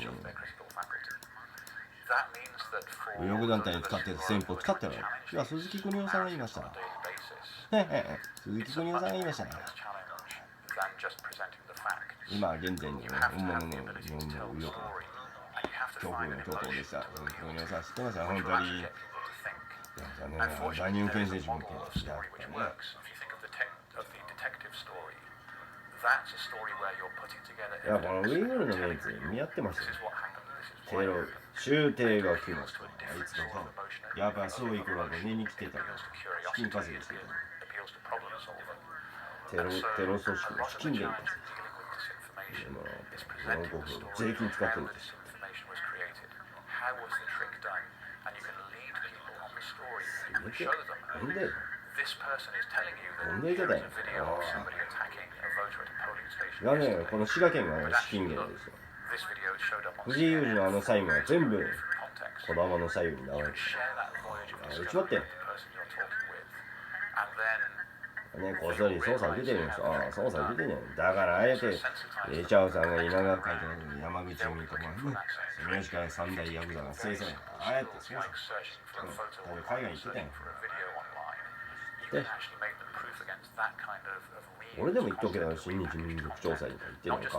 右翼団体に使ってた戦法使ってやろいや鈴木邦夫さんが言いました鈴木邦夫さんが言いましたね今現在の本物の日本の右翼強風の教頭でした邦夫さん知ってました本当にかね、大日本建設事件やったね。 いや、このウイグルのメイツ見合ってますよ。テロ、終帝が来ました。あいつがか。やっぱそういくらで寝に来てたから、資金稼ぎしてた。テロ組織の資金源稼ぎ。税金使ってるんです。なんでなんでいけたんや。いやね、この滋賀県が資金源ですよ。藤井裕二のあの債務は全部児玉の左右に流れてる。打ちまってん。ね、こっそり捜査受けてるんですよ。ああ、捜査受けてんねん。だからあえて、レチャオさんが稲川会長の山口を見とか、住吉から三大ヤクザが制裁。あえて捜査。海外行ってたんや。で、俺でも言っとけば新日民族調査に行ってるのか、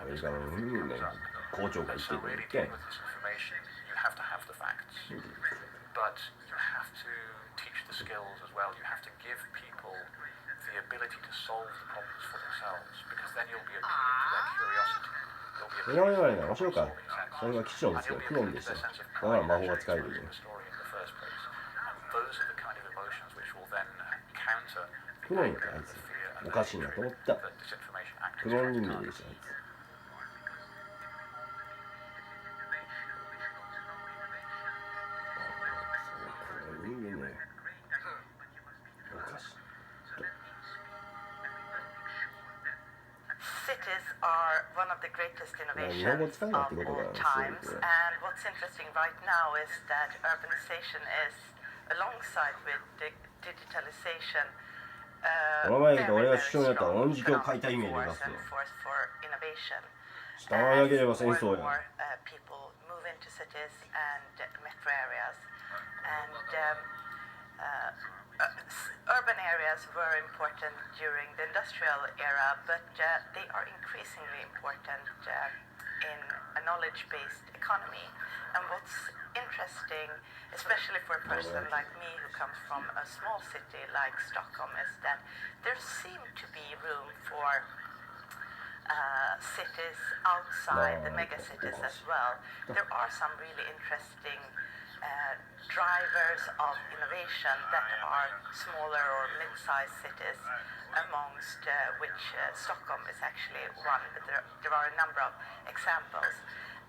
アメリカの校長が言ってるのに言って。skills as well. You have to give people the ability to solve the problems for themselves, because then you'll be appealing to their curiosity. 目の前が面白かった。それが基地のですけど、クロンでした。だから魔法が使えるよね。クロンってあいつ、おかしいなと思った。クロン人間でした、あいつ。Cities are one of the greatest innovations of all times, and what's interesting right now is that urbanization is, alongside with digitalization, この前に俺が首相になったら音事教解体名で出すよ。従わなければ戦争や。Urban areas were important during the industrial era, but they are increasingly important in a knowledge-based economy. And what's interesting, especially for a person like me who comes from a small city like Stockholm, is that there seems to be room for cities outside the megacities as well. There are some really interesting drivers of innovation that are smaller or mid-sized cities, amongst which Stockholm is actually one, but there are a number of examples.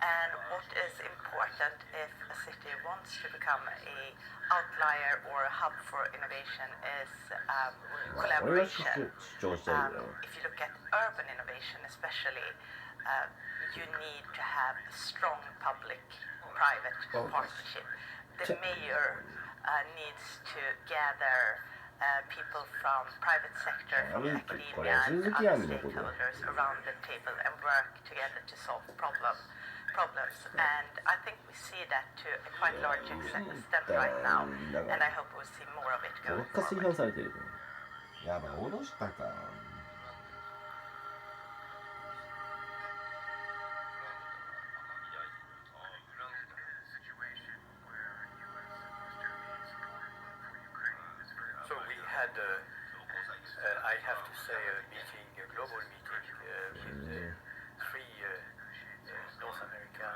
And what is important if a city wants to become an outlier or a hub for innovation is collaboration. If you look at urban innovation especially, you need to have a strong public-private partnership. The mayor needs to gather people from private sector, from academia and other stakeholders around the table and work together to solve problems. And I think we see that to a quite large extent right now, and I hope we'll see more of it going forward. やばい、脅したか。So we had, I have to say, a meeting, a global meeting with three North American,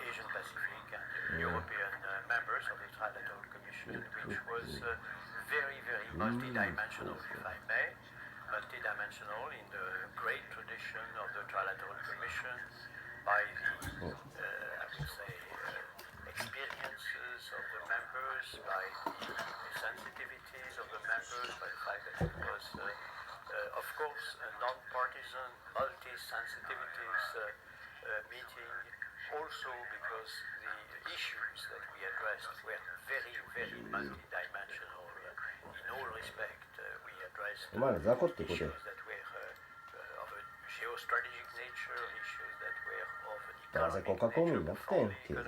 Asian Pacific, and European members of the Trilateral Commission, which was very, very multidimensional, if I may. Multidimensional in the great tradition of the Trilateral Commission by the, I would say, experiences of the members, by the sensitivities of the members, by the fact that it was, of course, a non-partisan, multi-sensitivities meeting, also because the issues that we addressed were very, very multidimensional. In all respect, we addressed issues that were of a geostrategic nature, issues that were of an economic nature,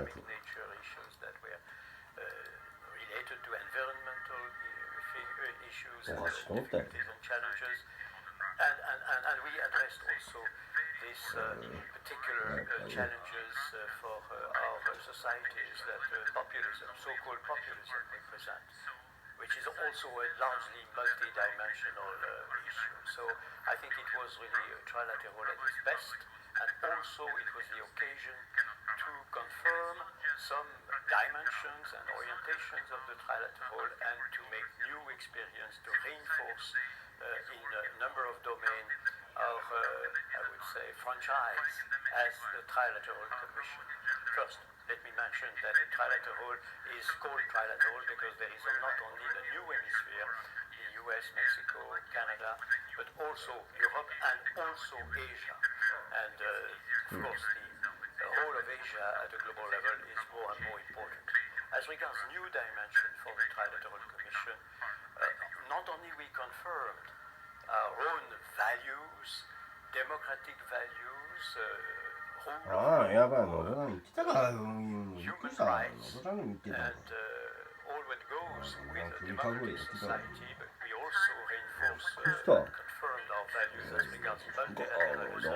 issues that were related to environmental issues and difficulties and challenges. And we addressed also the these particular challenges for our societies that populism, so-called populism, represents, which is also a largely multi-dimensional issue. So I think it was really trilateral at its best, and also it was the occasion to confirm some dimensions and orientations of the trilateral and to make new experience, to reinforce in a number of domains our, I would say, franchise as the Trilateral Commission. First, let me mention that the Trilateral is called Trilateral because there is not only the new hemisphere, the US, Mexico, Canada, but also Europe and also Asia. And of course, the whole of Asia at a global level is more and more important. As regards new dimension for the Trilateral Commission, not only we confirmed our own values, democratic values,ああ、やばい、のどらん言ってたから、びっくりした。のどらん言ってたから。all what goes with a democratic society, but we also reinforce, びっくりした。 confirmed our values as regards multilateralism, ど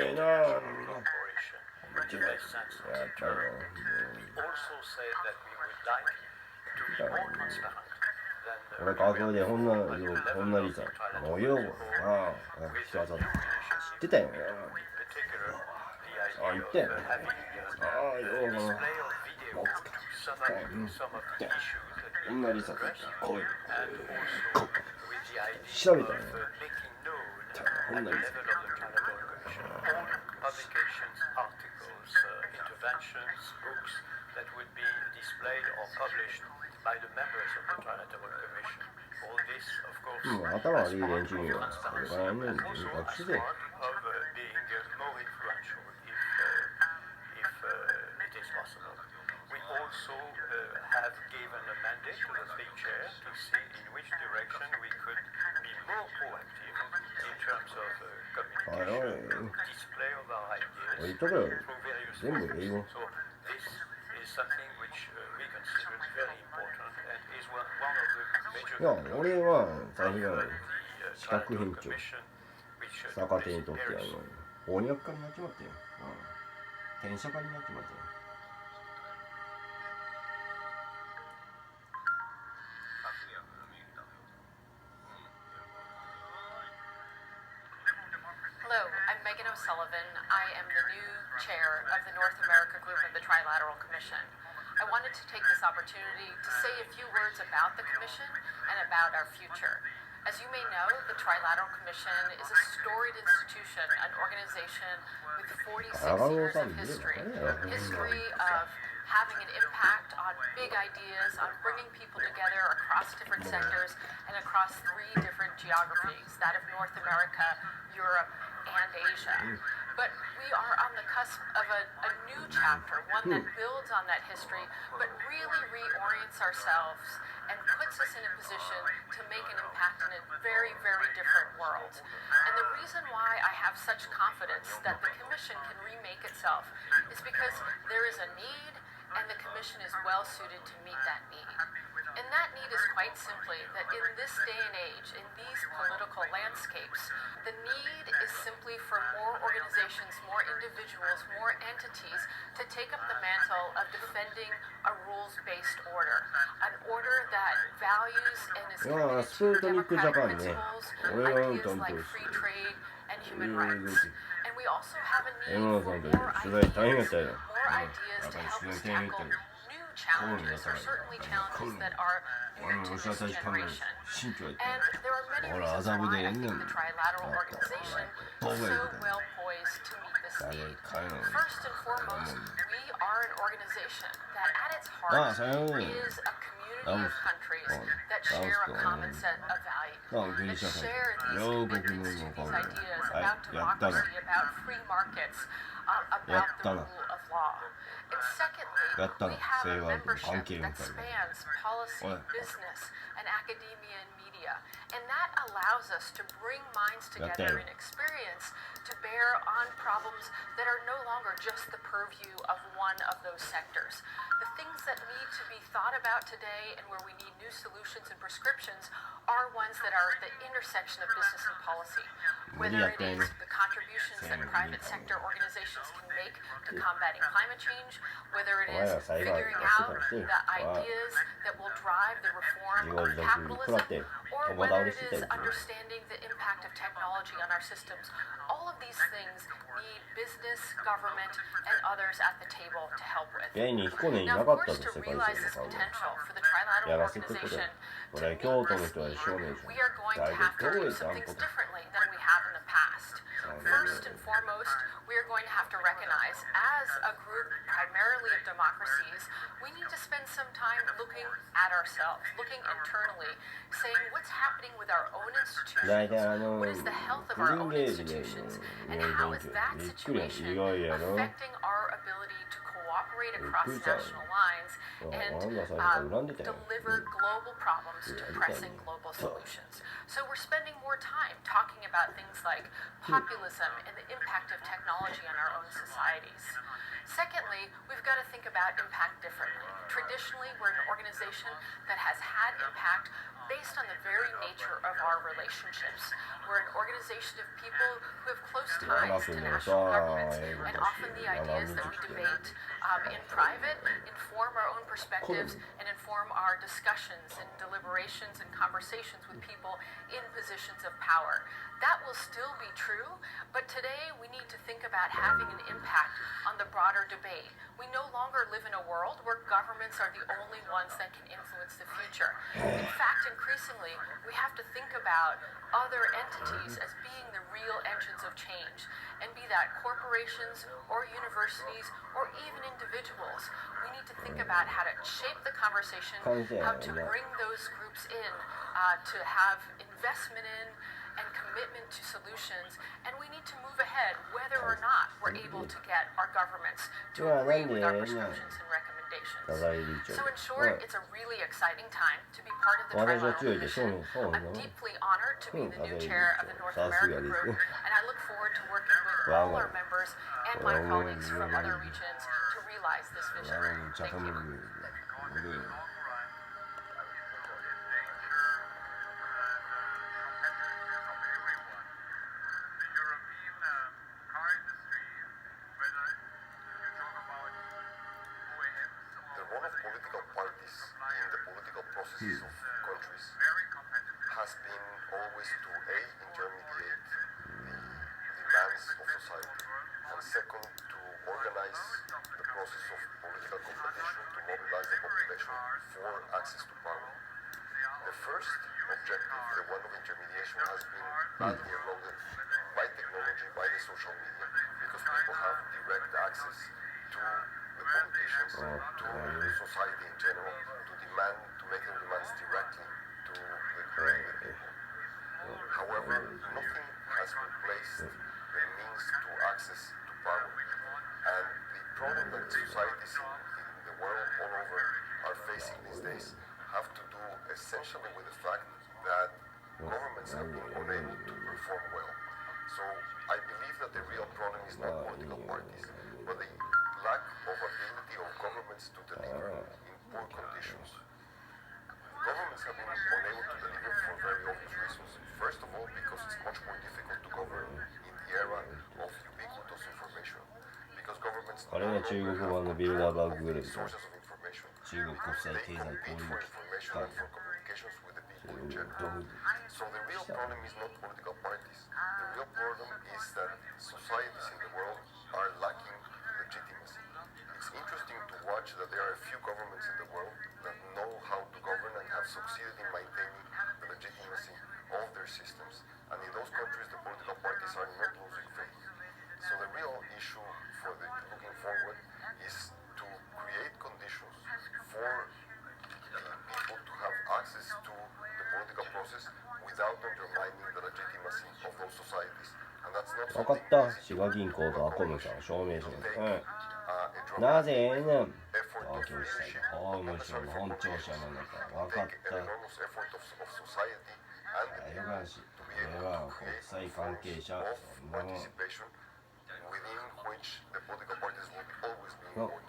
れな。 cooperation, in the best sense of the term. We also said that we would like to be more transparent. 俺学校でほんなりさ、もうよ、ああ、知ってたよ。あ、言ったよ。ああ、よ、もう使ったよ。ほんなりさ、こういう、調べたよ。ほんなりさ。Publications, articles, interventions, books that would be displayed or published by the members of the Trilateral Commission. All this, of course, as part of transparency and also as part of being more influential if it is possible. We also have given a mandate to the three chairs to see in which direction we could be more proactive in terms of communication, display of our ideas through various forms. So this is something which we consider very important and is one of the major いや、俺は最初は資格編長、逆手にとって翻訳家になっちまったよ。転写家になっちまったよ。Hello, I'm Megan O'Sullivan. I am the new chair of the North America group of the Trilateral Commission. I wanted to take this opportunity to say a few words about the Commission and about our future. As you may know, the Trilateral Commission is a storied institution, an organization with 46 years of history of having an impact on big ideas, on bringing people together across different sectors and across three different geographies, that of North America, Europe, and Asia. But we are on the cusp of a new chapter, one that builds on that history, but really reorients ourselves and puts us in a position to make an impact in a very, very different world. And the reason why I have such confidence that the Commission can remake itself is because there is a need, and the Commission is well suited to meet that need. And that need is quite simply that in this day and age, in these political landscapes, the need is simply for more organizations, more individuals, more entities to take up the mantle of defending a rules-based order, an order that values and is committed to democratic principles, ideas like free trade and human rights. And we also have a need for more ideas to help us tackle new challenges, or certainly challenges that are new to this generation. And there are many reasons why I think the Trilateral Organization is so well poised to meet this need. First and foremost, we are an organization that at its heart is a community of countries that share a common set of values, that share these commitments to these ideas about democracy, about free markets, about the rule of law. And secondly, we have a membership that spans policy, business, and academia and media. And that allows us to bring minds together in experience to bear on problems that are no longer just the purview of one of those sectors. The things that need to be thought about today and where we need new solutions and prescriptions are ones that are the intersection of business and policy. Whether it is the contributions that private sector organizations can make to combating climate change, whether it is figuring out the ideas that will drive the reform of capitalism, or whether it is understanding the impact of technology on our systems. All of these things need business, government, and others at the table to help with. Now, of course, to realize this potential for the trilateral organization to meet this need, we are going to have to do some things differently than we have in the past. First and foremost, we are going to have to recognize, as a group primarily of democracies, we need to spend some time looking at ourselves, looking internally, saying what's happening with our own institutions, what is the health of our own institutions, and how is that situation affecting our ability to cooperate across national lines and deliver global problems to pressing global solutions. So we're spending more time talking about things like populism and the impact of technology on our own societies. Secondly, we've got to think about impact differently. Traditionally, we're an organization that has had impact based on the very nature of our relationships. We're an organization of people who have close ties to national governments, and often the ideas that we debate in private inform our own perspectives and inform our discussions and deliberations and conversations with people in positions of power. That will still be true, but today we need to think about having an impact on the broader debate. We no longer live in a world where governments are the only ones that can influence the future. In fact, increasingly, we have to think about other entities as being the real engines of change, and be that corporations or universities or even individuals. We need to think about how to shape the conversation, how to bring those groups in, to have investment in and commitment to solutions, and we need to move ahead whether or not we're able to get our governments to agree with our prescriptions and recommendations. So in short, it's a really exciting time to be part of the Trilateral Commission. I'm deeply honored to be the new chair of the North America Group, and I look forward to working with all our members and my colleagues from other regions to realize this vision. Thank you. Of countries has been always to A, intermediate the demands of society, and second, to organize the process of political competition to mobilize the population for access to power. The first objective, the one of intermediation, has been badly eroded by technology, by the social media, because people have direct access to the politicians, to society in general, to demand, to make their demands directly to the people. However, nothing has replaced the means to access to power. And the problem that societies in the world all over are facing these days have to do essentially with the fact that governments have been unable to perform well. So I believe that the real problem is not political parties, but the lack of ability of governments to deliver in poor conditions. Governments have been unable to deliver for very obvious reasons. First of all, because it's much more difficult to govern in the era of ubiquitous information. Because governments don't have sources of information. They compete for information and for communications with the people in general. So the real problem is not political parties. The real problem is that societies in the world are lacking legitimacy. It's interesting to watch that there are a few governments in the world that know how to govern and have succeeded in maintaining the legitimacy of their systems. And in those countries, the political parties are not losing faith. So the real issue for the looking forward is to create conditions for the people to have access to the political process without undermining the legitimacy of those societies. And that's not 分かった。滋賀銀行とアコムさん証明書が。なぜ来したい法務省の本庁舎の中分かった。大話これは国際関係者そんなの。within which the political parties will always be important.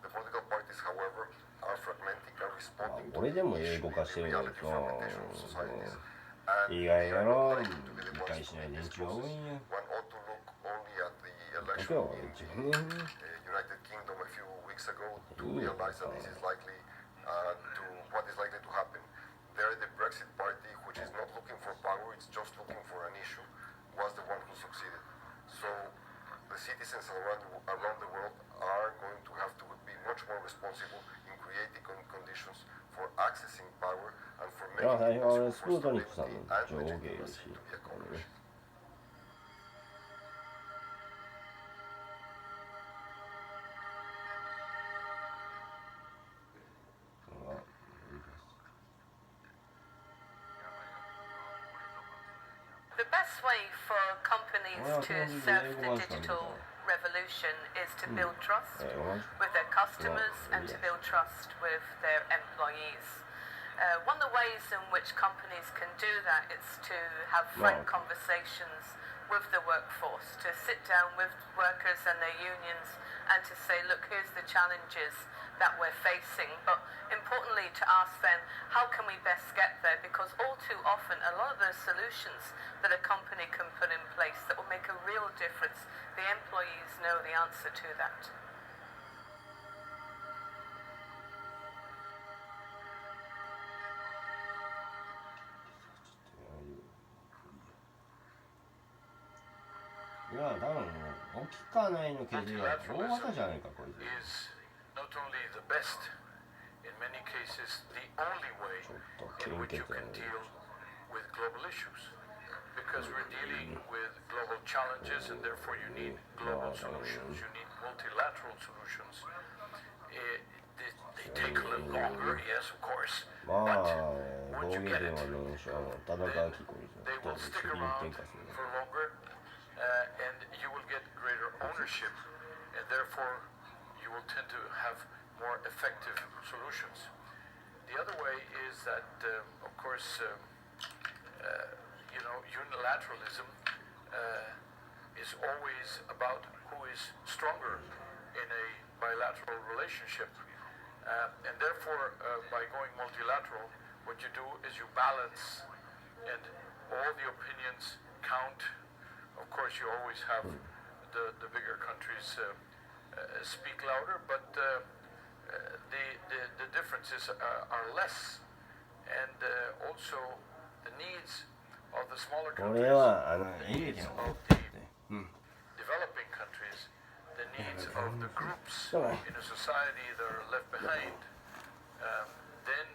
The political parties parties, however, are fragmenting and responding to 俺でも英語化してるのに reality fragmentation of societies. 意外やろ理解しない連中が多いんや One ought to look only at the だ election けは in 自分ね United Kingdom a few weeks ago to realize that this is likely what is likely to happen. There, the Brexit party, which is not looking for power, it's just looking for an issue, was the one who succeeded. So the citizens around the world are going to have to be much more responsible in creating conditions for accessing power and for いや making 最 it 初は possible ス for プートニックさん stability の and 上下いる legitimacy し to be accomplished. The best way for companies to surf the digital revolution is to build trust with their customers and to build trust with their employees. One of the ways in which companies can do that is to have frank conversations with the workforce, to sit down with workers and their unions and to say, look, here's the challenges that we're facing, but importantly to ask them, how can we best get there? Because all too often, a lot of those solutions that a company can put in place that will make a real difference, the employees know the answer to that. Yeah, 多分大きかないの形状が大型じゃないかこれ is not only the best, in many cases the only way in which you can deal with global issues. Because we're dealing with global challenges and therefore you need global solutions, you need multilateral solutions. They take a little longer, yes, of course, but once you get it, they will stick around for longer. And you will get greater ownership, and therefore you will tend to have more effective solutions. The other way is that, of course, unilateralism is always about who is stronger in a bilateral relationship. And therefore, by going multilateral, what you do is you balance, and all the opinions count. Of course, you always have the bigger countries speak louder, but the differences are less, and also the needs of the smaller countries, the needs of the developing countries, the needs of the groups in a society that are left behind, then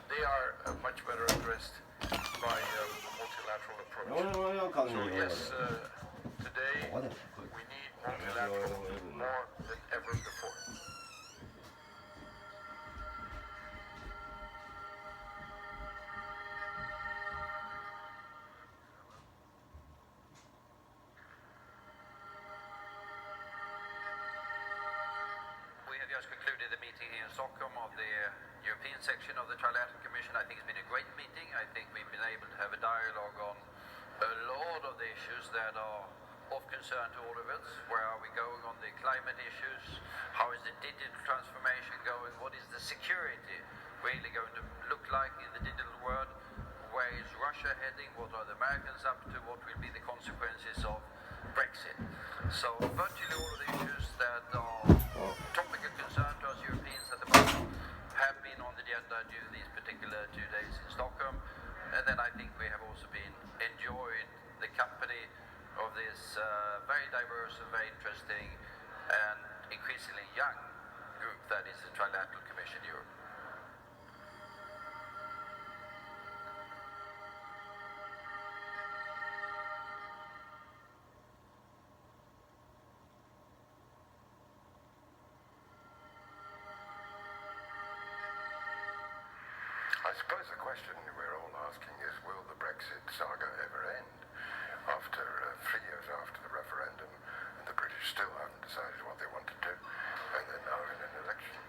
they are much better addressed by a multilateral approach. So yes, today we need multilateral more than ever before. We have just concluded the meeting here in Stockholm of the European section of the Trilateral Commission. I think it's been a great meeting. I think we've been able to have a dialogue on a lot of the issues that are of concern to all of us. Where are we going on the climate issues? How is the digital transformation going? What is the security really going to look like in the digital world? Where is Russia heading? What are the Americans up to? What will be the consequences of Brexit? So virtually all of the issues that are topic of concern to us Europeans at the moment have been on the agenda during these particular 2 days in Stockholm. And then I think we have also been enjoying the company of this very diverse and very interesting and increasingly young group that is the Trilateral Commission Europe. I suppose the question we're all asking is, will the Brexit saga ever end? After 3 years after the referendum, and the British still haven't decided what they want to do, and they're now in an election.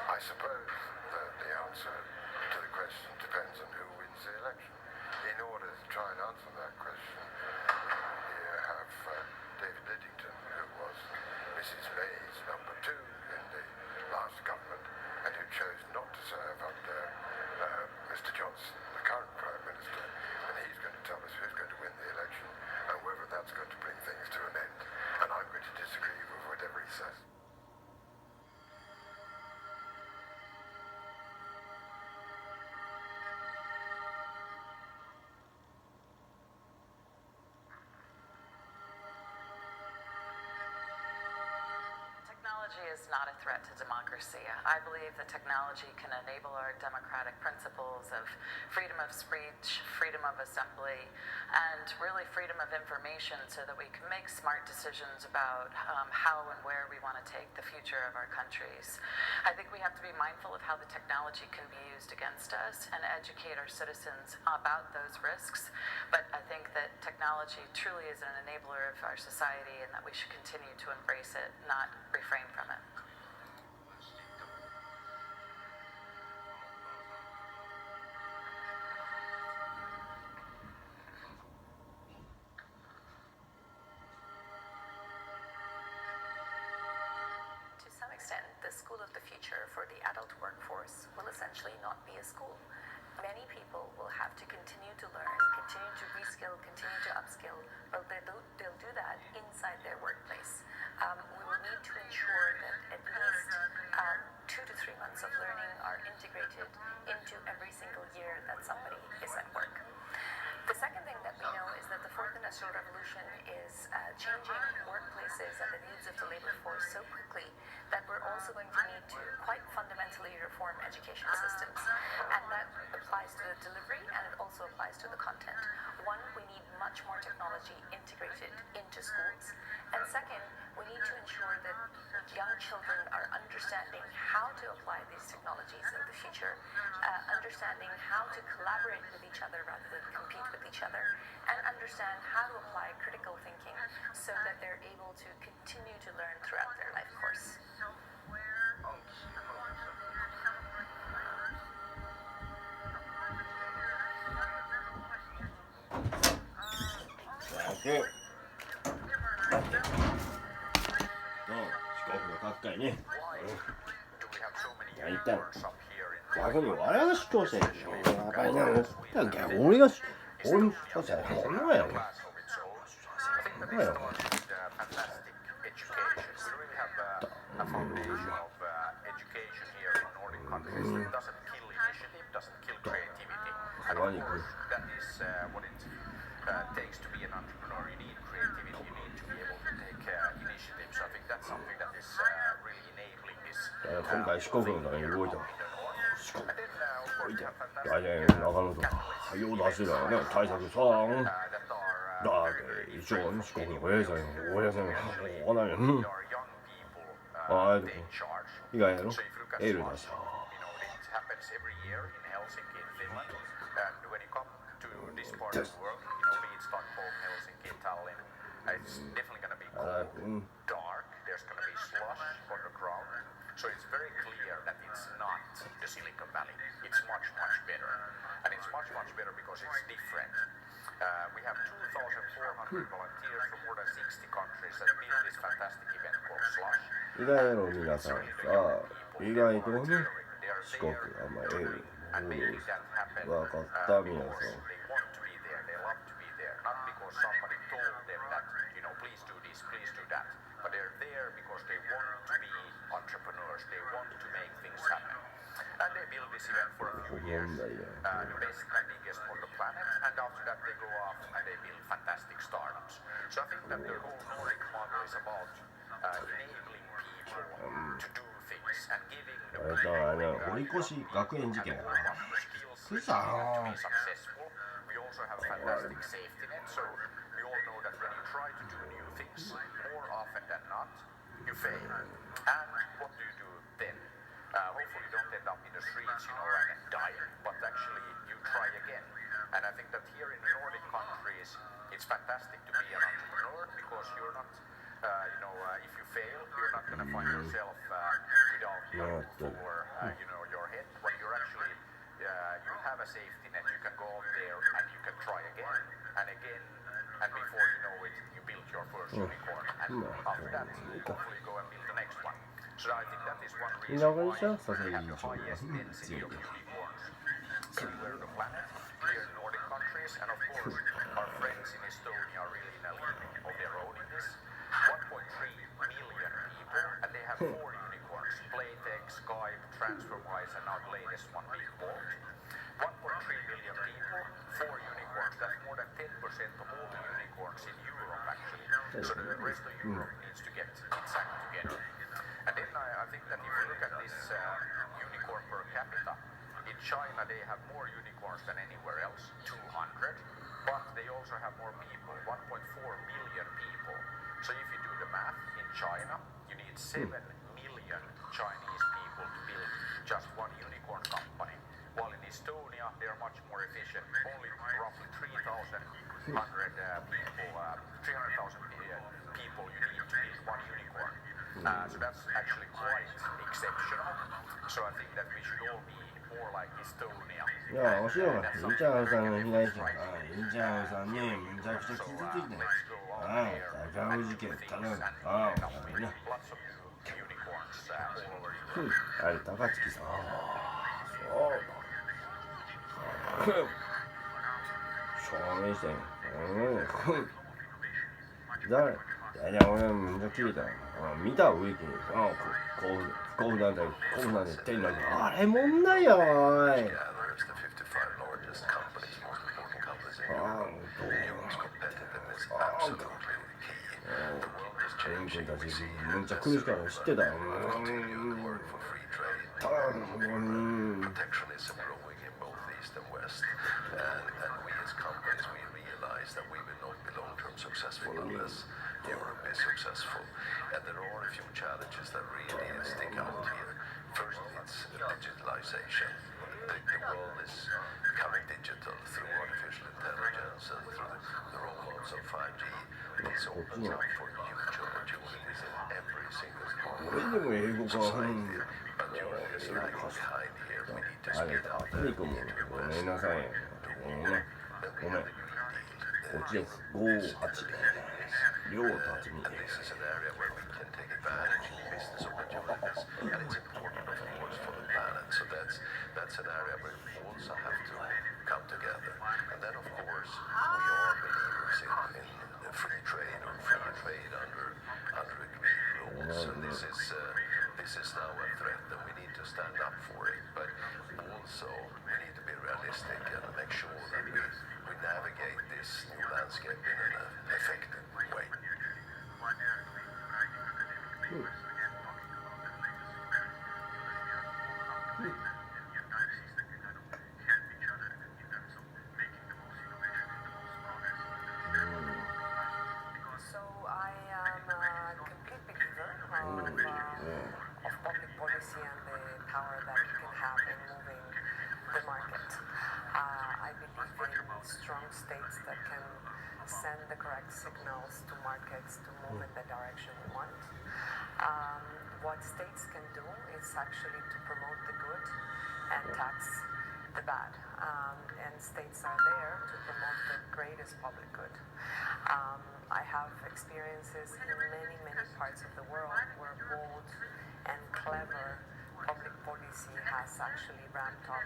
I suppose that the answer to the question depends on who wins the election. In order to try and answer that question, we have David Lidington, who was Mrs. May's number 2 in the last government, is not a threat to democracy. I believe that technology can enable our democratic principles of freedom of speech, freedom of assembly, and really freedom of information so that we can make smart decisions about how and where we want to take the future of our countries. I think we have to be mindful of how the technology can be used against us and educate our citizens about those risks. But I think that technology truly is an enabler of our society and that we should continue to embrace it, not refrain from it. To some extent, the school of the future for the adult workforce will essentially not be a school. Many people will have to continue to learn, continue to reskill, continue to upskill, but they'll do that inside their workplace. We will need to ensure that at least 2 to 3 months of learning are integrated into every single year that somebody is at work. The second thing that we know is that the fourth industrial revolution is changing workplaces and the needs of the labor force so quickly that we're also going to need to quite fundamentally reform education systems. And that applies to the delivery and it also applies to the content. One, we need much more technology integrated into schools. And second, we need to ensure that young children are understanding how to apply these technologies in the future, understanding how to collaborate with each other rather than compete with each other, and understand how to apply critical thinking so that they're able to continue to learn throughout their life course. Okay. 四国の各界ね。やりたいの。逆に我が主張してるでしょ。やばいな。俺が主張してる。ほんまやろ。ほんまやろ。Takes to be an entrepreneur. You need creativity, you need to be able to take initiative. So I think that's something that is really enabling this. 今回四国の中に動いた。四国。動いて。来年長野とかよう出してるよね。対策さん。だけ一応四国の親父さん親父さんこうなんや。ああでも意外やろ。エール出した。This part of the world, be it Stockholm, Helsinki, Tallinn, it's definitely going to be cold, dark, there's going to be slush on the ground, so it's very clear that it's not the Silicon Valley, it's much, much better, and it's much, much better because it's different. We have 2,400 volunteers from more than 60 countries that build this fantastic event called Slush. 意外やろ皆さん。意外とね、四国あんまエール。わかった皆さん。Not because somebody told them that, please do this, please do that, but they're there because they want to be entrepreneurs, they want to make things happen. And they build this event for a few years, the best and biggest on the planet, and after that they go off and they build fantastic startups. So I think that the whole Nordic model is about enabling people to do things and giving the people堀越学園事件やな。to be successful. We also have a fantastic safety net, so we all know that when you try to do new things, more often than not, you fail. And what do you do then? Hopefully you don't end up in the streets, and dying, but actually you try again. And I think that here in the Nordic countries, it's fantastic to be an entrepreneur because you're not, if you fail, you're not going to find yourself without a roof over, your head, when you're actually you have a safety net, you can go out there and you can try again and again, and before you know it, you build your first unicorn, and after that, hopefully go and build the next one. So I think that is one reason why we have the highest density of unicorns anywhere on the planet, here in Nordic countries, and of course, our friends in Estonia are really in a league of their own in this. 1.3 million people, and they have 4 unicorns, Playtech, Skype, TransferWise, and now the latest one, Big Bolt. 1.3 million people, 4 unicorns, that's more than 10% of all the unicorns in Europe actually. So the rest of Europe needs to get its act together. And then think that if you look at this unicorn per capita, in China they have more unicorns than anywhere else, 200, but they also have more people, 1.4 million people. So if you do the math, in China you need 7 million Chinese people to build just one unicorn company, while in Estonia they are much more efficient, only roughly 3,000 people you need to build one unicorn. So that's actually quite exceptional. So I think that we should all be more like Estonia. いや、面白かった。リチャードさんの被害者が、リチャードさんにめちゃくちゃ傷ついて、大学事件、頼む。ね。あれ、高槻さん。そうだ。証明してん。誰？いや、俺めっちゃ切れたよ。見たウィークに不幸団体手になる。あれ問題やおい。円君たちめっちゃ苦しかったの知ってたよ。Europe is successful, and there are a few challenges that really stick out here. First, it's digitalization. The world is becoming digital through artificial intelligence and through the rollouts of 5G. This opens up for huge opportunities in every single part. But during this lag behind here, we need to speed up the need to invest. And this is an area where we can take advantage of business opportunities, and it's important, of course, for the planet. So that's an area where we also have to come together. And then, of course, we are believers in free trade or free trade under agreed rules. And this is now a threat, and we need to stand up for it. But also, we need to be realistic and make sure that we navigate this new landscape in an effective way. So I am a complete believer of public policy and the power that it can have in moving the market. I believe in strong states that can send the correct signals to markets to move in the direction we want. What states can do is actually to promote the good and tax the bad. And states are there to promote the greatest public good. I have experiences in many parts of the world where bold and clever public policy has actually ramped up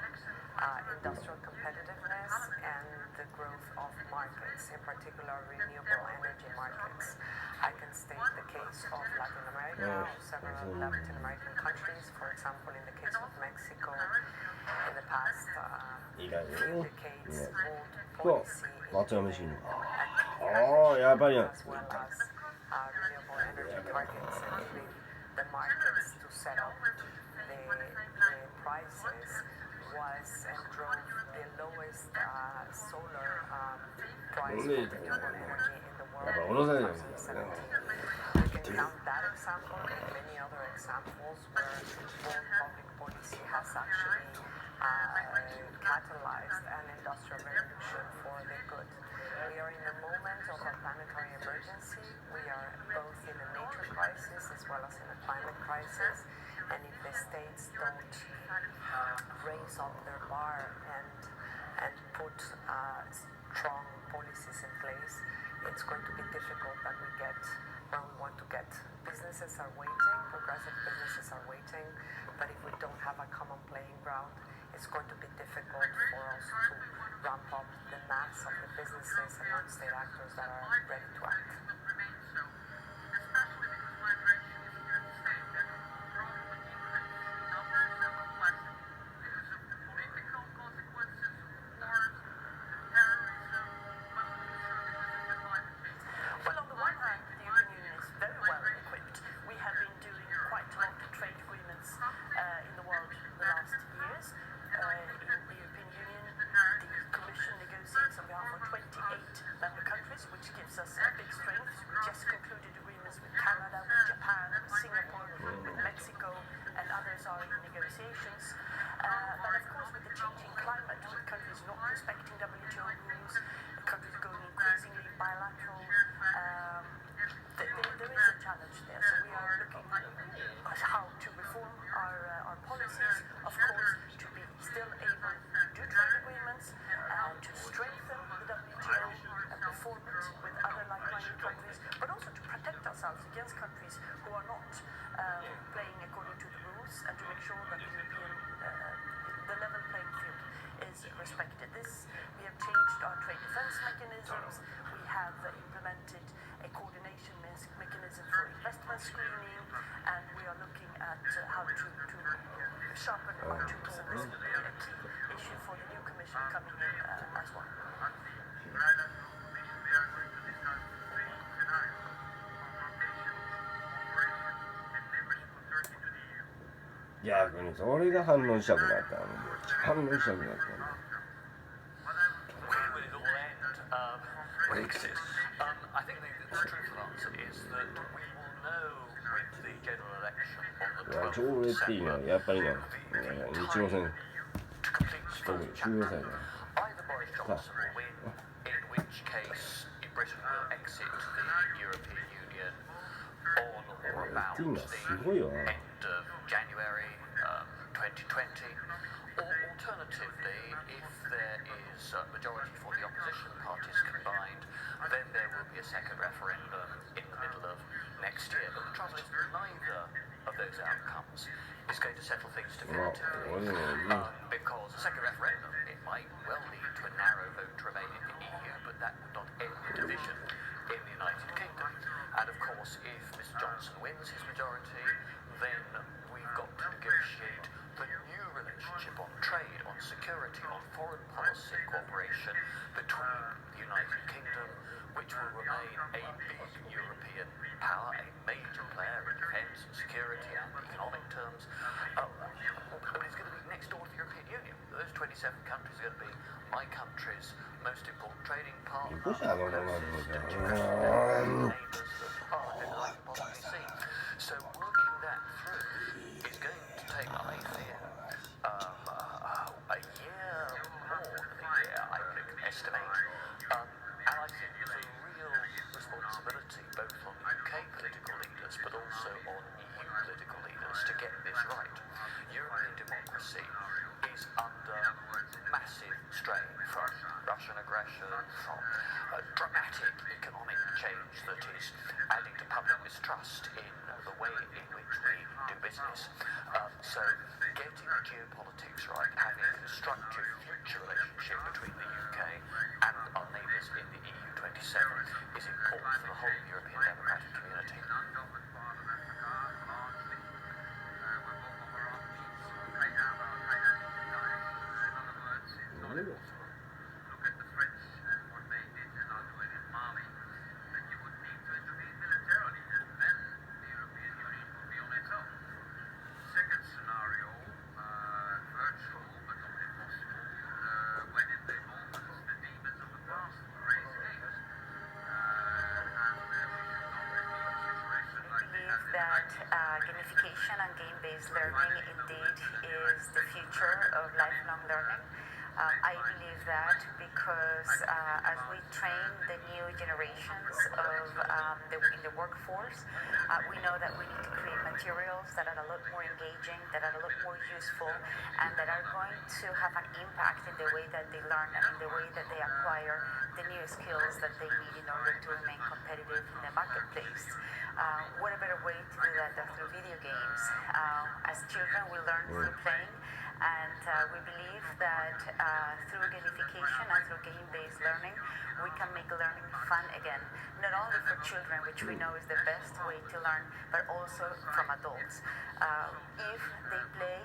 industrial competitiveness and the growth of markets, in particular renewable energy markets. I can state the case of Latin America, of several Latin American countries, for example, in the case of Mexico, in the past 3 decades, bold policy as well as renewable energy targets, enabling the markets to set up the prices was and drove the lowest solar price for renewable energy in the world in 2017. You can count that example and many other examples where bold public policy has actually catalyzed an industrial revolution for the good. We are in a moment of a planetary emergency. We are both in a nature crisis as well as in a climate crisis. And if the states don't raise up their bar and put strong policies in place, it's going to be difficult that we get where we want to get. Businesses are waiting, progressive businesses are waiting, but if we don't have a common playing ground, it's going to be difficult for us to ramp up the mass of the businesses and non-state actors that are ready to act. Well, on the one hand, the European Union is very well equipped. We have been doing quite a lot of trade agreements performance with other like-minded countries, but also to protect ourselves against countries who are not playing according to the rules, and to make sure that the level playing field is respected. We have changed our trade defense mechanisms. We have implemented a coordination mechanism for investment screening, and we are looking at how to sharpen our tools, and this will be a key issue for the new commission coming in as well.逆にそれが反応したくなったの。反応したくなったの。Brexit. I think the truthful answer is that we will know with the general election on the 超レッティーがやっぱりね、日露戦終了された。either Boris Johnson will win, in which case Britain will exit the European Union on or about the end of January 2020, or alternatively, if there is a majority for the opposition parties combined, then there will be a second referendum in the middle of next year. But the trouble is neither of those outcomes is going to settle things definitively, because a second referendum, it might well lead to a narrow vote to remain in the EU, but that would not end the division in the United Kingdom. And of course, if Mr Johnson wins his majority, then we've got to negotiate the new relationship on trade, on security, on foreign policy cooperation between the United Kingdom, which will remain a big European power, a major player in defence and security and economic terms. But it's going to be next door to the European Union. Those 27 countries are going to be my country's most important trading partner. So working that through is going to take, I fear, a year more than a year, I would estimate. And I think there's a real responsibility both on UK political leaders but also on EU political leaders to get this right. European democracy is under massive strain from Russian aggression, from dramatic economic change that is adding to public mistrust in the way in which we do business. So getting the geopolitics right, having a constructive future relationship between the UK and our neighbours in the EU 27 is important for the whole European democratic community. Gamification and game-based learning indeed is the future of lifelong learning. I believe that because as we train the new generations in the workforce, we know that we need to create materials that are a lot more engaging, that are a lot more useful, and that are going to have an impact in the way that they learn and in the way that they acquire the new skills that they need in order to remain competitive in the marketplace. What a better way to do that than through video games? As children, we learn through playing, and we believe that through gamification and through game-based learning, we can make learning fun again, not only for children, which we know is the best way to learn, but also from adults. If they play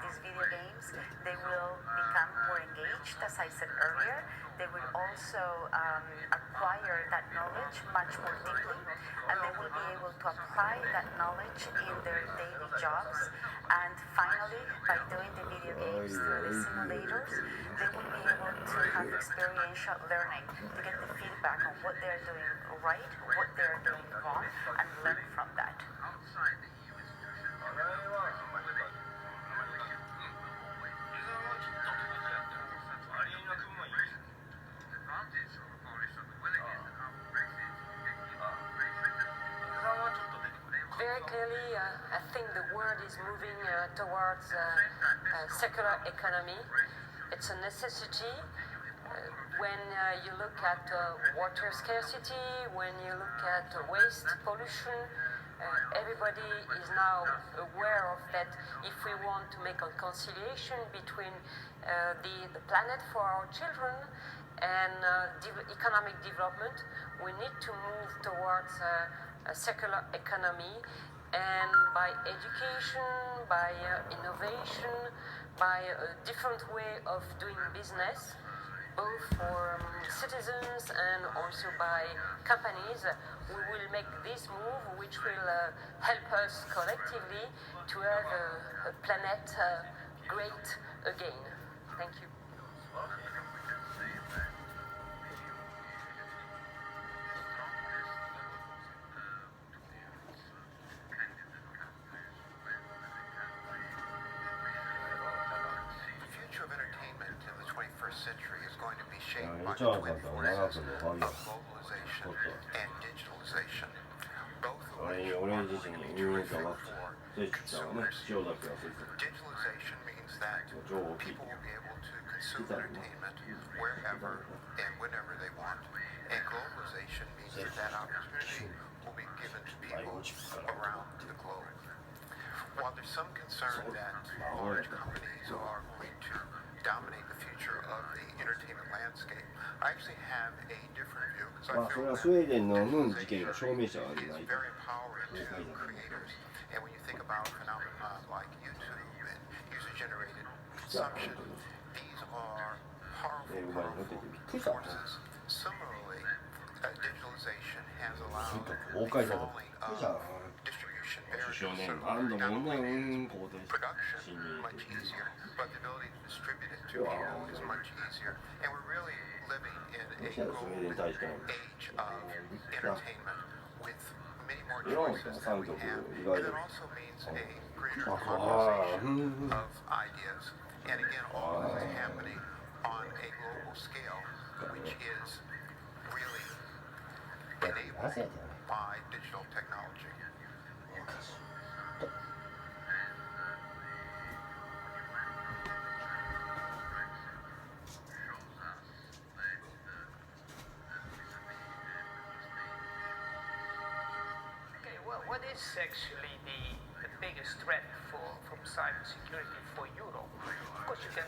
these video games, they will become more engaged, as I said earlier. They will also acquire that knowledge much more deeply, and they will be able to apply that knowledge in their daily jobs. And finally, by doing the video games through the simulators, they will be able to have experiential learning to get the feedback on what they're doing right, what they're doing wrong, and learn from that. Very clearly, I think the world is moving towards a secular economy. It's a necessity. when you look at water scarcity, when you look at waste pollution, everybody is now aware of that. If we want to make a conciliation between the planet for our children and economic development, we need to move towards a secular economy, and by education, by innovation, by a different way of doing business, both for citizens and also by companies, we will make this move which will help us collectively to have a planet great again. Thank you. Century is going to be shaped by the twin forces of globalization and digitalization, both of which are moving in terrific for consumers. Digitalization means that people will be able to consume entertainment wherever and whenever they want, and globalization means that that opportunity will be given to people around the globe. While there's some concern that large companies are going to dominate the future of the entertainment landscape, I actually have a different view because I feel that digitalization is very empowering to creators. And when you think about phenomena like YouTube and user-generated consumption, these are powerful forces. Similarly, digitalization has allowed the falling of distribution barriers. Not only is production much easier, but the ability to distribute it to people is much easier. And we're really living in a golden age of entertainment with many more choices than we have. And it also means a greater conversation of ideas. And again, all of this is happening on a global scale, which is really enabled by digital technology. What is actually the biggest threat from cybersecurity for Europe? Of course, we can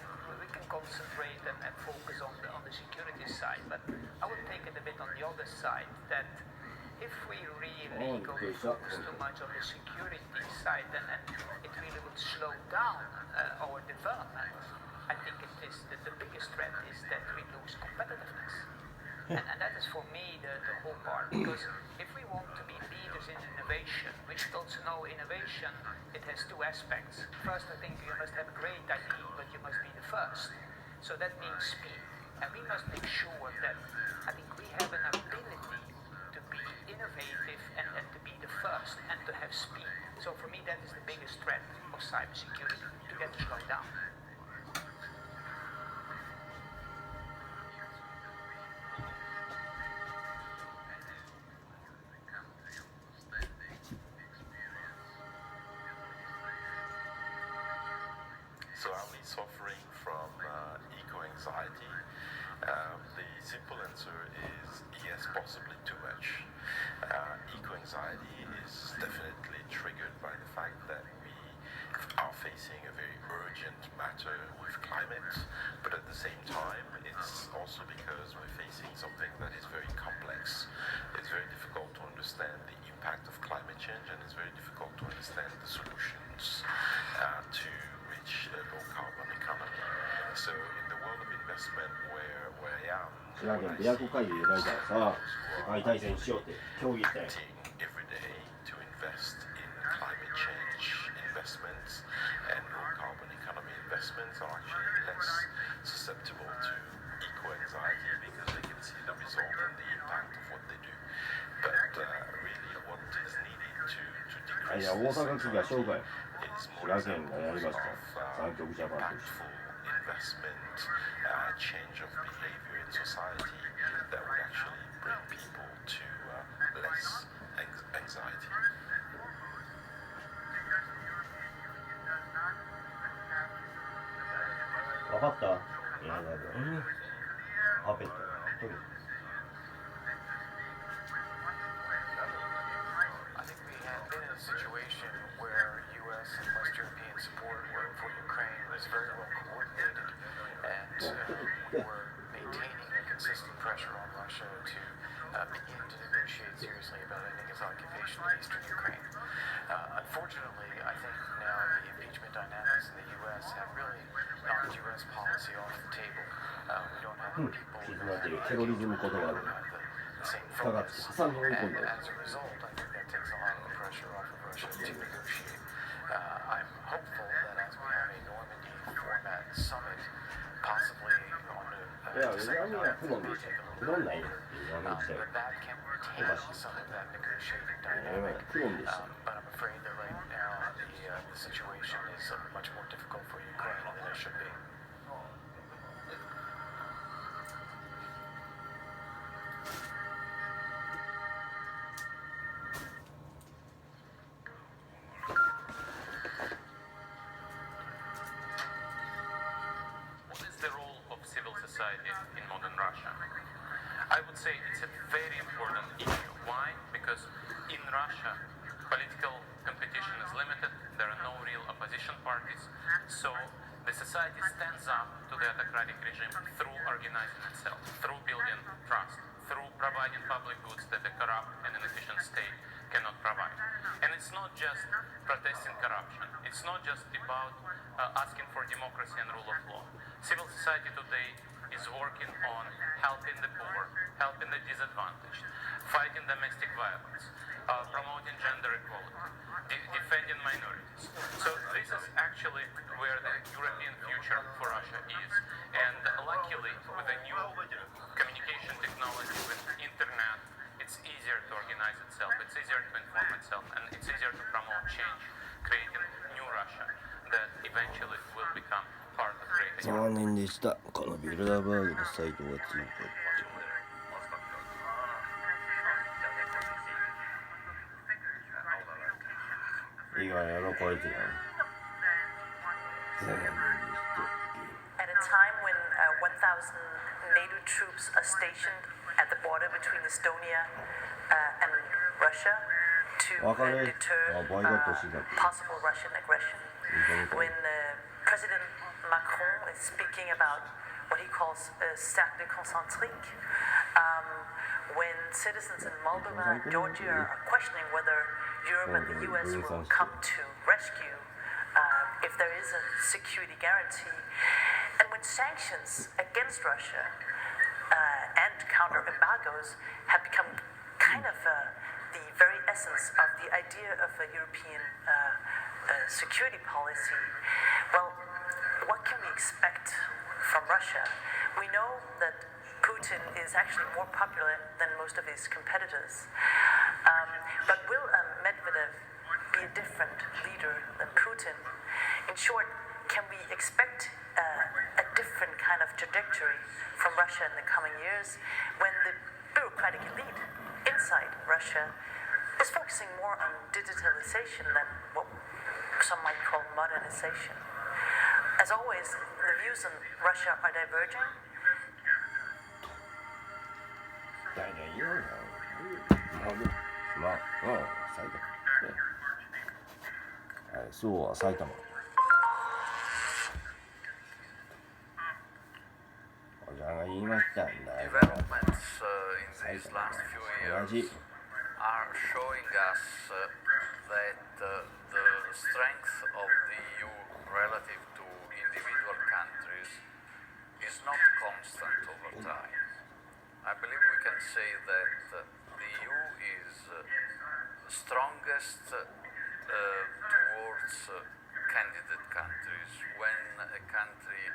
concentrate and focus on the security side, but I would take it a bit on the other side, that if we really go to focus too much on the security side, then it really would slow down our development. I think it is the biggest threat is that we lose competitiveness. And that is for me the whole part, because if we want to be leaders in innovation, we should also know innovation, it has two aspects. First, I think you must have a great idea, but you must be the first. So that means speed. And we must make sure that I think we have an ability to be innovative and to be the first and to have speed. So for me, that is the biggest threat of cybersecurity, to get it slowed down. So are we suffering from eco-anxiety? The simple answer is yes, possibly too much. Eco-anxiety is definitely triggered by the fact that we are facing a very urgent matter with climate, but at the same time it's also because we're facing something that is very complex. It's very difficult to understand the impact of climate change, and it's very difficult to understand the solutions to reach a low carbon economy. So in the world of investment where I am, every day to invest in climate change investments and low carbon economy investments are actually less susceptible to eco-anxiety because they can see the result and the impact of what they do. But really what is needed to decrease this anxiety is more examples of impactful investment, change of behavior in society that would actually bring people to less anxiety. What? いやだよ。パペット。on Russia to begin to negotiate seriously about ending its occupation of eastern Ukraine. Unfortunately, I think now the impeachment dynamics in the U.S. have really knocked U.S. policy off the table. We don't have people who have the same focus. And as a result, I think that takes a lot of the pressure off of Russia to negotiate. I'm hopeful that as we have a Normandy format summit, possibly on the second half of the meeting, that that can retain some of that negotiating dynamic. But I'm afraid that right now the situation is much more difficult for Ukraine than it should be. In modern Russia. I would say it's a very important issue. Why? Because in Russia, political competition is limited, there are no real opposition parties, so the society stands up to the autocratic regime through organizing itself, through building trust, through providing public goods that the corrupt and inefficient state cannot provide. And it's not just protesting corruption, it's not just about asking for democracy and rule of law. Civil society today is working on helping the poor, helping the disadvantaged, fighting domestic violence, promoting gender equality, defending minorities. So this is actually where the European future for Russia is. And luckily, with the new communication technology, with internet, it's easier to organize itself, it's easier to inform itself, and it's easier to promote change, creating new Russia that eventually will become part of greater Europe. 残念でした。このビルダーバーグのサイトがついていいわやろこいつが。At a time when 1,000 NATO troops are stationed at the border between Estonia and Russia to deter possible Russian aggression, when President Macron is speaking about what he calls cercle concentrique, when citizens in Moldova and Georgia are questioning whether Europe and the US will come to rescue if there is a security guarantee, and when sanctions against Russia and counter embargoes have become kind of the very essence of the idea of a European security policy, well, what can we expect from Russia? We know that Putin is actually more popular than most of his competitors. But will Medvedev be a different leader than Putin? In short, can we expect a different kind of trajectory from Russia in the coming years when the bureaucratic elite inside Russia is focusing more on digitalization than what some might call modernization? As always, the views on Russia are diverging. そうは埼玉。おじゃが言いましたんだよ。 Developments in these last few years are showing us that the strength of the EU relative to individual countries is not constant over time. I believe we can say that the EU is strongest towards candidate countries. When a country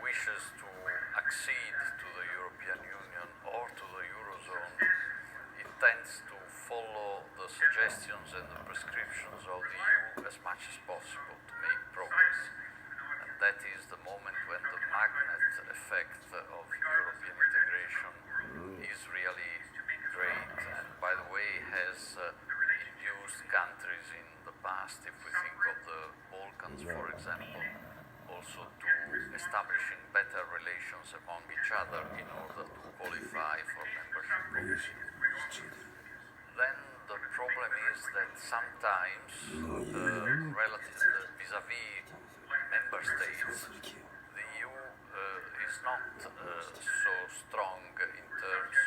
wishes to accede to the European Union or to the Eurozone, it tends to follow the suggestions and the prescriptions of the EU as much as possible to make progress. And that is the moment when the magnet effect of European integration is really great, and by the way has induced countries in the past, if we think of the Balkans for example, also to establishing better relations among each other in order to qualify for membership. Then the problem is that sometimes vis-à-vis member states, the EU is not so strong in terms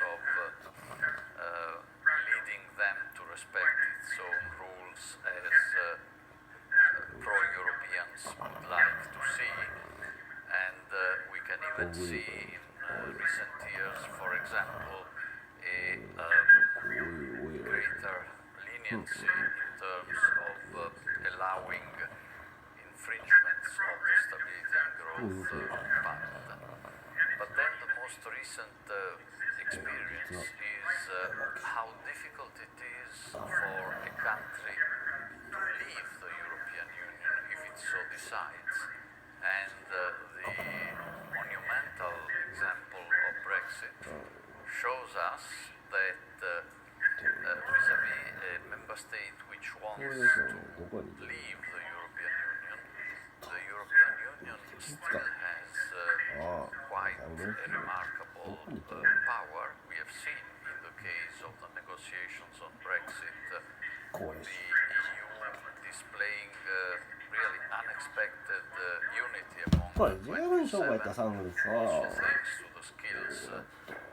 greater leniency in terms of allowing infringements of the Stability and Growth Pact. But then the most recent experience is how difficult it is for a country to leave the European Union if it so decides. And the monumental example of Brexit shows us that vis-à-vis a member state which wants to leave the European Union still has quite a remarkable power. We have seen in the case of the negotiations on Brexit the EU displaying really unexpected unity among the 27, also thanks to the skills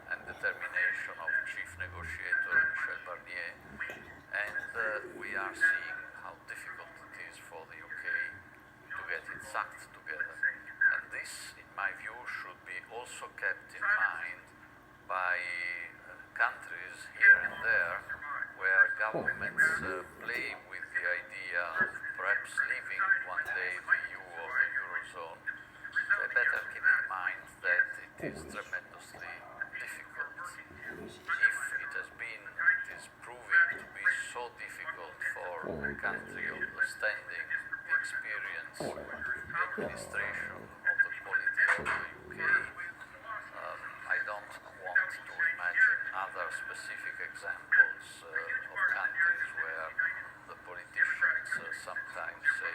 and determination of Chief Negotiator Michel Barnier. And we are seeing how difficult it is for the UK to get its act together. And this, in my view, should be also kept in mind by countries here and there where governments play with the idea of perhaps leaving one day the EU or the Eurozone. They better keep in mind that it is tremendously difficult. It is proving to be so difficult for a country of the standing, the experience, the administration of the quality of the UK. I don't want to imagine other specific examples of countries where the politicians sometimes say,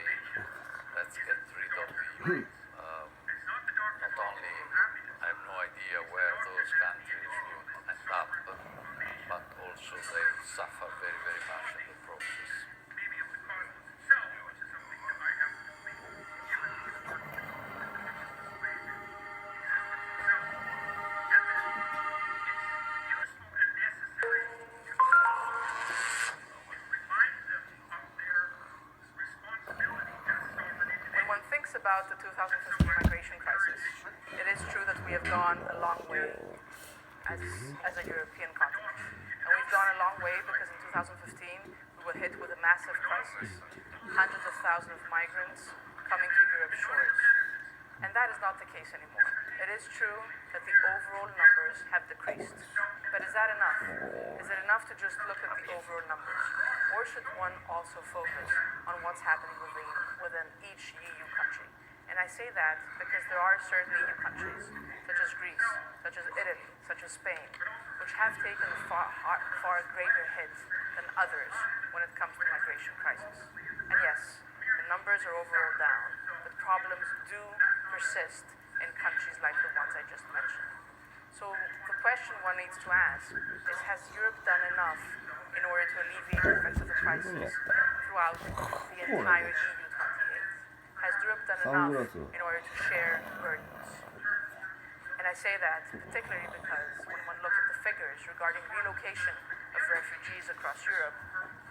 let's get rid of the EU. Not only I have no idea where those countries would end up, but also they suffer very, very much in the process. About the 2015 migration crisis, it is true that we have gone a long way as a European continent. And we've gone a long way because in 2015 we were hit with a massive crisis, hundreds of thousands of migrants coming to Europe's shores. And that is not the case anymore. It is true that the overall numbers have decreased. But is that enough? Is it enough to just look at the overall numbers? Or should one also focus on what's happening within each EU country? And I say that because there are certain EU countries, such as Greece, such as Italy, such as Spain, which have taken a far greater hit than others when it comes to the migration crisis. And yes, the numbers are overall down, but problems do persist in countries like the ones I just mentioned. So the question one needs to ask is, has Europe done enough in order to alleviate the effects of the crisis throughout the entire EU 28? Has Europe done enough in order to share burdens? And I say that particularly because when one looks at the figures regarding relocation of refugees across Europe,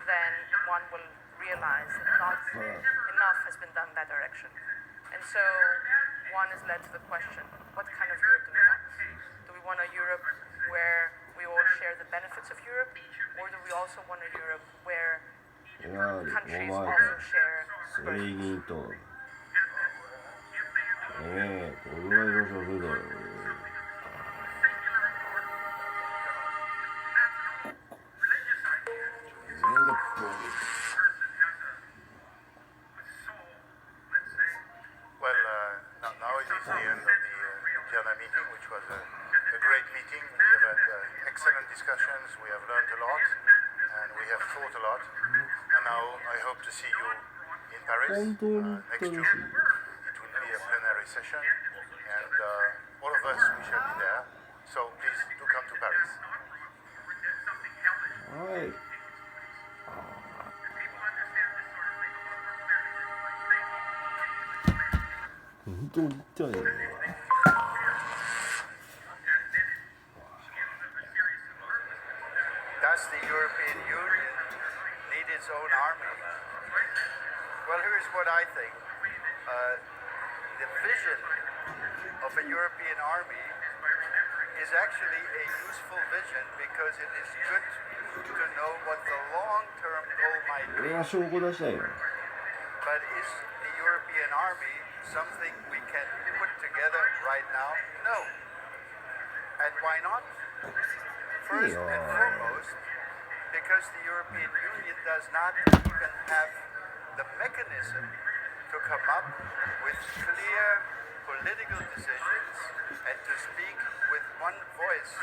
then one will realize that not enough has been done in that direction. And so one is led to the question, what kind of Europe do we want? Do we want a Europe where we all share the benefits of Europe? Or do we also want a Europe where countries also share burdens? Now it is the end of the Vienna meeting, which was a great meeting. We have had excellent discussions, we have learned a lot, and we have thought a lot. And now I hope to see you in Paris next June. It will be a plenary session, and all of us, we shall be there. So please do come to Paris. Right. Does the European Union need its own army? Well, here's what I think. The vision of a European army is actually a useful vision because it is good to know what the long-term goal might be. 俺は証拠出したいよ。 But is the European army something we can put together right now? No. And why not? First and foremost, because the European Union does not even have the mechanism to come up with clear political decisions and to speak with one voice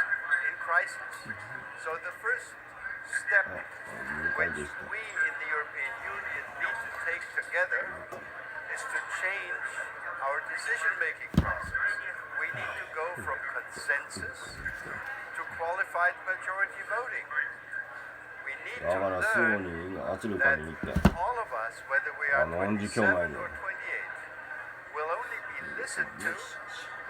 in crisis. So the first step which we in the European Union need to take together is to change our decision-making process. We need to go from consensus to qualified majority voting. We need to learn that all of us, whether we are 27 or 28, will only be listened to,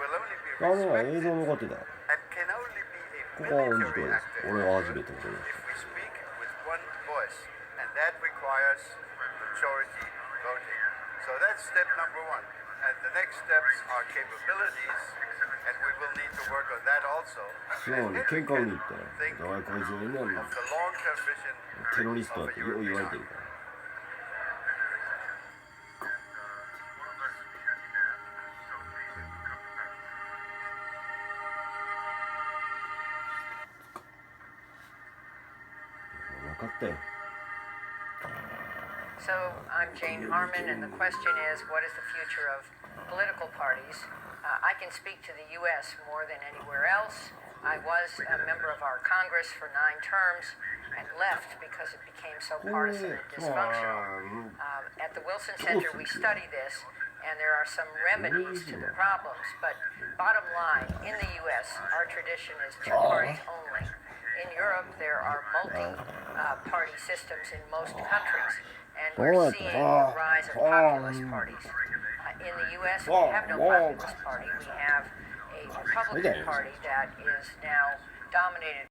will only be respected, and can only be a military actor if we speak with one voice, and that requires majority voting. So that's step number one. And the next steps are capabilities, and we will need to work on that also. And then we can think of the long-term vision テロリストだってよう言われてるから。分かったよ。 So I'm Jane Harmon, and the question is, what is the future of political parties? I can speak to the U.S. more than anywhere else. I was a member of our Congress for 9 terms and left because it became so partisan and dysfunctional. At the Wilson Center, we study this, and there are some remedies to the problems. But bottom line, in the U.S., our tradition is 2 parties only. In Europe, there are multi-party systems in most countries. And we're seeing the rise of populist parties. In the U.S., we have no populist party. We have a Republican Party that is now dominated